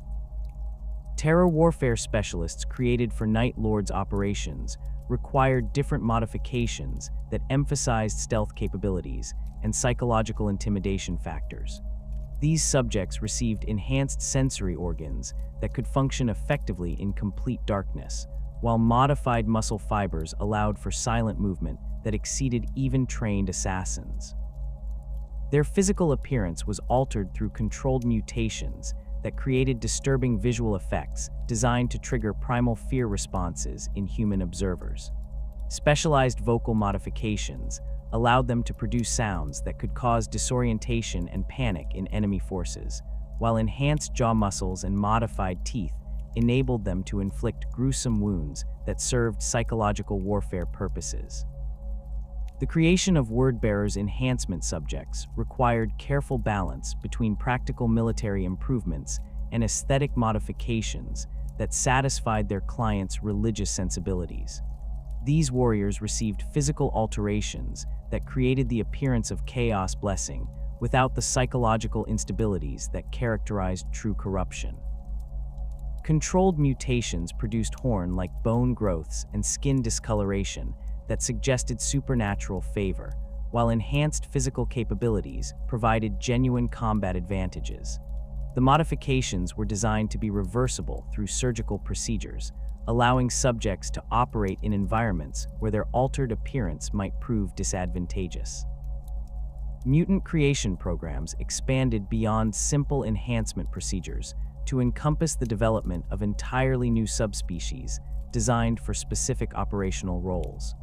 Speaker 1: Terror warfare specialists created for Night Lords operations required different modifications that emphasized stealth capabilities and psychological intimidation factors. These subjects received enhanced sensory organs that could function effectively in complete darkness, while modified muscle fibers allowed for silent movement that exceeded even trained assassins. Their physical appearance was altered through controlled mutations that created disturbing visual effects designed to trigger primal fear responses in human observers. Specialized vocal modifications allowed them to produce sounds that could cause disorientation and panic in enemy forces, while enhanced jaw muscles and modified teeth enabled them to inflict gruesome wounds that served psychological warfare purposes. The creation of word-bearers enhancement subjects required careful balance between practical military improvements and aesthetic modifications that satisfied their clients' religious sensibilities. These warriors received physical alterations that created the appearance of chaos blessing without the psychological instabilities that characterized true corruption. Controlled mutations produced horn-like bone growths and skin discoloration that suggested supernatural favor, while enhanced physical capabilities provided genuine combat advantages. The modifications were designed to be reversible through surgical procedures, allowing subjects to operate in environments where their altered appearance might prove disadvantageous. Mutant creation programs expanded beyond simple enhancement procedures to encompass the development of entirely new subspecies designed for specific operational roles.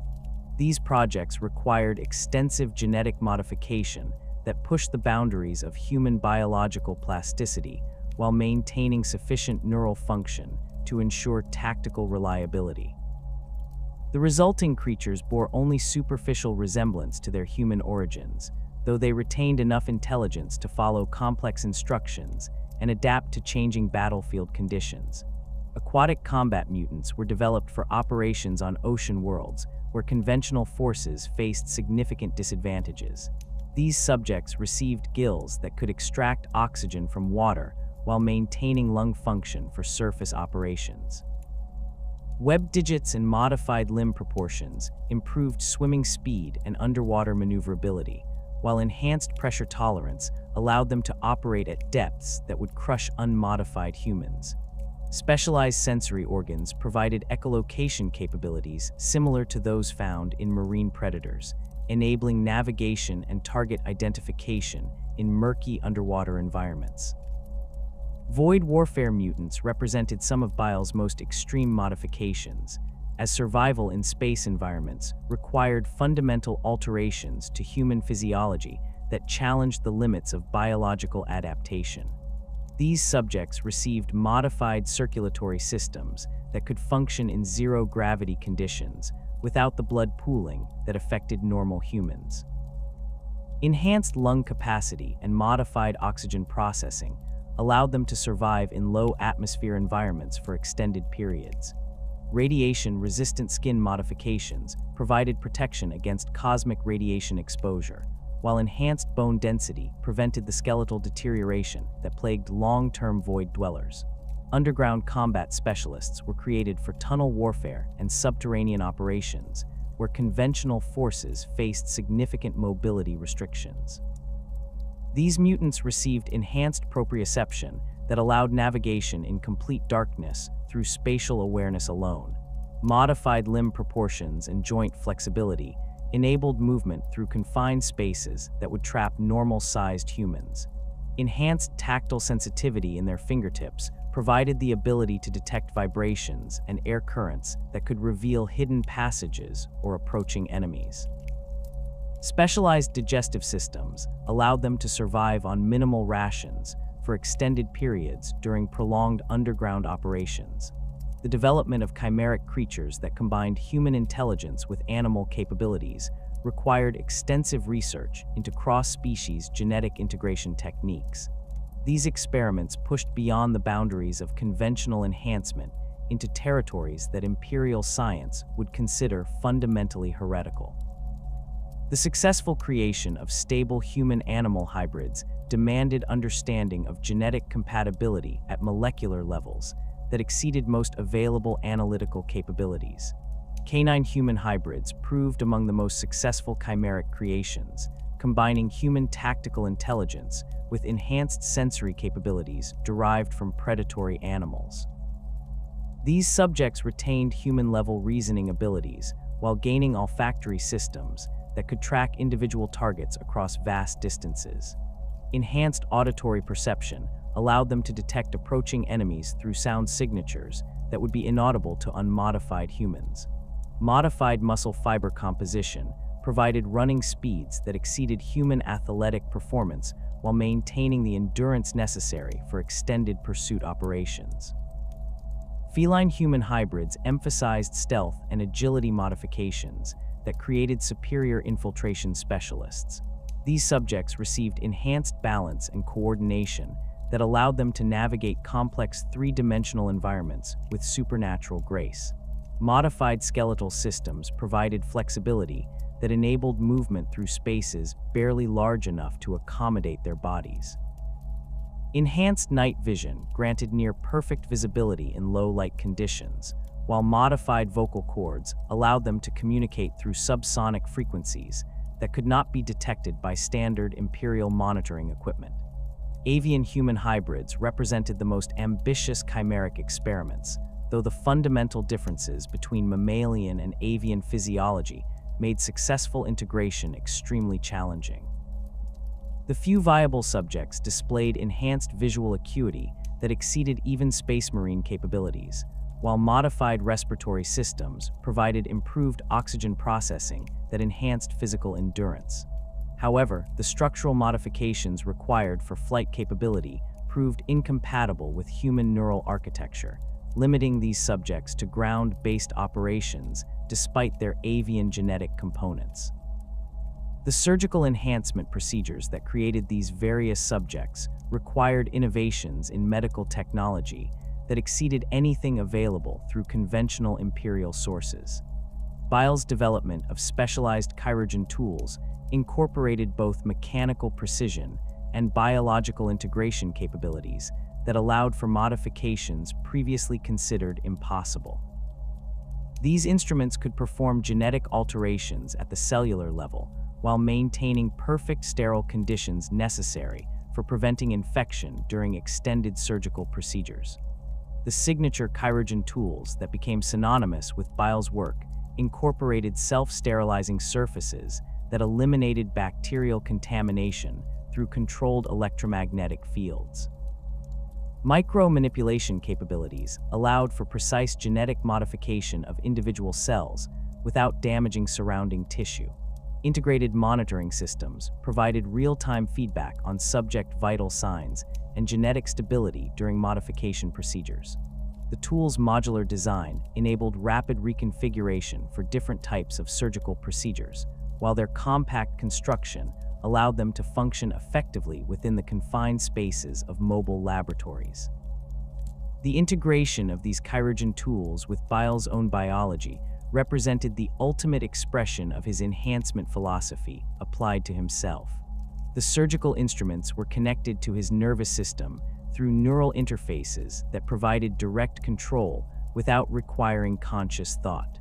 Speaker 1: These projects required extensive genetic modification that pushed the boundaries of human biological plasticity while maintaining sufficient neural function to ensure tactical reliability. The resulting creatures bore only superficial resemblance to their human origins, though they retained enough intelligence to follow complex instructions and adapt to changing battlefield conditions. Aquatic combat mutants were developed for operations on ocean worlds where conventional forces faced significant disadvantages. These subjects received gills that could extract oxygen from water while maintaining lung function for surface operations. Web digits and modified limb proportions improved swimming speed and underwater maneuverability, while enhanced pressure tolerance allowed them to operate at depths that would crush unmodified humans. Specialized sensory organs provided echolocation capabilities similar to those found in marine predators, enabling navigation and target identification in murky underwater environments. Void warfare mutants represented some of Bile's most extreme modifications, as survival in space environments required fundamental alterations to human physiology that challenged the limits of biological adaptation. These subjects received modified circulatory systems that could function in zero-gravity conditions without the blood pooling that affected normal humans. Enhanced lung capacity and modified oxygen processing allowed them to survive in low-atmosphere environments for extended periods. Radiation-resistant skin modifications provided protection against cosmic radiation exposure, while enhanced bone density prevented the skeletal deterioration that plagued long-term void dwellers. Underground combat specialists were created for tunnel warfare and subterranean operations, where conventional forces faced significant mobility restrictions. These mutants received enhanced proprioception that allowed navigation in complete darkness through spatial awareness alone. Modified limb proportions and joint flexibility enabled movement through confined spaces that would trap normal-sized humans. Enhanced tactile sensitivity in their fingertips provided the ability to detect vibrations and air currents that could reveal hidden passages or approaching enemies. Specialized digestive systems allowed them to survive on minimal rations for extended periods during prolonged underground operations. The development of chimeric creatures that combined human intelligence with animal capabilities required extensive research into cross-species genetic integration techniques. These experiments pushed beyond the boundaries of conventional enhancement into territories that imperial science would consider fundamentally heretical. The successful creation of stable human-animal hybrids demanded understanding of genetic compatibility at molecular levels that exceeded most available analytical capabilities. Canine-human hybrids proved among the most successful chimeric creations, combining human tactical intelligence with enhanced sensory capabilities derived from predatory animals. These subjects retained human-level reasoning abilities while gaining olfactory systems that could track individual targets across vast distances. Enhanced auditory perception allowed them to detect approaching enemies through sound signatures that would be inaudible to unmodified humans. Modified muscle fiber composition provided running speeds that exceeded human athletic performance while maintaining the endurance necessary for extended pursuit operations. Feline-human hybrids emphasized stealth and agility modifications that created superior infiltration specialists. These subjects received enhanced balance and coordination that allowed them to navigate complex three-dimensional environments with supernatural grace. Modified skeletal systems provided flexibility that enabled movement through spaces barely large enough to accommodate their bodies. Enhanced night vision granted near-perfect visibility in low-light conditions, while modified vocal cords allowed them to communicate through subsonic frequencies that could not be detected by standard Imperial monitoring equipment. Avian-human hybrids represented the most ambitious chimeric experiments, though the fundamental differences between mammalian and avian physiology made successful integration extremely challenging. The few viable subjects displayed enhanced visual acuity that exceeded even space marine capabilities, while modified respiratory systems provided improved oxygen processing that enhanced physical endurance. However, the structural modifications required for flight capability proved incompatible with human neural architecture, limiting these subjects to ground-based operations despite their avian genetic components. The surgical enhancement procedures that created these various subjects required innovations in medical technology that exceeded anything available through conventional imperial sources. Bile's development of specialized chirurgeon tools incorporated both mechanical precision and biological integration capabilities that allowed for modifications previously considered impossible. These instruments could perform genetic alterations at the cellular level while maintaining perfect sterile conditions necessary for preventing infection during extended surgical procedures. The signature chirurgeon tools that became synonymous with Bile's work incorporated self-sterilizing surfaces that eliminated bacterial contamination through controlled electromagnetic fields. Micro-manipulation capabilities allowed for precise genetic modification of individual cells without damaging surrounding tissue. Integrated monitoring systems provided real-time feedback on subject vital signs and genetic stability during modification procedures. The tool's modular design enabled rapid reconfiguration for different types of surgical procedures, while their compact construction allowed them to function effectively within the confined spaces of mobile laboratories. The integration of these Chirurgeon tools with Bile's own biology represented the ultimate expression of his enhancement philosophy applied to himself. The surgical instruments were connected to his nervous system through neural interfaces that provided direct control without requiring conscious thought.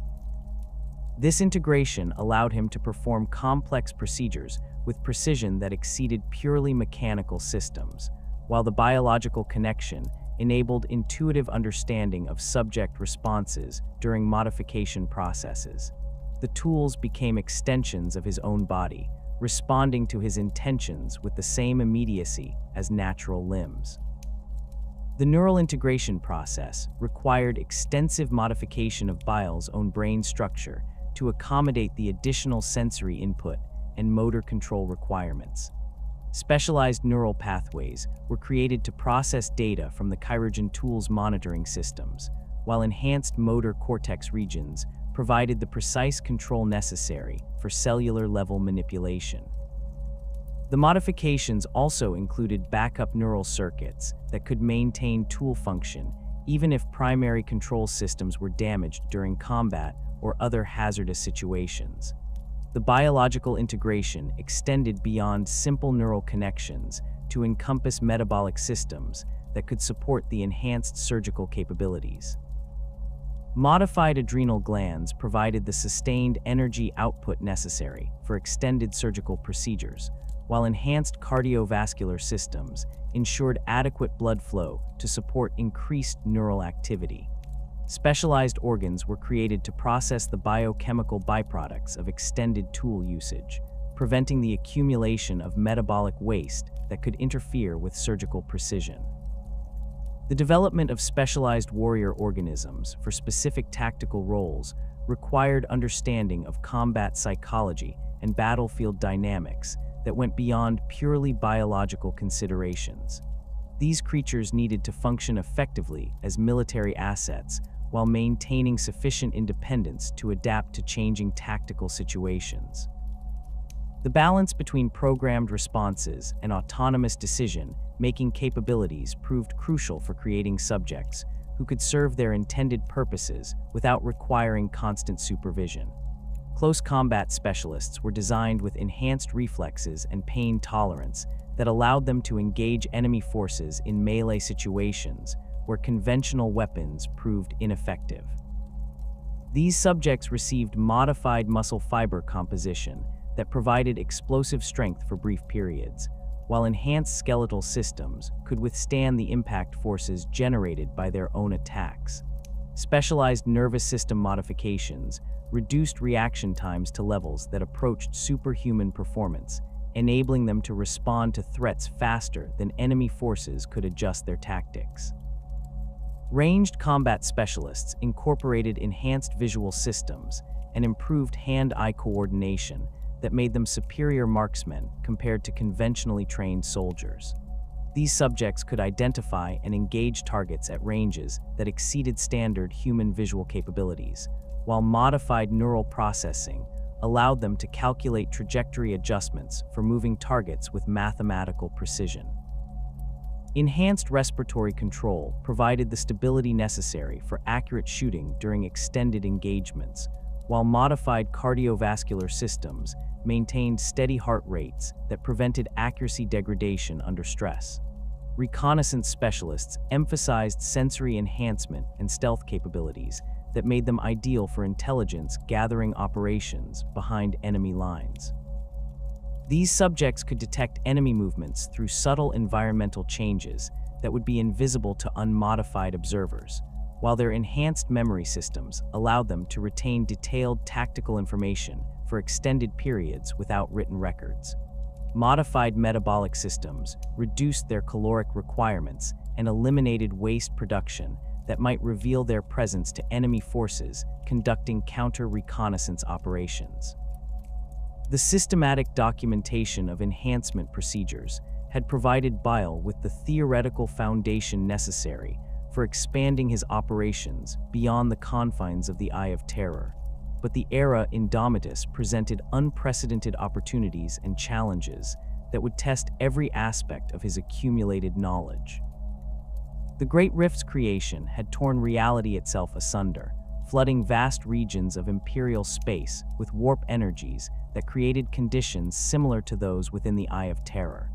Speaker 1: This integration allowed him to perform complex procedures with precision that exceeded purely mechanical systems, while the biological connection enabled intuitive understanding of subject responses during modification processes. The tools became extensions of his own body, responding to his intentions with the same immediacy as natural limbs. The neural integration process required extensive modification of Bile's own brain structure to accommodate the additional sensory input and motor control requirements. Specialized neural pathways were created to process data from the Chirurgeon tool's monitoring systems, while enhanced motor cortex regions provided the precise control necessary for cellular-level manipulation. The modifications also included backup neural circuits that could maintain tool function even if primary control systems were damaged during combat or other hazardous situations. The biological integration extended beyond simple neural connections to encompass metabolic systems that could support the enhanced surgical capabilities. Modified adrenal glands provided the sustained energy output necessary for extended surgical procedures, while enhanced cardiovascular systems ensured adequate blood flow to support increased neural activity. Specialized organs were created to process the biochemical byproducts of extended tool usage, preventing the accumulation of metabolic waste that could interfere with surgical precision. The development of specialized warrior organisms for specific tactical roles required understanding of combat psychology and battlefield dynamics that went beyond purely biological considerations. These creatures needed to function effectively as military assets while maintaining sufficient independence to adapt to changing tactical situations. The balance between programmed responses and autonomous decision-making capabilities proved crucial for creating subjects who could serve their intended purposes without requiring constant supervision. Close combat specialists were designed with enhanced reflexes and pain tolerance that allowed them to engage enemy forces in melee situations where conventional weapons proved ineffective. These subjects received modified muscle fiber composition that provided explosive strength for brief periods, while enhanced skeletal systems could withstand the impact forces generated by their own attacks. Specialized nervous system modifications reduced reaction times to levels that approached superhuman performance, enabling them to respond to threats faster than enemy forces could adjust their tactics. Ranged combat specialists incorporated enhanced visual systems and improved hand-eye coordination that made them superior marksmen compared to conventionally trained soldiers. These subjects could identify and engage targets at ranges that exceeded standard human visual capabilities, while modified neural processing allowed them to calculate trajectory adjustments for moving targets with mathematical precision. Enhanced respiratory control provided the stability necessary for accurate shooting during extended engagements, while modified cardiovascular systems maintained steady heart rates that prevented accuracy degradation under stress. Reconnaissance specialists emphasized sensory enhancement and stealth capabilities that made them ideal for intelligence-gathering operations behind enemy lines. These subjects could detect enemy movements through subtle environmental changes that would be invisible to unmodified observers, while their enhanced memory systems allowed them to retain detailed tactical information for extended periods without written records. Modified metabolic systems reduced their caloric requirements and eliminated waste production that might reveal their presence to enemy forces conducting counter-reconnaissance operations. The systematic documentation of enhancement procedures had provided Bile with the theoretical foundation necessary for expanding his operations beyond the confines of the Eye of Terror. But the era Indomitus presented unprecedented opportunities and challenges that would test every aspect of his accumulated knowledge. The Great Rift's creation had torn reality itself asunder, flooding vast regions of imperial space with warp energies that created conditions similar to those within the Eye of Terror.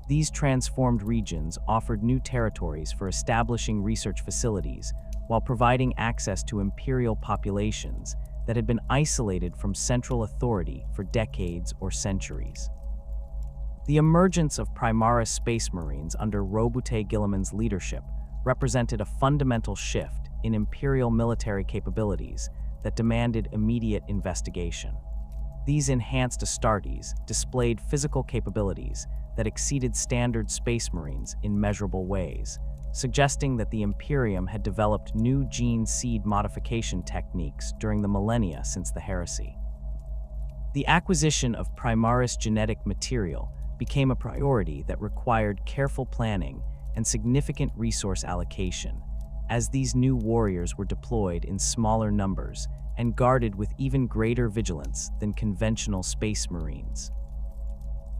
Speaker 1: These transformed regions offered new territories for establishing research facilities while providing access to imperial populations that had been isolated from central authority for decades or centuries. The emergence of Primaris Space Marines under Robute Guilliman's leadership represented a fundamental shift in imperial military capabilities that demanded immediate investigation. These enhanced Astartes displayed physical capabilities that exceeded standard Space Marines in measurable ways, suggesting that the Imperium had developed new gene seed modification techniques during the millennia since the heresy. The acquisition of Primaris genetic material became a priority that required careful planning and significant resource allocation, as these new warriors were deployed in smaller numbers and guarded with even greater vigilance than conventional Space Marines.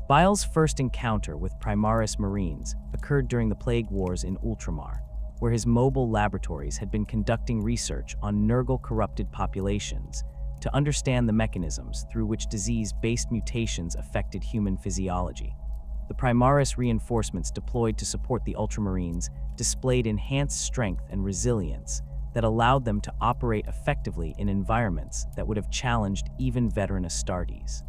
Speaker 1: Bile's first encounter with Primaris Marines occurred during the Plague Wars in Ultramar, where his mobile laboratories had been conducting research on Nurgle-corrupted populations to understand the mechanisms through which disease-based mutations affected human physiology. The Primaris reinforcements deployed to support the Ultramarines displayed enhanced strength and resilience that allowed them to operate effectively in environments that would have challenged even veteran Astartes.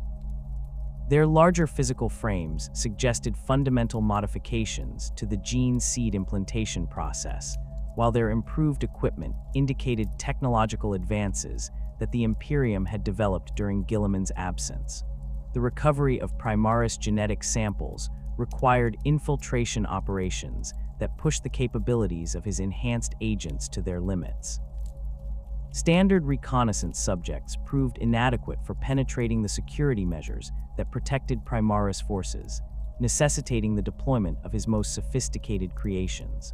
Speaker 1: Their larger physical frames suggested fundamental modifications to the gene seed implantation process, while their improved equipment indicated technological advances that the Imperium had developed during Guilliman's absence. The recovery of Primaris genetic samples required infiltration operations that pushed the capabilities of his enhanced agents to their limits. Standard reconnaissance subjects proved inadequate for penetrating the security measures that protected Primaris forces, necessitating the deployment of his most sophisticated creations.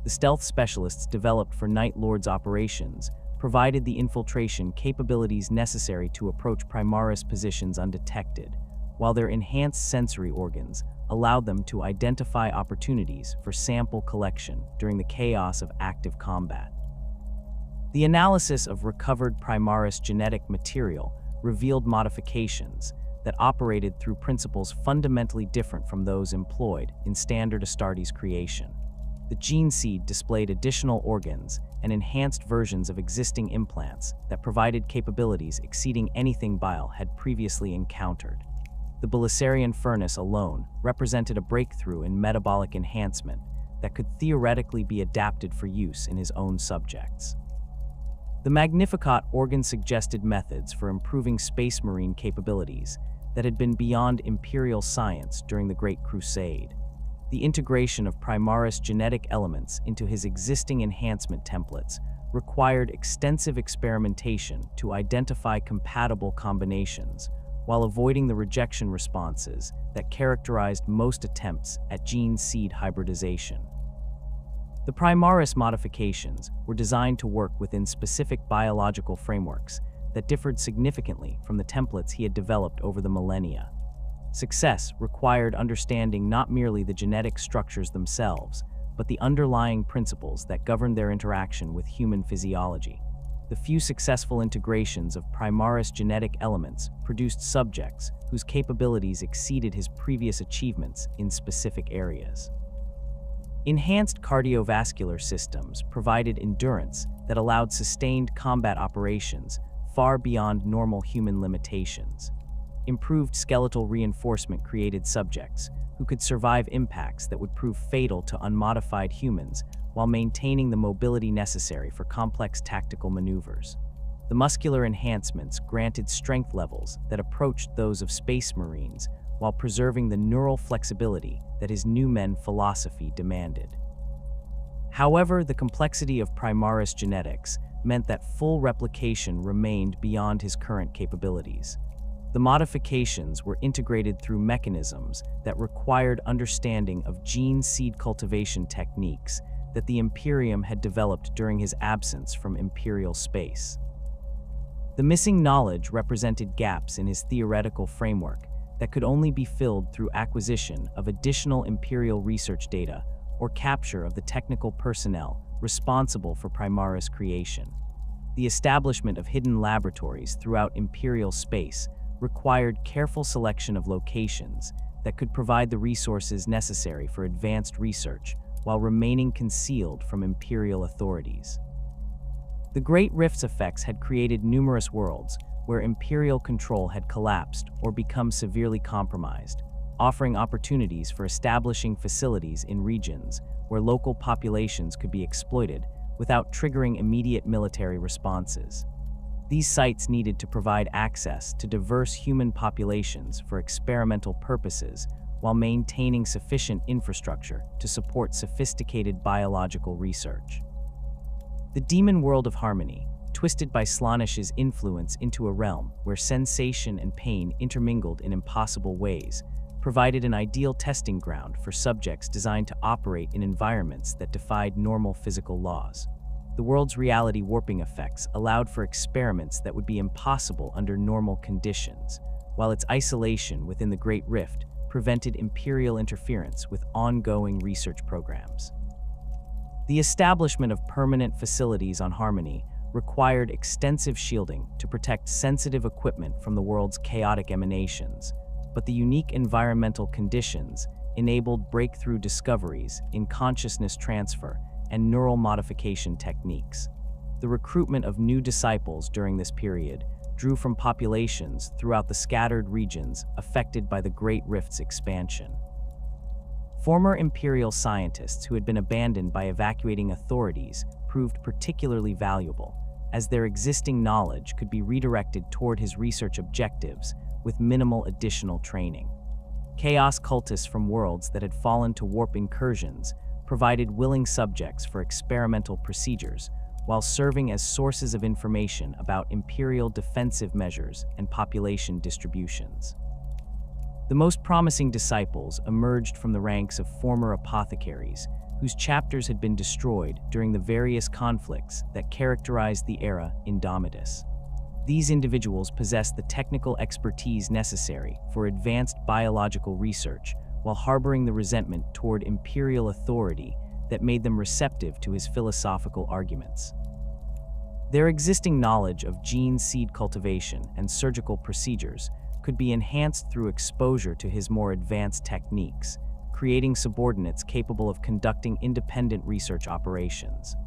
Speaker 1: The stealth specialists developed for Night Lord's operations provided the infiltration capabilities necessary to approach Primaris positions undetected, while their enhanced sensory organs allowed them to identify opportunities for sample collection during the chaos of active combat. The analysis of recovered Primaris genetic material revealed modifications that operated through principles fundamentally different from those employed in standard Astartes creation. The gene seed displayed additional organs and enhanced versions of existing implants that provided capabilities exceeding anything Bile had previously encountered. The Belisarian furnace alone represented a breakthrough in metabolic enhancement that could theoretically be adapted for use in his own subjects. The Magnificat organ suggested methods for improving Space Marine capabilities that had been beyond Imperial science during the Great Crusade. The integration of Primaris genetic elements into his existing enhancement templates required extensive experimentation to identify compatible combinations, while avoiding the rejection responses that characterized most attempts at gene seed hybridization. The Primaris modifications were designed to work within specific biological frameworks that differed significantly from the templates he had developed over the millennia. Success required understanding not merely the genetic structures themselves, but the underlying principles that governed their interaction with human physiology. The few successful integrations of Primaris genetic elements produced subjects whose capabilities exceeded his previous achievements in specific areas. Enhanced cardiovascular systems provided endurance that allowed sustained combat operations far beyond normal human limitations. Improved skeletal reinforcement created subjects who could survive impacts that would prove fatal to unmodified humans while maintaining the mobility necessary for complex tactical maneuvers. The muscular enhancements granted strength levels that approached those of Space Marines while preserving the neural flexibility that his new men philosophy demanded. However, the complexity of Primaris genetics meant that full replication remained beyond his current capabilities. The modifications were integrated through mechanisms that required understanding of gene seed cultivation techniques that the Imperium had developed during his absence from Imperial space. The missing knowledge represented gaps in his theoretical framework that could only be filled through acquisition of additional Imperial research data or capture of the technical personnel responsible for Primaris creation. The establishment of hidden laboratories throughout Imperial space required careful selection of locations that could provide the resources necessary for advanced research while remaining concealed from Imperial authorities. The Great Rift's effects had created numerous worlds where Imperial control had collapsed or become severely compromised, offering opportunities for establishing facilities in regions where local populations could be exploited without triggering immediate military responses. These sites needed to provide access to diverse human populations for experimental purposes while maintaining sufficient infrastructure to support sophisticated biological research. The demon world of Harmony, twisted by Slaanish's influence into a realm where sensation and pain intermingled in impossible ways, provided an ideal testing ground for subjects designed to operate in environments that defied normal physical laws. The world's reality warping effects allowed for experiments that would be impossible under normal conditions, while its isolation within the Great Rift prevented Imperial interference with ongoing research programs. The establishment of permanent facilities on Harmony required extensive shielding to protect sensitive equipment from the world's chaotic emanations, but the unique environmental conditions enabled breakthrough discoveries in consciousness transfer and neural modification techniques. The recruitment of new disciples during this period drew from populations throughout the scattered regions affected by the Great Rift's expansion. Former Imperial scientists who had been abandoned by evacuating authorities proved particularly valuable, as their existing knowledge could be redirected toward his research objectives with minimal additional training. Chaos cultists from worlds that had fallen to warp incursions provided willing subjects for experimental procedures while serving as sources of information about Imperial defensive measures and population distributions. The most promising disciples emerged from the ranks of former apothecaries, whose chapters had been destroyed during the various conflicts that characterized the era Indomitus. These individuals possessed the technical expertise necessary for advanced biological research while harboring the resentment toward Imperial authority that made them receptive to his philosophical arguments. Their existing knowledge of gene seed cultivation and surgical procedures could be enhanced through exposure to his more advanced techniques, creating subordinates capable of conducting independent research operations.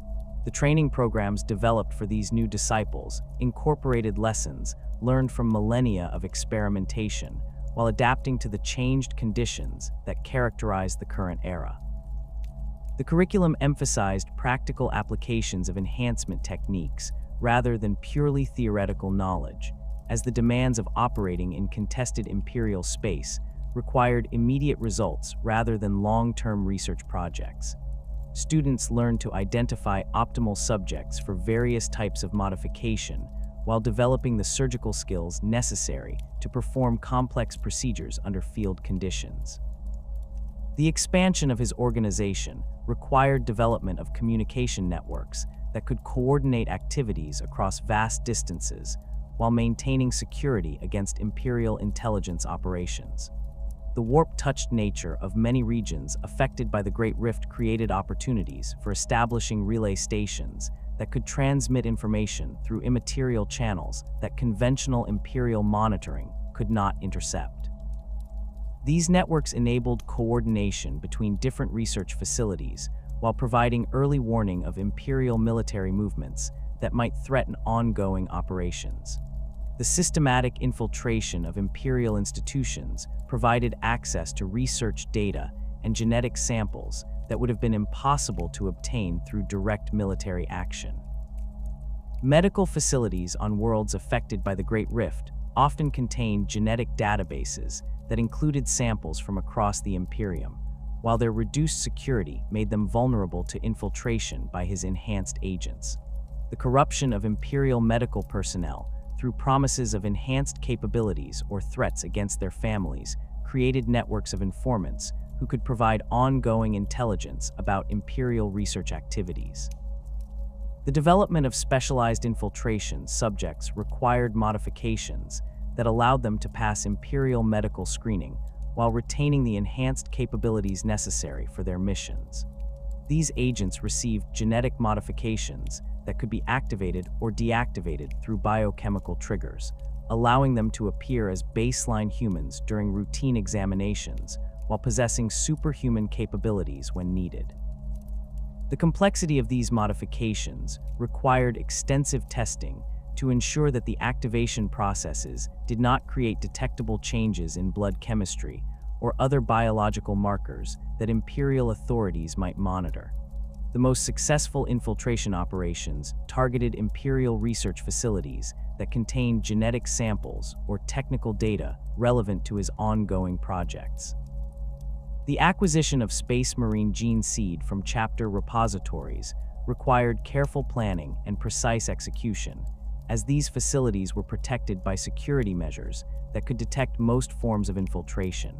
Speaker 1: The training programs developed for these new disciples incorporated lessons learned from millennia of experimentation while adapting to the changed conditions that characterized the current era. The curriculum emphasized practical applications of enhancement techniques rather than purely theoretical knowledge, as the demands of operating in contested Imperial space required immediate results rather than long-term research projects. Students learned to identify optimal subjects for various types of modification while developing the surgical skills necessary to perform complex procedures under field conditions. The expansion of his organization required development of communication networks that could coordinate activities across vast distances while maintaining security against Imperial intelligence operations. The warp-touched nature of many regions affected by the Great Rift created opportunities for establishing relay stations that could transmit information through immaterial channels that conventional Imperial monitoring could not intercept. These networks enabled coordination between different research facilities while providing early warning of Imperial military movements that might threaten ongoing operations. The systematic infiltration of Imperial institutions provided access to research data and genetic samples that would have been impossible to obtain through direct military action. Medical facilities on worlds affected by the Great Rift often contained genetic databases that included samples from across the Imperium, while their reduced security made them vulnerable to infiltration by his enhanced agents. The corruption of Imperial medical personnel, through promises of enhanced capabilities or threats against their families, created networks of informants who could provide ongoing intelligence about Imperial research activities. The development of specialized infiltration subjects required modifications that allowed them to pass Imperial medical screening while retaining the enhanced capabilities necessary for their missions. These agents received genetic modifications that could be activated or deactivated through biochemical triggers, allowing them to appear as baseline humans during routine examinations while possessing superhuman capabilities when needed. The complexity of these modifications required extensive testing to ensure that the activation processes did not create detectable changes in blood chemistry or other biological markers that Imperial authorities might monitor. The most successful infiltration operations targeted Imperial research facilities that contained genetic samples or technical data relevant to his ongoing projects. The acquisition of Space Marine gene seed from chapter repositories required careful planning and precise execution, as these facilities were protected by security measures that could detect most forms of infiltration.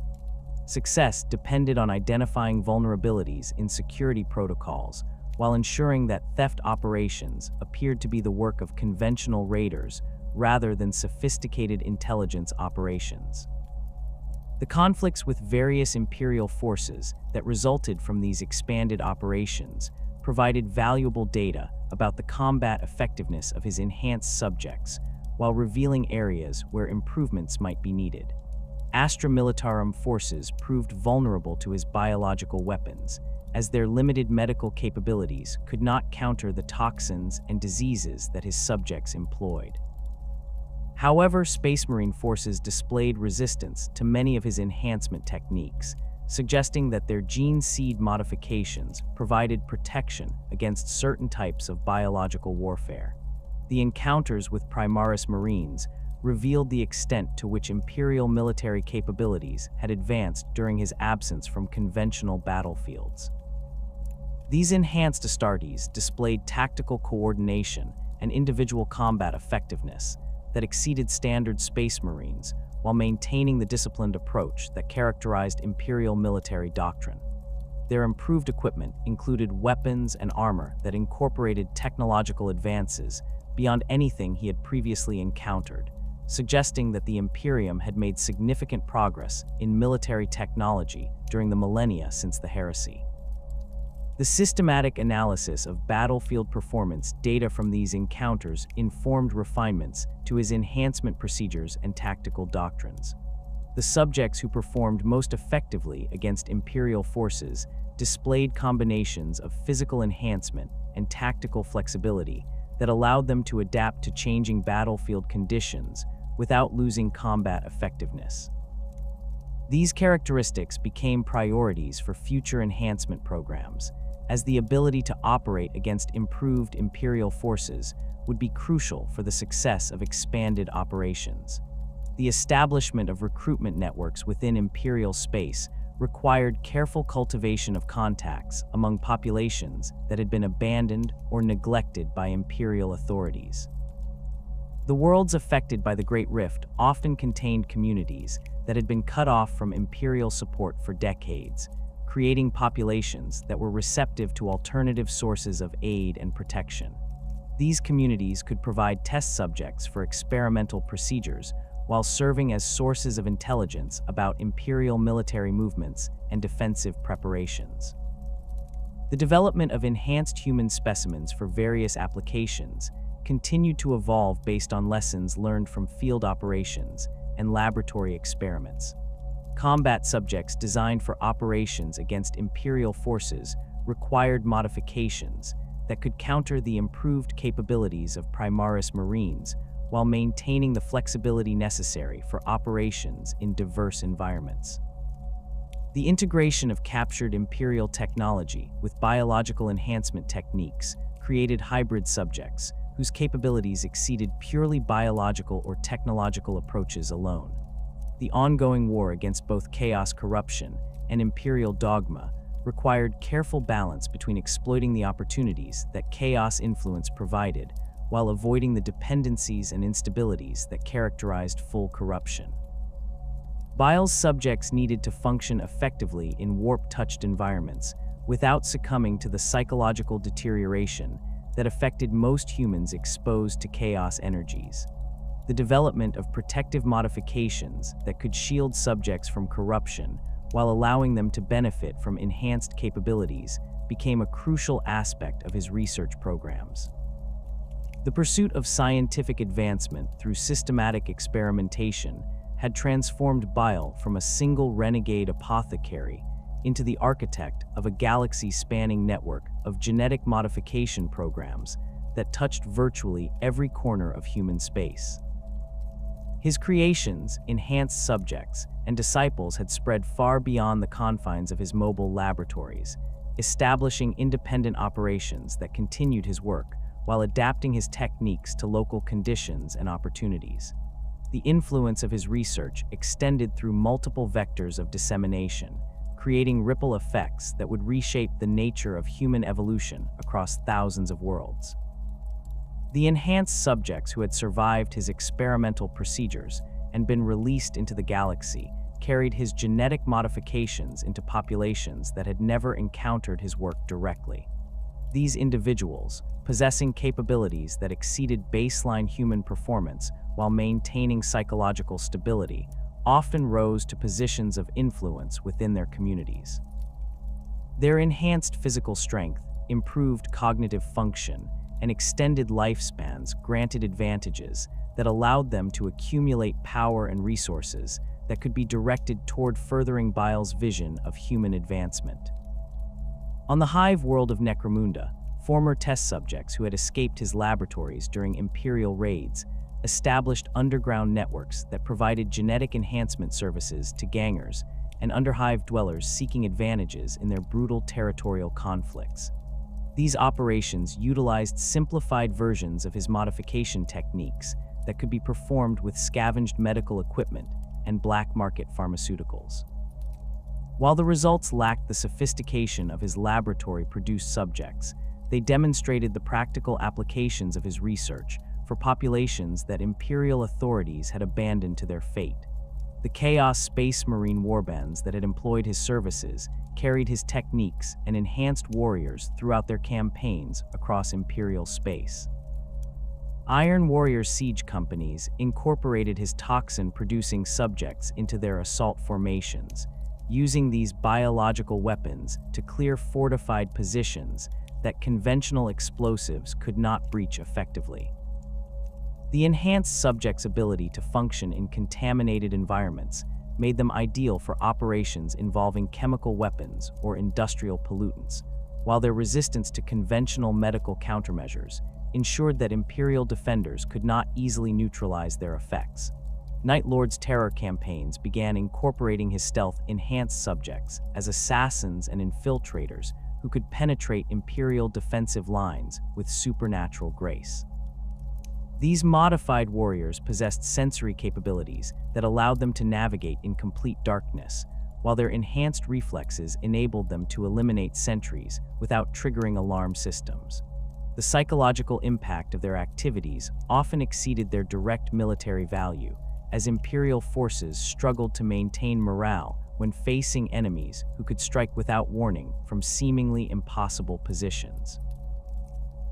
Speaker 1: Success depended on identifying vulnerabilities in security protocols while ensuring that theft operations appeared to be the work of conventional raiders rather than sophisticated intelligence operations. The conflicts with various Imperial forces that resulted from these expanded operations provided valuable data about the combat effectiveness of his enhanced subjects while revealing areas where improvements might be needed. Astra Militarum forces proved vulnerable to his biological weapons, as their limited medical capabilities could not counter the toxins and diseases that his subjects employed. However, Space Marine forces displayed resistance to many of his enhancement techniques, suggesting that their gene seed modifications provided protection against certain types of biological warfare. The encounters with Primaris Marines revealed the extent to which Imperial military capabilities had advanced during his absence from conventional battlefields. These enhanced Astartes displayed tactical coordination and individual combat effectiveness that exceeded standard Space Marines while maintaining the disciplined approach that characterized Imperial military doctrine. Their improved equipment included weapons and armor that incorporated technological advances beyond anything he had previously encountered, suggesting that the Imperium had made significant progress in military technology during the millennia since the heresy. The systematic analysis of battlefield performance data from these encounters informed refinements to his enhancement procedures and tactical doctrines. The subjects who performed most effectively against Imperial forces displayed combinations of physical enhancement and tactical flexibility that allowed them to adapt to changing battlefield conditions without losing combat effectiveness. These characteristics became priorities for future enhancement programs, as the ability to operate against improved Imperial forces would be crucial for the success of expanded operations. The establishment of recruitment networks within Imperial space required careful cultivation of contacts among populations that had been abandoned or neglected by Imperial authorities. The worlds affected by the Great Rift often contained communities that had been cut off from Imperial support for decades, creating populations that were receptive to alternative sources of aid and protection. These communities could provide test subjects for experimental procedures while serving as sources of intelligence about Imperial military movements and defensive preparations. The development of enhanced human specimens for various applications continued to evolve based on lessons learned from field operations and laboratory experiments. Combat subjects designed for operations against Imperial forces required modifications that could counter the improved capabilities of Primaris Marines while maintaining the flexibility necessary for operations in diverse environments. The integration of captured Imperial technology with biological enhancement techniques created hybrid subjects whose capabilities exceeded purely biological or technological approaches alone. The ongoing war against both chaos corruption and imperial dogma required careful balance between exploiting the opportunities that chaos influence provided while avoiding the dependencies and instabilities that characterized full corruption. Bile's subjects needed to function effectively in warp-touched environments without succumbing to the psychological deterioration that affected most humans exposed to chaos energies. The development of protective modifications that could shield subjects from corruption while allowing them to benefit from enhanced capabilities became a crucial aspect of his research programs. The pursuit of scientific advancement through systematic experimentation had transformed Bile from a single renegade apothecary into the architect of a galaxy-spanning network of genetic modification programs that touched virtually every corner of human space. His creations, enhanced subjects, and disciples had spread far beyond the confines of his mobile laboratories, establishing independent operations that continued his work while adapting his techniques to local conditions and opportunities. The influence of his research extended through multiple vectors of dissemination, creating ripple effects that would reshape the nature of human evolution across thousands of worlds. The enhanced subjects who had survived his experimental procedures and been released into the galaxy carried his genetic modifications into populations that had never encountered his work directly. These individuals, possessing capabilities that exceeded baseline human performance while maintaining psychological stability, often rose to positions of influence within their communities. Their enhanced physical strength, improved cognitive function, and extended lifespans granted advantages that allowed them to accumulate power and resources that could be directed toward furthering Bile's vision of human advancement. On the hive world of Necromunda, former test subjects who had escaped his laboratories during Imperial raids established underground networks that provided genetic enhancement services to gangers and underhive dwellers seeking advantages in their brutal territorial conflicts. These operations utilized simplified versions of his modification techniques that could be performed with scavenged medical equipment and black market pharmaceuticals. While the results lacked the sophistication of his laboratory-produced subjects, they demonstrated the practical applications of his research for populations that Imperial authorities had abandoned to their fate. The Chaos Space Marine warbands that had employed his services carried his techniques and enhanced warriors throughout their campaigns across Imperial space. Iron Warrior siege companies incorporated his toxin-producing subjects into their assault formations, using these biological weapons to clear fortified positions that conventional explosives could not breach effectively. The enhanced subjects' ability to function in contaminated environments made them ideal for operations involving chemical weapons or industrial pollutants, while their resistance to conventional medical countermeasures ensured that Imperial defenders could not easily neutralize their effects. Night Lord's terror campaigns began incorporating his stealth-enhanced subjects as assassins and infiltrators who could penetrate Imperial defensive lines with supernatural grace. These modified warriors possessed sensory capabilities that allowed them to navigate in complete darkness, while their enhanced reflexes enabled them to eliminate sentries without triggering alarm systems. The psychological impact of their activities often exceeded their direct military value, as Imperial forces struggled to maintain morale when facing enemies who could strike without warning from seemingly impossible positions.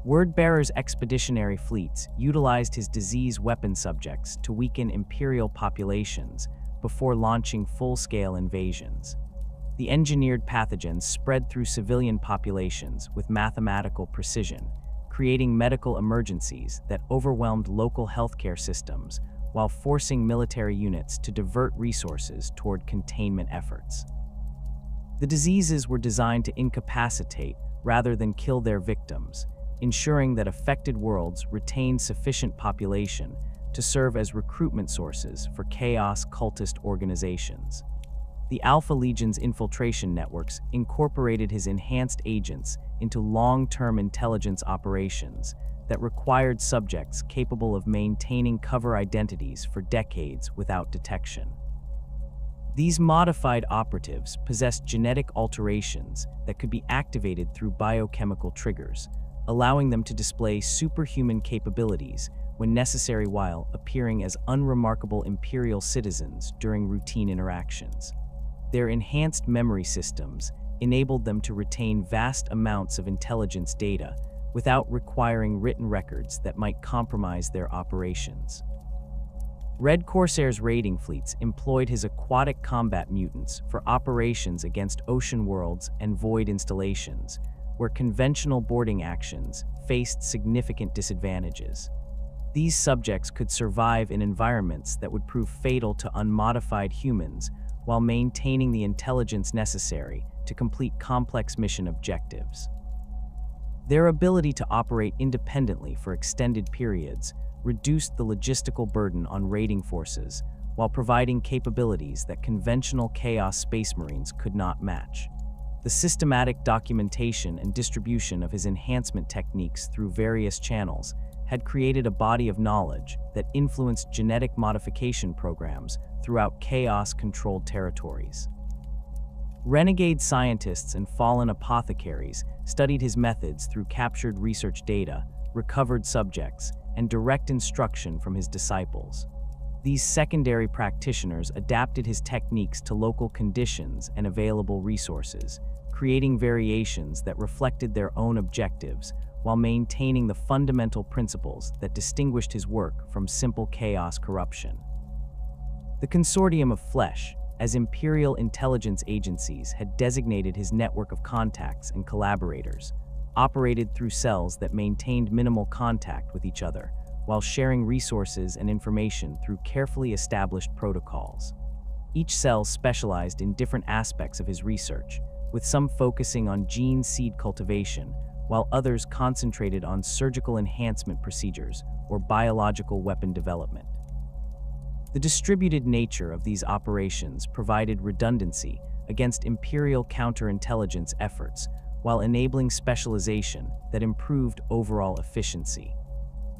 Speaker 1: Wordbearer's expeditionary fleets utilized his disease weapon subjects to weaken Imperial populations before launching full-scale invasions. The engineered pathogens spread through civilian populations with mathematical precision, creating medical emergencies that overwhelmed local healthcare systems while forcing military units to divert resources toward containment efforts. The diseases were designed to incapacitate rather than kill their victims, ensuring that affected worlds retained sufficient population to serve as recruitment sources for chaos cultist organizations. The Alpha Legion's infiltration networks incorporated his enhanced agents into long-term intelligence operations that required subjects capable of maintaining cover identities for decades without detection. These modified operatives possessed genetic alterations that could be activated through biochemical triggers, allowing them to display superhuman capabilities when necessary while appearing as unremarkable imperial citizens during routine interactions. Their enhanced memory systems enabled them to retain vast amounts of intelligence data without requiring written records that might compromise their operations. Red Corsair's raiding fleets employed his aquatic combat mutants for operations against ocean worlds and void installations, where conventional boarding actions faced significant disadvantages. These subjects could survive in environments that would prove fatal to unmodified humans while maintaining the intelligence necessary to complete complex mission objectives. Their ability to operate independently for extended periods reduced the logistical burden on raiding forces while providing capabilities that conventional Chaos Space Marines could not match. The systematic documentation and distribution of his enhancement techniques through various channels had created a body of knowledge that influenced genetic modification programs throughout Chaos-controlled territories. Renegade scientists and fallen apothecaries studied his methods through captured research data, recovered subjects, and direct instruction from his disciples. These secondary practitioners adapted his techniques to local conditions and available resources, creating variations that reflected their own objectives while maintaining the fundamental principles that distinguished his work from simple chaos corruption. The Consortium of Flesh, as imperial intelligence agencies, had designated his network of contacts and collaborators, operated through cells that maintained minimal contact with each other, while sharing resources and information through carefully established protocols. Each cell specialized in different aspects of his research, with some focusing on gene seed cultivation, while others concentrated on surgical enhancement procedures or biological weapon development. The distributed nature of these operations provided redundancy against imperial counterintelligence efforts, while enabling specialization that improved overall efficiency.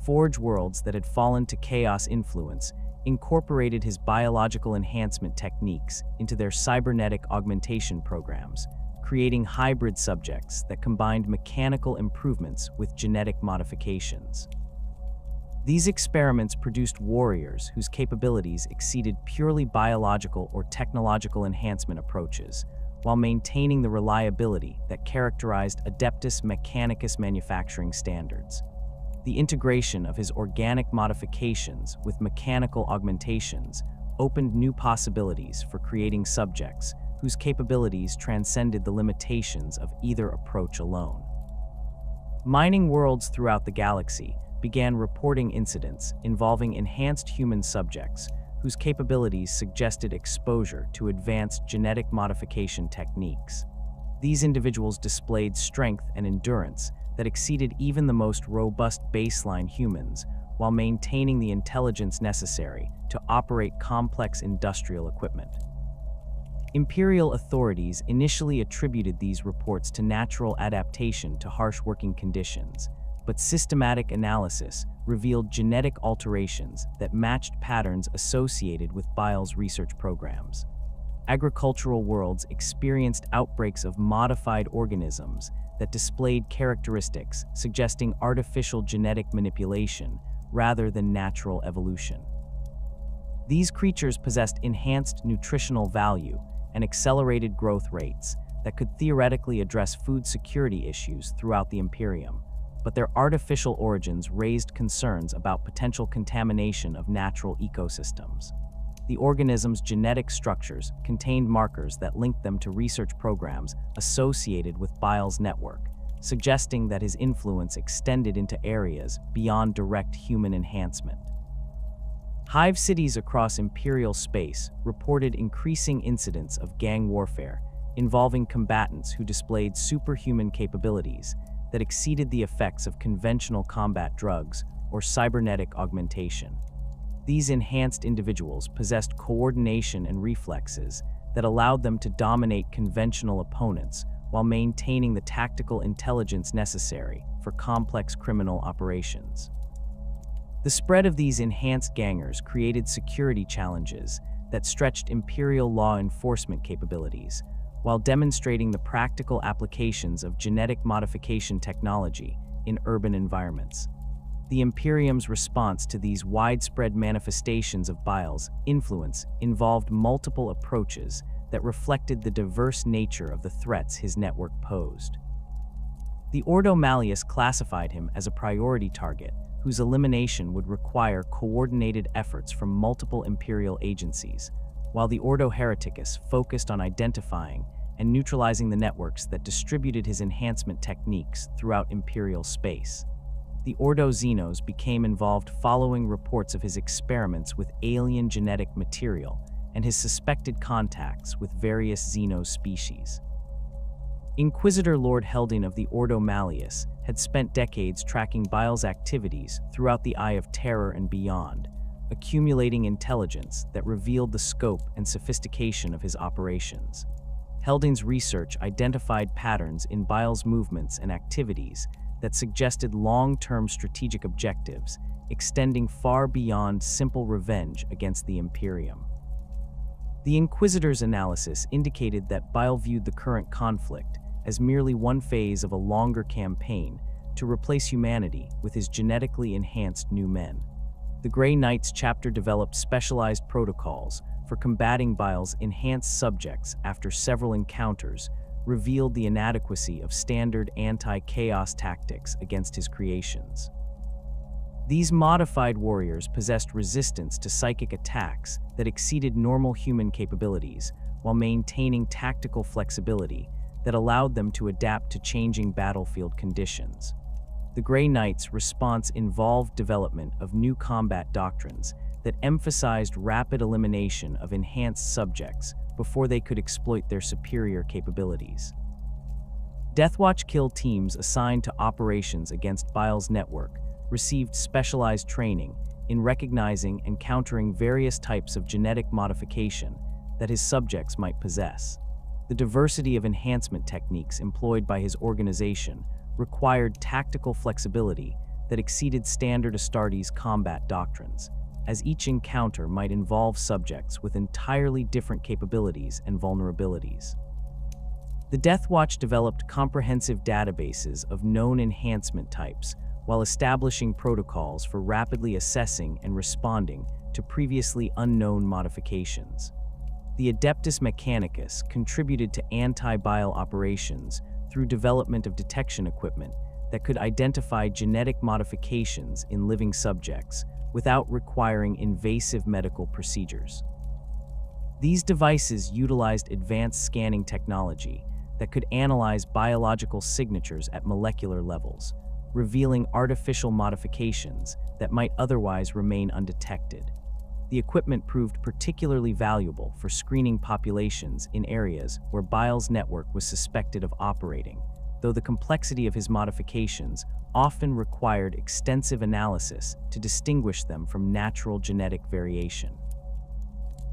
Speaker 1: Forge worlds that had fallen to chaos influence incorporated his biological enhancement techniques into their cybernetic augmentation programs, creating hybrid subjects that combined mechanical improvements with genetic modifications. These experiments produced warriors whose capabilities exceeded purely biological or technological enhancement approaches, while maintaining the reliability that characterized Adeptus Mechanicus manufacturing standards. The integration of his organic modifications with mechanical augmentations opened new possibilities for creating subjects whose capabilities transcended the limitations of either approach alone. Mining worlds throughout the galaxy began reporting incidents involving enhanced human subjects whose capabilities suggested exposure to advanced genetic modification techniques. These individuals displayed strength and endurance that exceeded even the most robust baseline humans, while maintaining the intelligence necessary to operate complex industrial equipment. Imperial authorities initially attributed these reports to natural adaptation to harsh working conditions, but systematic analysis revealed genetic alterations that matched patterns associated with Bile's research programs. Agricultural worlds experienced outbreaks of modified organisms that displayed characteristics suggesting artificial genetic manipulation rather than natural evolution. These creatures possessed enhanced nutritional value and accelerated growth rates that could theoretically address food security issues throughout the Imperium, but their artificial origins raised concerns about potential contamination of natural ecosystems. The organism's genetic structures contained markers that linked them to research programs associated with Bile's network, suggesting that his influence extended into areas beyond direct human enhancement. Hive cities across Imperial space reported increasing incidents of gang warfare involving combatants who displayed superhuman capabilities that exceeded the effects of conventional combat drugs or cybernetic augmentation. These enhanced individuals possessed coordination and reflexes that allowed them to dominate conventional opponents while maintaining the tactical intelligence necessary for complex criminal operations. The spread of these enhanced gangers created security challenges that stretched Imperial law enforcement capabilities, while demonstrating the practical applications of genetic modification technology in urban environments. The Imperium's response to these widespread manifestations of Bile's influence involved multiple approaches that reflected the diverse nature of the threats his network posed. The Ordo Malleus classified him as a priority target, whose elimination would require coordinated efforts from multiple Imperial agencies, while the Ordo Hereticus focused on identifying and neutralizing the networks that distributed his enhancement techniques throughout Imperial space. The Ordo Xenos became involved following reports of his experiments with alien genetic material and his suspected contacts with various Xeno species. Inquisitor Lord Helding of the Ordo Malleus had spent decades tracking Bile's activities throughout the Eye of Terror and beyond, accumulating intelligence that revealed the scope and sophistication of his operations. Helding's research identified patterns in Bile's movements and activities that suggested long-term strategic objectives, extending far beyond simple revenge against the Imperium. The Inquisitor's analysis indicated that Bile viewed the current conflict as merely one phase of a longer campaign to replace humanity with his genetically enhanced new men. The Grey Knights chapter developed specialized protocols for combating Bile's enhanced subjects after several encounters revealed the inadequacy of standard anti-chaos tactics against his creations. These modified warriors possessed resistance to psychic attacks that exceeded normal human capabilities while maintaining tactical flexibility that allowed them to adapt to changing battlefield conditions. The Grey Knights' response involved development of new combat doctrines that emphasized rapid elimination of enhanced subjects before they could exploit their superior capabilities. Deathwatch kill teams assigned to operations against Bile's network received specialized training in recognizing and countering various types of genetic modification that his subjects might possess. The diversity of enhancement techniques employed by his organization required tactical flexibility that exceeded standard Astartes combat doctrines, as each encounter might involve subjects with entirely different capabilities and vulnerabilities. The Deathwatch developed comprehensive databases of known enhancement types while establishing protocols for rapidly assessing and responding to previously unknown modifications. The Adeptus Mechanicus contributed to anti-Bile operations through development of detection equipment that could identify genetic modifications in living subjects without requiring invasive medical procedures. These devices utilized advanced scanning technology that could analyze biological signatures at molecular levels, revealing artificial modifications that might otherwise remain undetected. The equipment proved particularly valuable for screening populations in areas where Bile's network was suspected of operating, though the complexity of his modifications often required extensive analysis to distinguish them from natural genetic variation.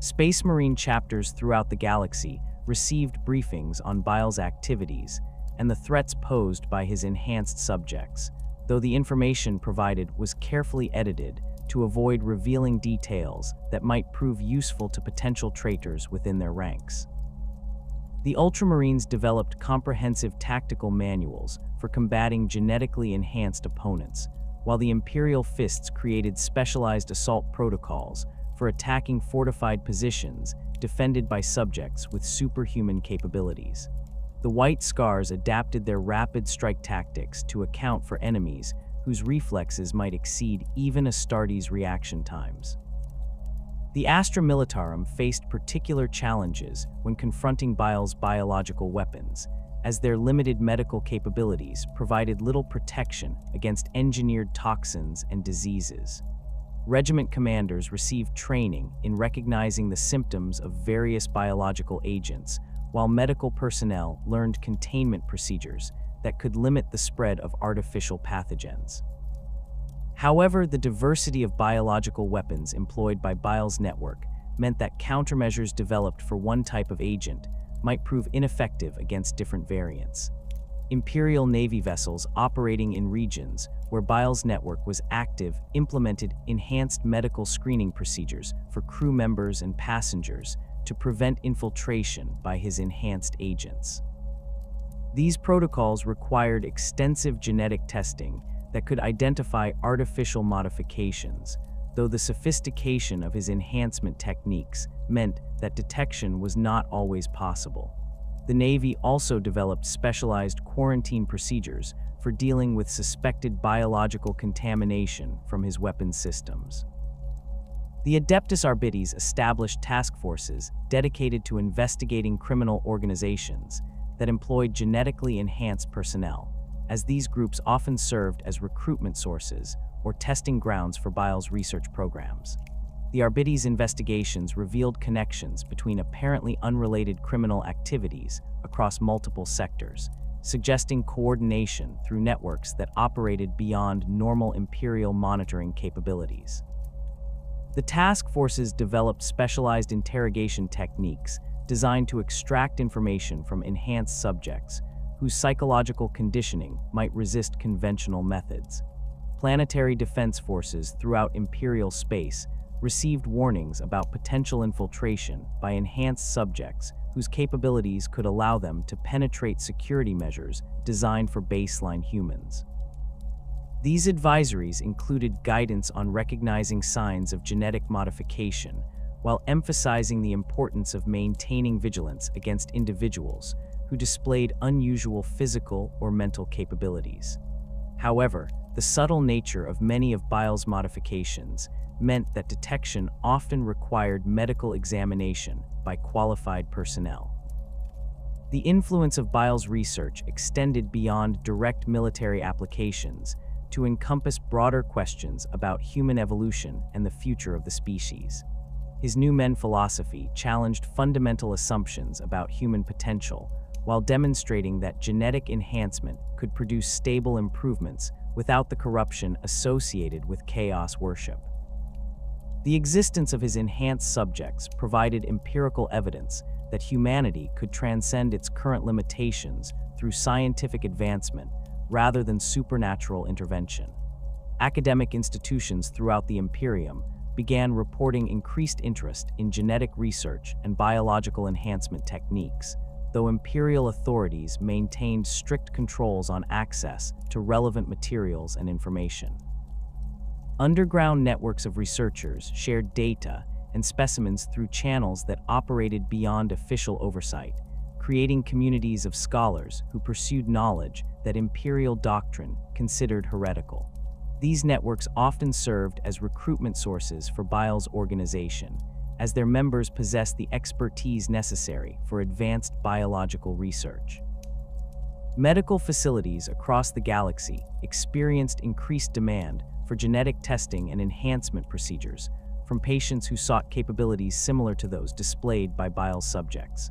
Speaker 1: Space Marine chapters throughout the galaxy received briefings on Bile's activities and the threats posed by his enhanced subjects, though the information provided was carefully edited to avoid revealing details that might prove useful to potential traitors within their ranks. The Ultramarines developed comprehensive tactical manuals for combating genetically enhanced opponents, while the Imperial Fists created specialized assault protocols for attacking fortified positions defended by subjects with superhuman capabilities. The White Scars adapted their rapid strike tactics to account for enemies whose reflexes might exceed even Astartes' reaction times. The Astra Militarum faced particular challenges when confronting Bile's biological weapons, as their limited medical capabilities provided little protection against engineered toxins and diseases. Regiment commanders received training in recognizing the symptoms of various biological agents, while medical personnel learned containment procedures that could limit the spread of artificial pathogens. However, the diversity of biological weapons employed by Bile's network meant that countermeasures developed for one type of agent might prove ineffective against different variants. Imperial Navy vessels operating in regions where Bile's network was active, implemented enhanced medical screening procedures for crew members and passengers to prevent infiltration by his enhanced agents. These protocols required extensive genetic testing that could identify artificial modifications, though the sophistication of his enhancement techniques meant that detection was not always possible. The Navy also developed specialized quarantine procedures for dealing with suspected biological contamination from his weapons systems. The Adeptus Archives established task forces dedicated to investigating criminal organizations that employed genetically enhanced personnel, as these groups often served as recruitment sources or testing grounds for Bile's research programs. The Archives investigations revealed connections between apparently unrelated criminal activities across multiple sectors, suggesting coordination through networks that operated beyond normal Imperial monitoring capabilities. The task forces developed specialized interrogation techniques designed to extract information from enhanced subjects whose psychological conditioning might resist conventional methods. Planetary defense forces throughout Imperial space received warnings about potential infiltration by enhanced subjects whose capabilities could allow them to penetrate security measures designed for baseline humans. These advisories included guidance on recognizing signs of genetic modification, while emphasizing the importance of maintaining vigilance against individuals who displayed unusual physical or mental capabilities. However, the subtle nature of many of Bile's modifications meant that detection often required medical examination by qualified personnel. The influence of Bile's research extended beyond direct military applications to encompass broader questions about human evolution and the future of the species. His New Men philosophy challenged fundamental assumptions about human potential, while demonstrating that genetic enhancement could produce stable improvements without the corruption associated with chaos worship. The existence of his enhanced subjects provided empirical evidence that humanity could transcend its current limitations through scientific advancement rather than supernatural intervention. Academic institutions throughout the Imperium began reporting increased interest in genetic research and biological enhancement techniques, though Imperial authorities maintained strict controls on access to relevant materials and information. Underground networks of researchers shared data and specimens through channels that operated beyond official oversight, creating communities of scholars who pursued knowledge that Imperial doctrine considered heretical. These networks often served as recruitment sources for Bile's organization, as their members possessed the expertise necessary for advanced biological research. Medical facilities across the galaxy experienced increased demand for genetic testing and enhancement procedures from patients who sought capabilities similar to those displayed by Bile's subjects.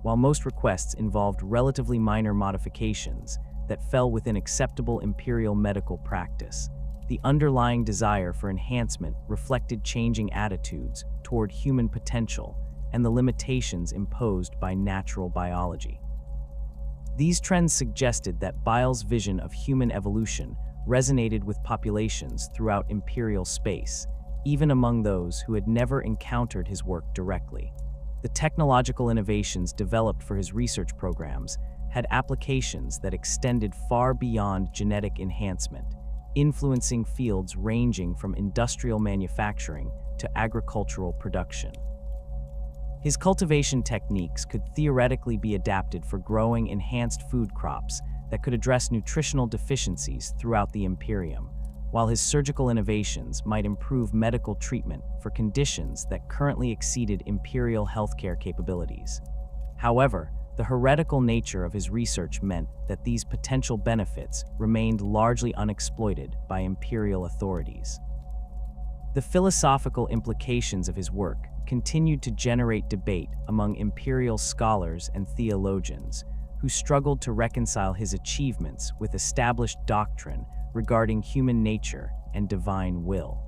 Speaker 1: While most requests involved relatively minor modifications that fell within acceptable Imperial medical practice, the underlying desire for enhancement reflected changing attitudes toward human potential and the limitations imposed by natural biology. These trends suggested that Bile's vision of human evolution resonated with populations throughout Imperial space, even among those who had never encountered his work directly. The technological innovations developed for his research programs had applications that extended far beyond genetic enhancement, influencing fields ranging from industrial manufacturing to agricultural production. His cultivation techniques could theoretically be adapted for growing enhanced food crops that could address nutritional deficiencies throughout the Imperium, while his surgical innovations might improve medical treatment for conditions that currently exceeded Imperial healthcare capabilities. However, the heretical nature of his research meant that these potential benefits remained largely unexploited by Imperial authorities. The philosophical implications of his work continued to generate debate among Imperial scholars and theologians, who struggled to reconcile his achievements with established doctrine regarding human nature and divine will.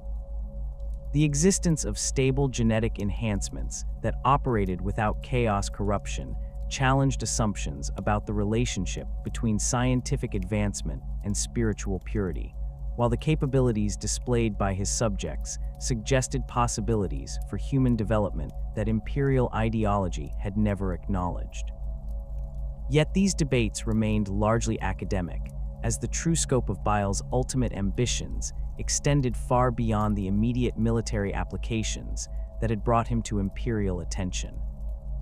Speaker 1: The existence of stable genetic enhancements that operated without chaos corruption challenged assumptions about the relationship between scientific advancement and spiritual purity, while the capabilities displayed by his subjects suggested possibilities for human development that imperial ideology had never acknowledged. Yet these debates remained largely academic, as the true scope of Bile's ultimate ambitions extended far beyond the immediate military applications that had brought him to imperial attention.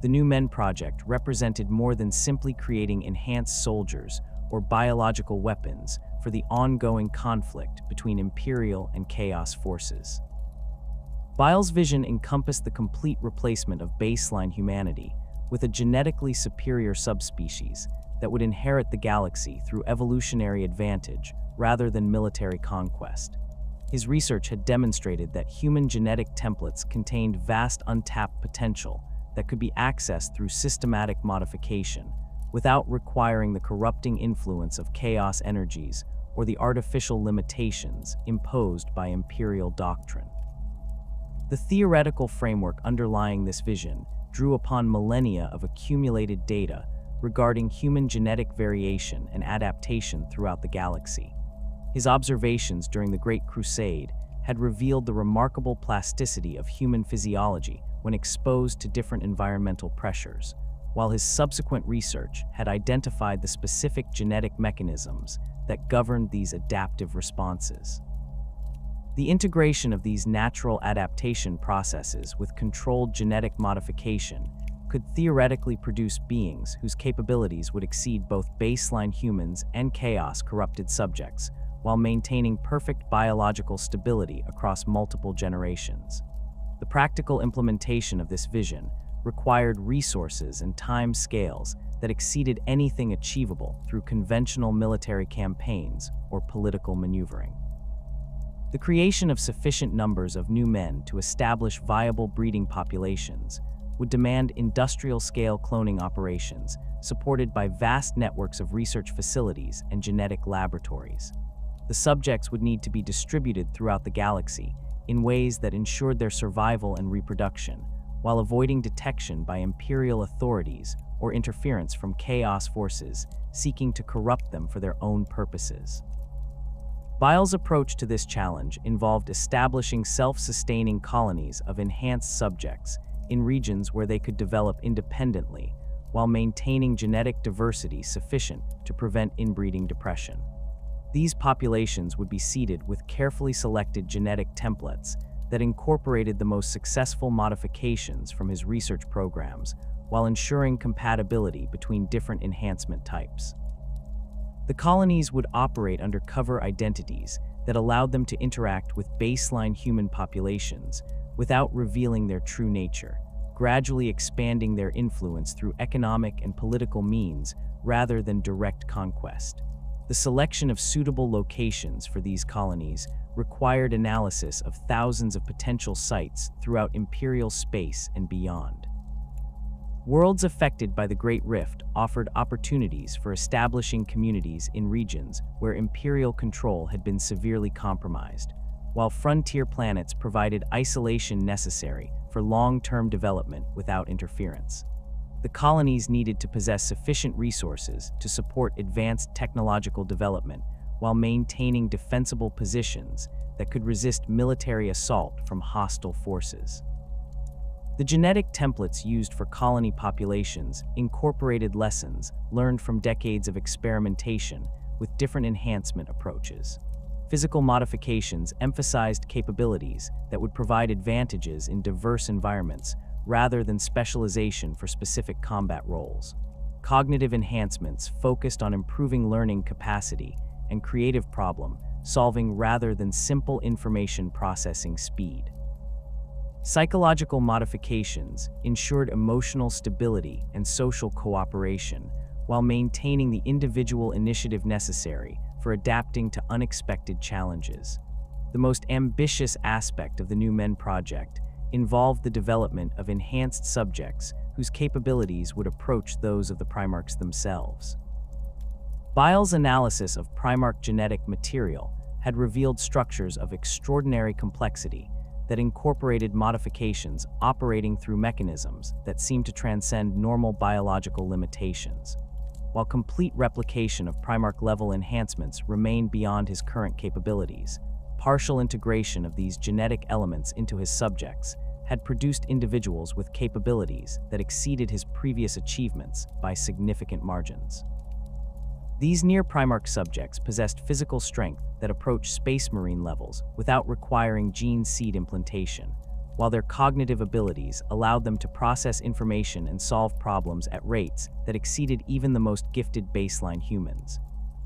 Speaker 1: The New Men Project represented more than simply creating enhanced soldiers or biological weapons for the ongoing conflict between imperial and chaos forces. Bile's vision encompassed the complete replacement of baseline humanity with a genetically superior subspecies that would inherit the galaxy through evolutionary advantage rather than military conquest. His research had demonstrated that human genetic templates contained vast untapped potential that could be accessed through systematic modification without requiring the corrupting influence of chaos energies or the artificial limitations imposed by imperial doctrine. The theoretical framework underlying this vision drew upon millennia of accumulated data regarding human genetic variation and adaptation throughout the galaxy. His observations during the Great Crusade had revealed the remarkable plasticity of human physiology when exposed to different environmental pressures, while his subsequent research had identified the specific genetic mechanisms that governed these adaptive responses. The integration of these natural adaptation processes with controlled genetic modification could theoretically produce beings whose capabilities would exceed both baseline humans and chaos-corrupted subjects, while maintaining perfect biological stability across multiple generations. The practical implementation of this vision required resources and time scales that exceeded anything achievable through conventional military campaigns or political maneuvering. The creation of sufficient numbers of new men to establish viable breeding populations would demand industrial-scale cloning operations supported by vast networks of research facilities and genetic laboratories. The subjects would need to be distributed throughout the galaxy in ways that ensured their survival and reproduction, while avoiding detection by imperial authorities or interference from chaos forces seeking to corrupt them for their own purposes. Bile's approach to this challenge involved establishing self-sustaining colonies of enhanced subjects in regions where they could develop independently, while maintaining genetic diversity sufficient to prevent inbreeding depression. These populations would be seeded with carefully selected genetic templates that incorporated the most successful modifications from his research programs, while ensuring compatibility between different enhancement types. The colonies would operate under cover identities that allowed them to interact with baseline human populations without revealing their true nature, gradually expanding their influence through economic and political means rather than direct conquest. The selection of suitable locations for these colonies required analysis of thousands of potential sites throughout imperial space and beyond. Worlds affected by the Great Rift offered opportunities for establishing communities in regions where imperial control had been severely compromised, while frontier planets provided isolation necessary for long-term development without interference. The colonies needed to possess sufficient resources to support advanced technological development while maintaining defensible positions that could resist military assault from hostile forces. The genetic templates used for colony populations incorporated lessons learned from decades of experimentation with different enhancement approaches. Physical modifications emphasized capabilities that would provide advantages in diverse environments rather than specialization for specific combat roles. Cognitive enhancements focused on improving learning capacity and creative problem-solving rather than simple information processing speed. Psychological modifications ensured emotional stability and social cooperation while maintaining the individual initiative necessary for adapting to unexpected challenges. The most ambitious aspect of the New Men Project involved the development of enhanced subjects whose capabilities would approach those of the Primarchs themselves. Bile's analysis of Primarch genetic material had revealed structures of extraordinary complexity that incorporated modifications operating through mechanisms that seemed to transcend normal biological limitations. while complete replication of Primarch-level enhancements remained beyond his current capabilities. Partial integration of these genetic elements into his subjects had produced individuals with capabilities that exceeded his previous achievements by significant margins. These near-Primarch subjects possessed physical strength that approached Space Marine levels without requiring gene seed implantation, while their cognitive abilities allowed them to process information and solve problems at rates that exceeded even the most gifted baseline humans.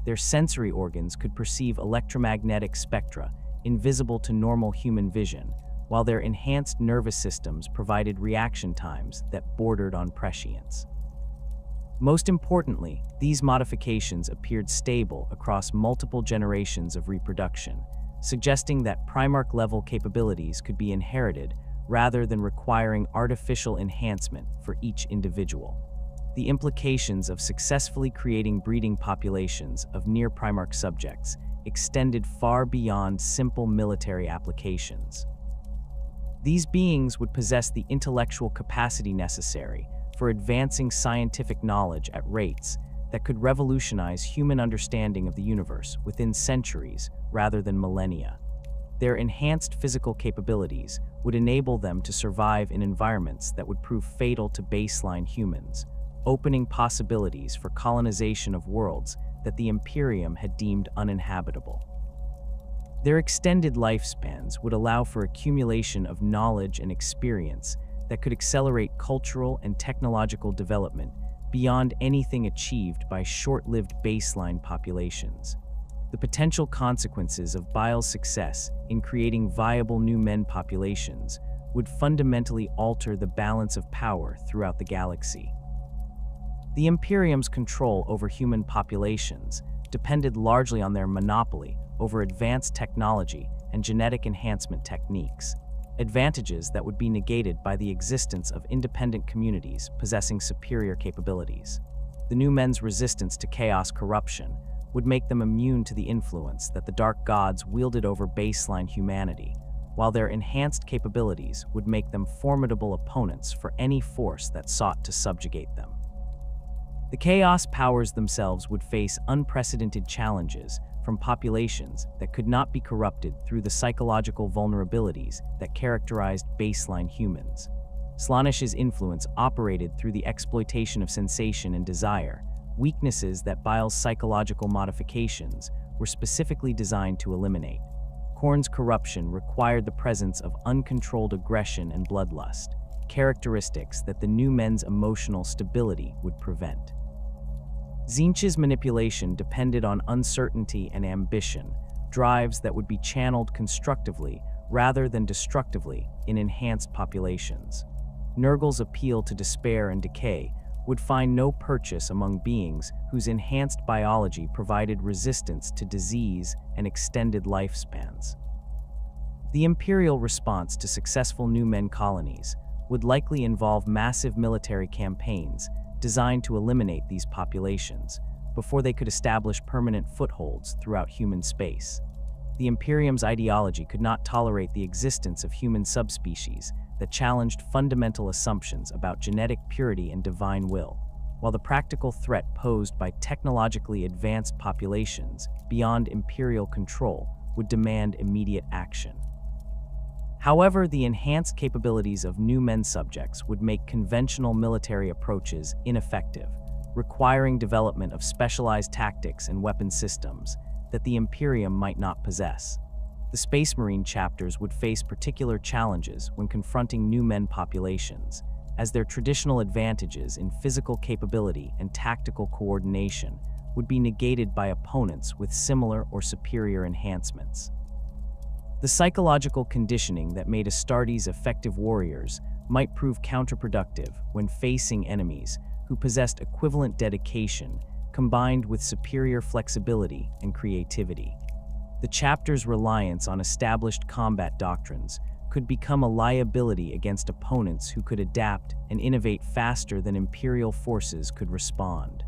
Speaker 1: Their sensory organs could perceive electromagnetic spectra invisible to normal human vision, while their enhanced nervous systems provided reaction times that bordered on prescience. Most importantly, these modifications appeared stable across multiple generations of reproduction, suggesting that Primarch-level capabilities could be inherited rather than requiring artificial enhancement for each individual. The implications of successfully creating breeding populations of near-Primarch subjects extended far beyond simple military applications. These beings would possess the intellectual capacity necessary for advancing scientific knowledge at rates that could revolutionize human understanding of the universe within centuries rather than millennia. Their enhanced physical capabilities would enable them to survive in environments that would prove fatal to baseline humans, opening possibilities for colonization of worlds that the Imperium had deemed uninhabitable. Their extended lifespans would allow for accumulation of knowledge and experience that could accelerate cultural and technological development beyond anything achieved by short-lived baseline populations. The potential consequences of Bile's success in creating viable new men populations would fundamentally alter the balance of power throughout the galaxy. The Imperium's control over human populations depended largely on their monopoly over advanced technology and genetic enhancement techniques, advantages that would be negated by the existence of independent communities possessing superior capabilities. The new men's resistance to chaos corruption would make them immune to the influence that the dark gods wielded over baseline humanity, while their enhanced capabilities would make them formidable opponents for any force that sought to subjugate them. The chaos powers themselves would face unprecedented challenges from populations that could not be corrupted through the psychological vulnerabilities that characterized baseline humans. Slaanesh's influence operated through the exploitation of sensation and desire, weaknesses that Bile's psychological modifications were specifically designed to eliminate. Khorne's corruption required the presence of uncontrolled aggression and bloodlust, characteristics that the new men's emotional stability would prevent. Tzeentch's manipulation depended on uncertainty and ambition, drives that would be channeled constructively rather than destructively in enhanced populations. Nurgle's appeal to despair and decay would find no purchase among beings whose enhanced biology provided resistance to disease and extended lifespans. The Imperial response to successful new men colonies would likely involve massive military campaigns designed to eliminate these populations before they could establish permanent footholds throughout human space. The Imperium's ideology could not tolerate the existence of human subspecies that challenged fundamental assumptions about genetic purity and divine will, while the practical threat posed by technologically advanced populations beyond Imperial control would demand immediate action. However, the enhanced capabilities of new men subjects would make conventional military approaches ineffective, requiring development of specialized tactics and weapon systems that the Imperium might not possess. The Space Marine chapters would face particular challenges when confronting new men populations, as their traditional advantages in physical capability and tactical coordination would be negated by opponents with similar or superior enhancements. The psychological conditioning that made Astartes effective warriors might prove counterproductive when facing enemies who possessed equivalent dedication combined with superior flexibility and creativity. The chapter's reliance on established combat doctrines could become a liability against opponents who could adapt and innovate faster than Imperial forces could respond.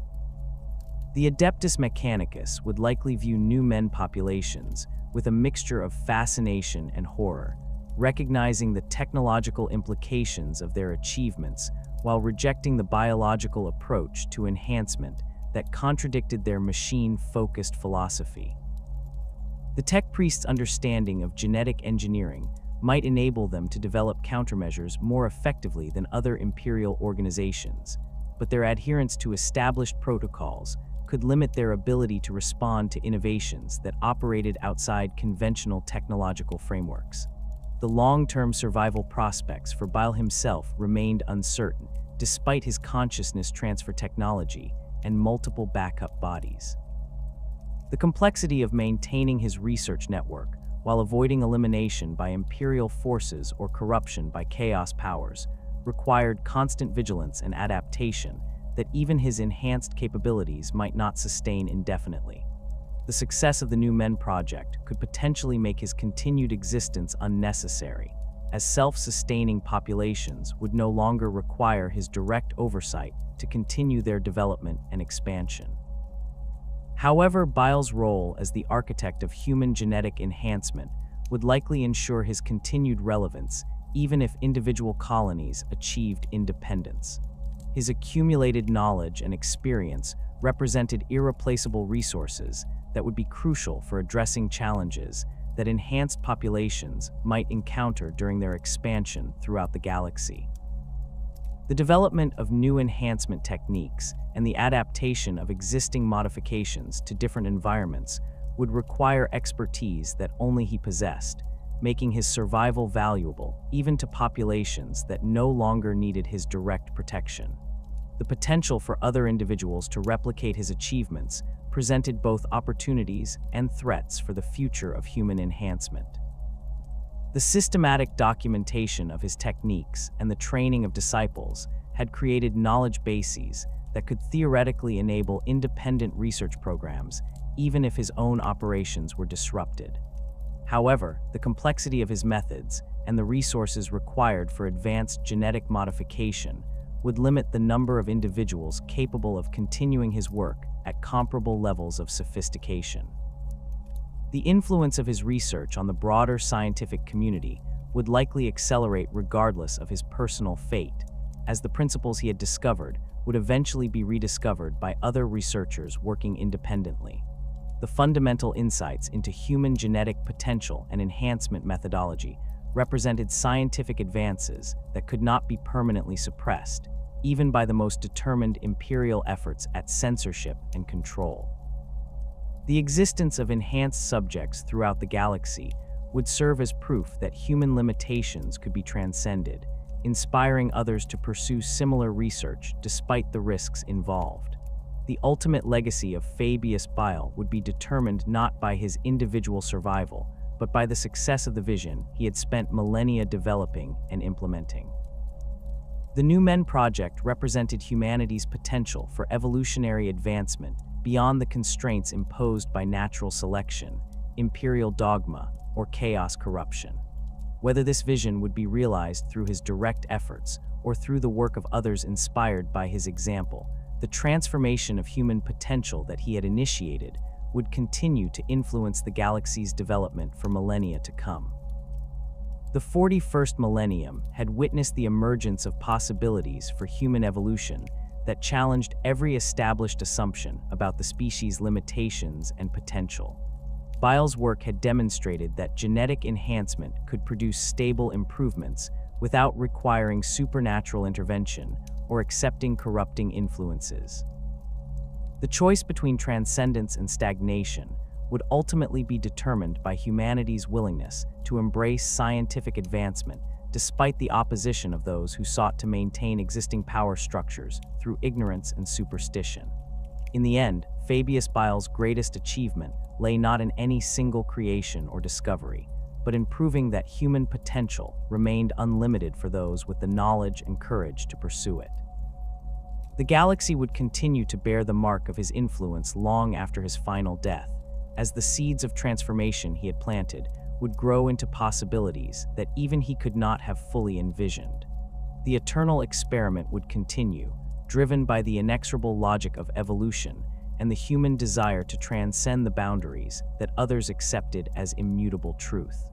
Speaker 1: The Adeptus Mechanicus would likely view new men populations with a mixture of fascination and horror, recognizing the technological implications of their achievements while rejecting the biological approach to enhancement that contradicted their machine-focused philosophy. The tech priests' understanding of genetic engineering might enable them to develop countermeasures more effectively than other imperial organizations, but their adherence to established protocols could limit their ability to respond to innovations that operated outside conventional technological frameworks. The long-term survival prospects for Bile himself remained uncertain, despite his consciousness transfer technology and multiple backup bodies. The complexity of maintaining his research network while avoiding elimination by imperial forces or corruption by chaos powers required constant vigilance and adaptation that even his enhanced capabilities might not sustain indefinitely. The success of the New Men project could potentially make his continued existence unnecessary, as self-sustaining populations would no longer require his direct oversight to continue their development and expansion. However, Bile's role as the architect of human genetic enhancement would likely ensure his continued relevance even if individual colonies achieved independence. His accumulated knowledge and experience represented irreplaceable resources that would be crucial for addressing challenges that enhanced populations might encounter during their expansion throughout the galaxy. The development of new enhancement techniques and the adaptation of existing modifications to different environments would require expertise that only he possessed, making his survival valuable even to populations that no longer needed his direct protection. The potential for other individuals to replicate his achievements presented both opportunities and threats for the future of human enhancement. The systematic documentation of his techniques and the training of disciples had created knowledge bases that could theoretically enable independent research programs even if his own operations were disrupted. However, the complexity of his methods and the resources required for advanced genetic modification would limit the number of individuals capable of continuing his work at comparable levels of sophistication. The influence of his research on the broader scientific community would likely accelerate regardless of his personal fate, as the principles he had discovered would eventually be rediscovered by other researchers working independently. The fundamental insights into human genetic potential and enhancement methodology represented scientific advances that could not be permanently suppressed, even by the most determined imperial efforts at censorship and control. The existence of enhanced subjects throughout the galaxy would serve as proof that human limitations could be transcended, inspiring others to pursue similar research despite the risks involved. The ultimate legacy of Fabius Bile would be determined not by his individual survival, but by the success of the vision he had spent millennia developing and implementing. The New Men project represented humanity's potential for evolutionary advancement beyond the constraints imposed by natural selection, imperial dogma, or chaos corruption. Whether this vision would be realized through his direct efforts or through the work of others inspired by his example, the transformation of human potential that he had initiated would continue to influence the galaxy's development for millennia to come. The 41st millennium had witnessed the emergence of possibilities for human evolution that challenged every established assumption about the species' limitations and potential. Bile's work had demonstrated that genetic enhancement could produce stable improvements without requiring supernatural intervention or accepting corrupting influences. The choice between transcendence and stagnation would ultimately be determined by humanity's willingness to embrace scientific advancement despite the opposition of those who sought to maintain existing power structures through ignorance and superstition. In the end, Fabius Bile's greatest achievement lay not in any single creation or discovery, but in proving that human potential remained unlimited for those with the knowledge and courage to pursue it. The galaxy would continue to bear the mark of his influence long after his final death, as the seeds of transformation he had planted would grow into possibilities that even he could not have fully envisioned. The eternal experiment would continue, driven by the inexorable logic of evolution and the human desire to transcend the boundaries that others accepted as immutable truth.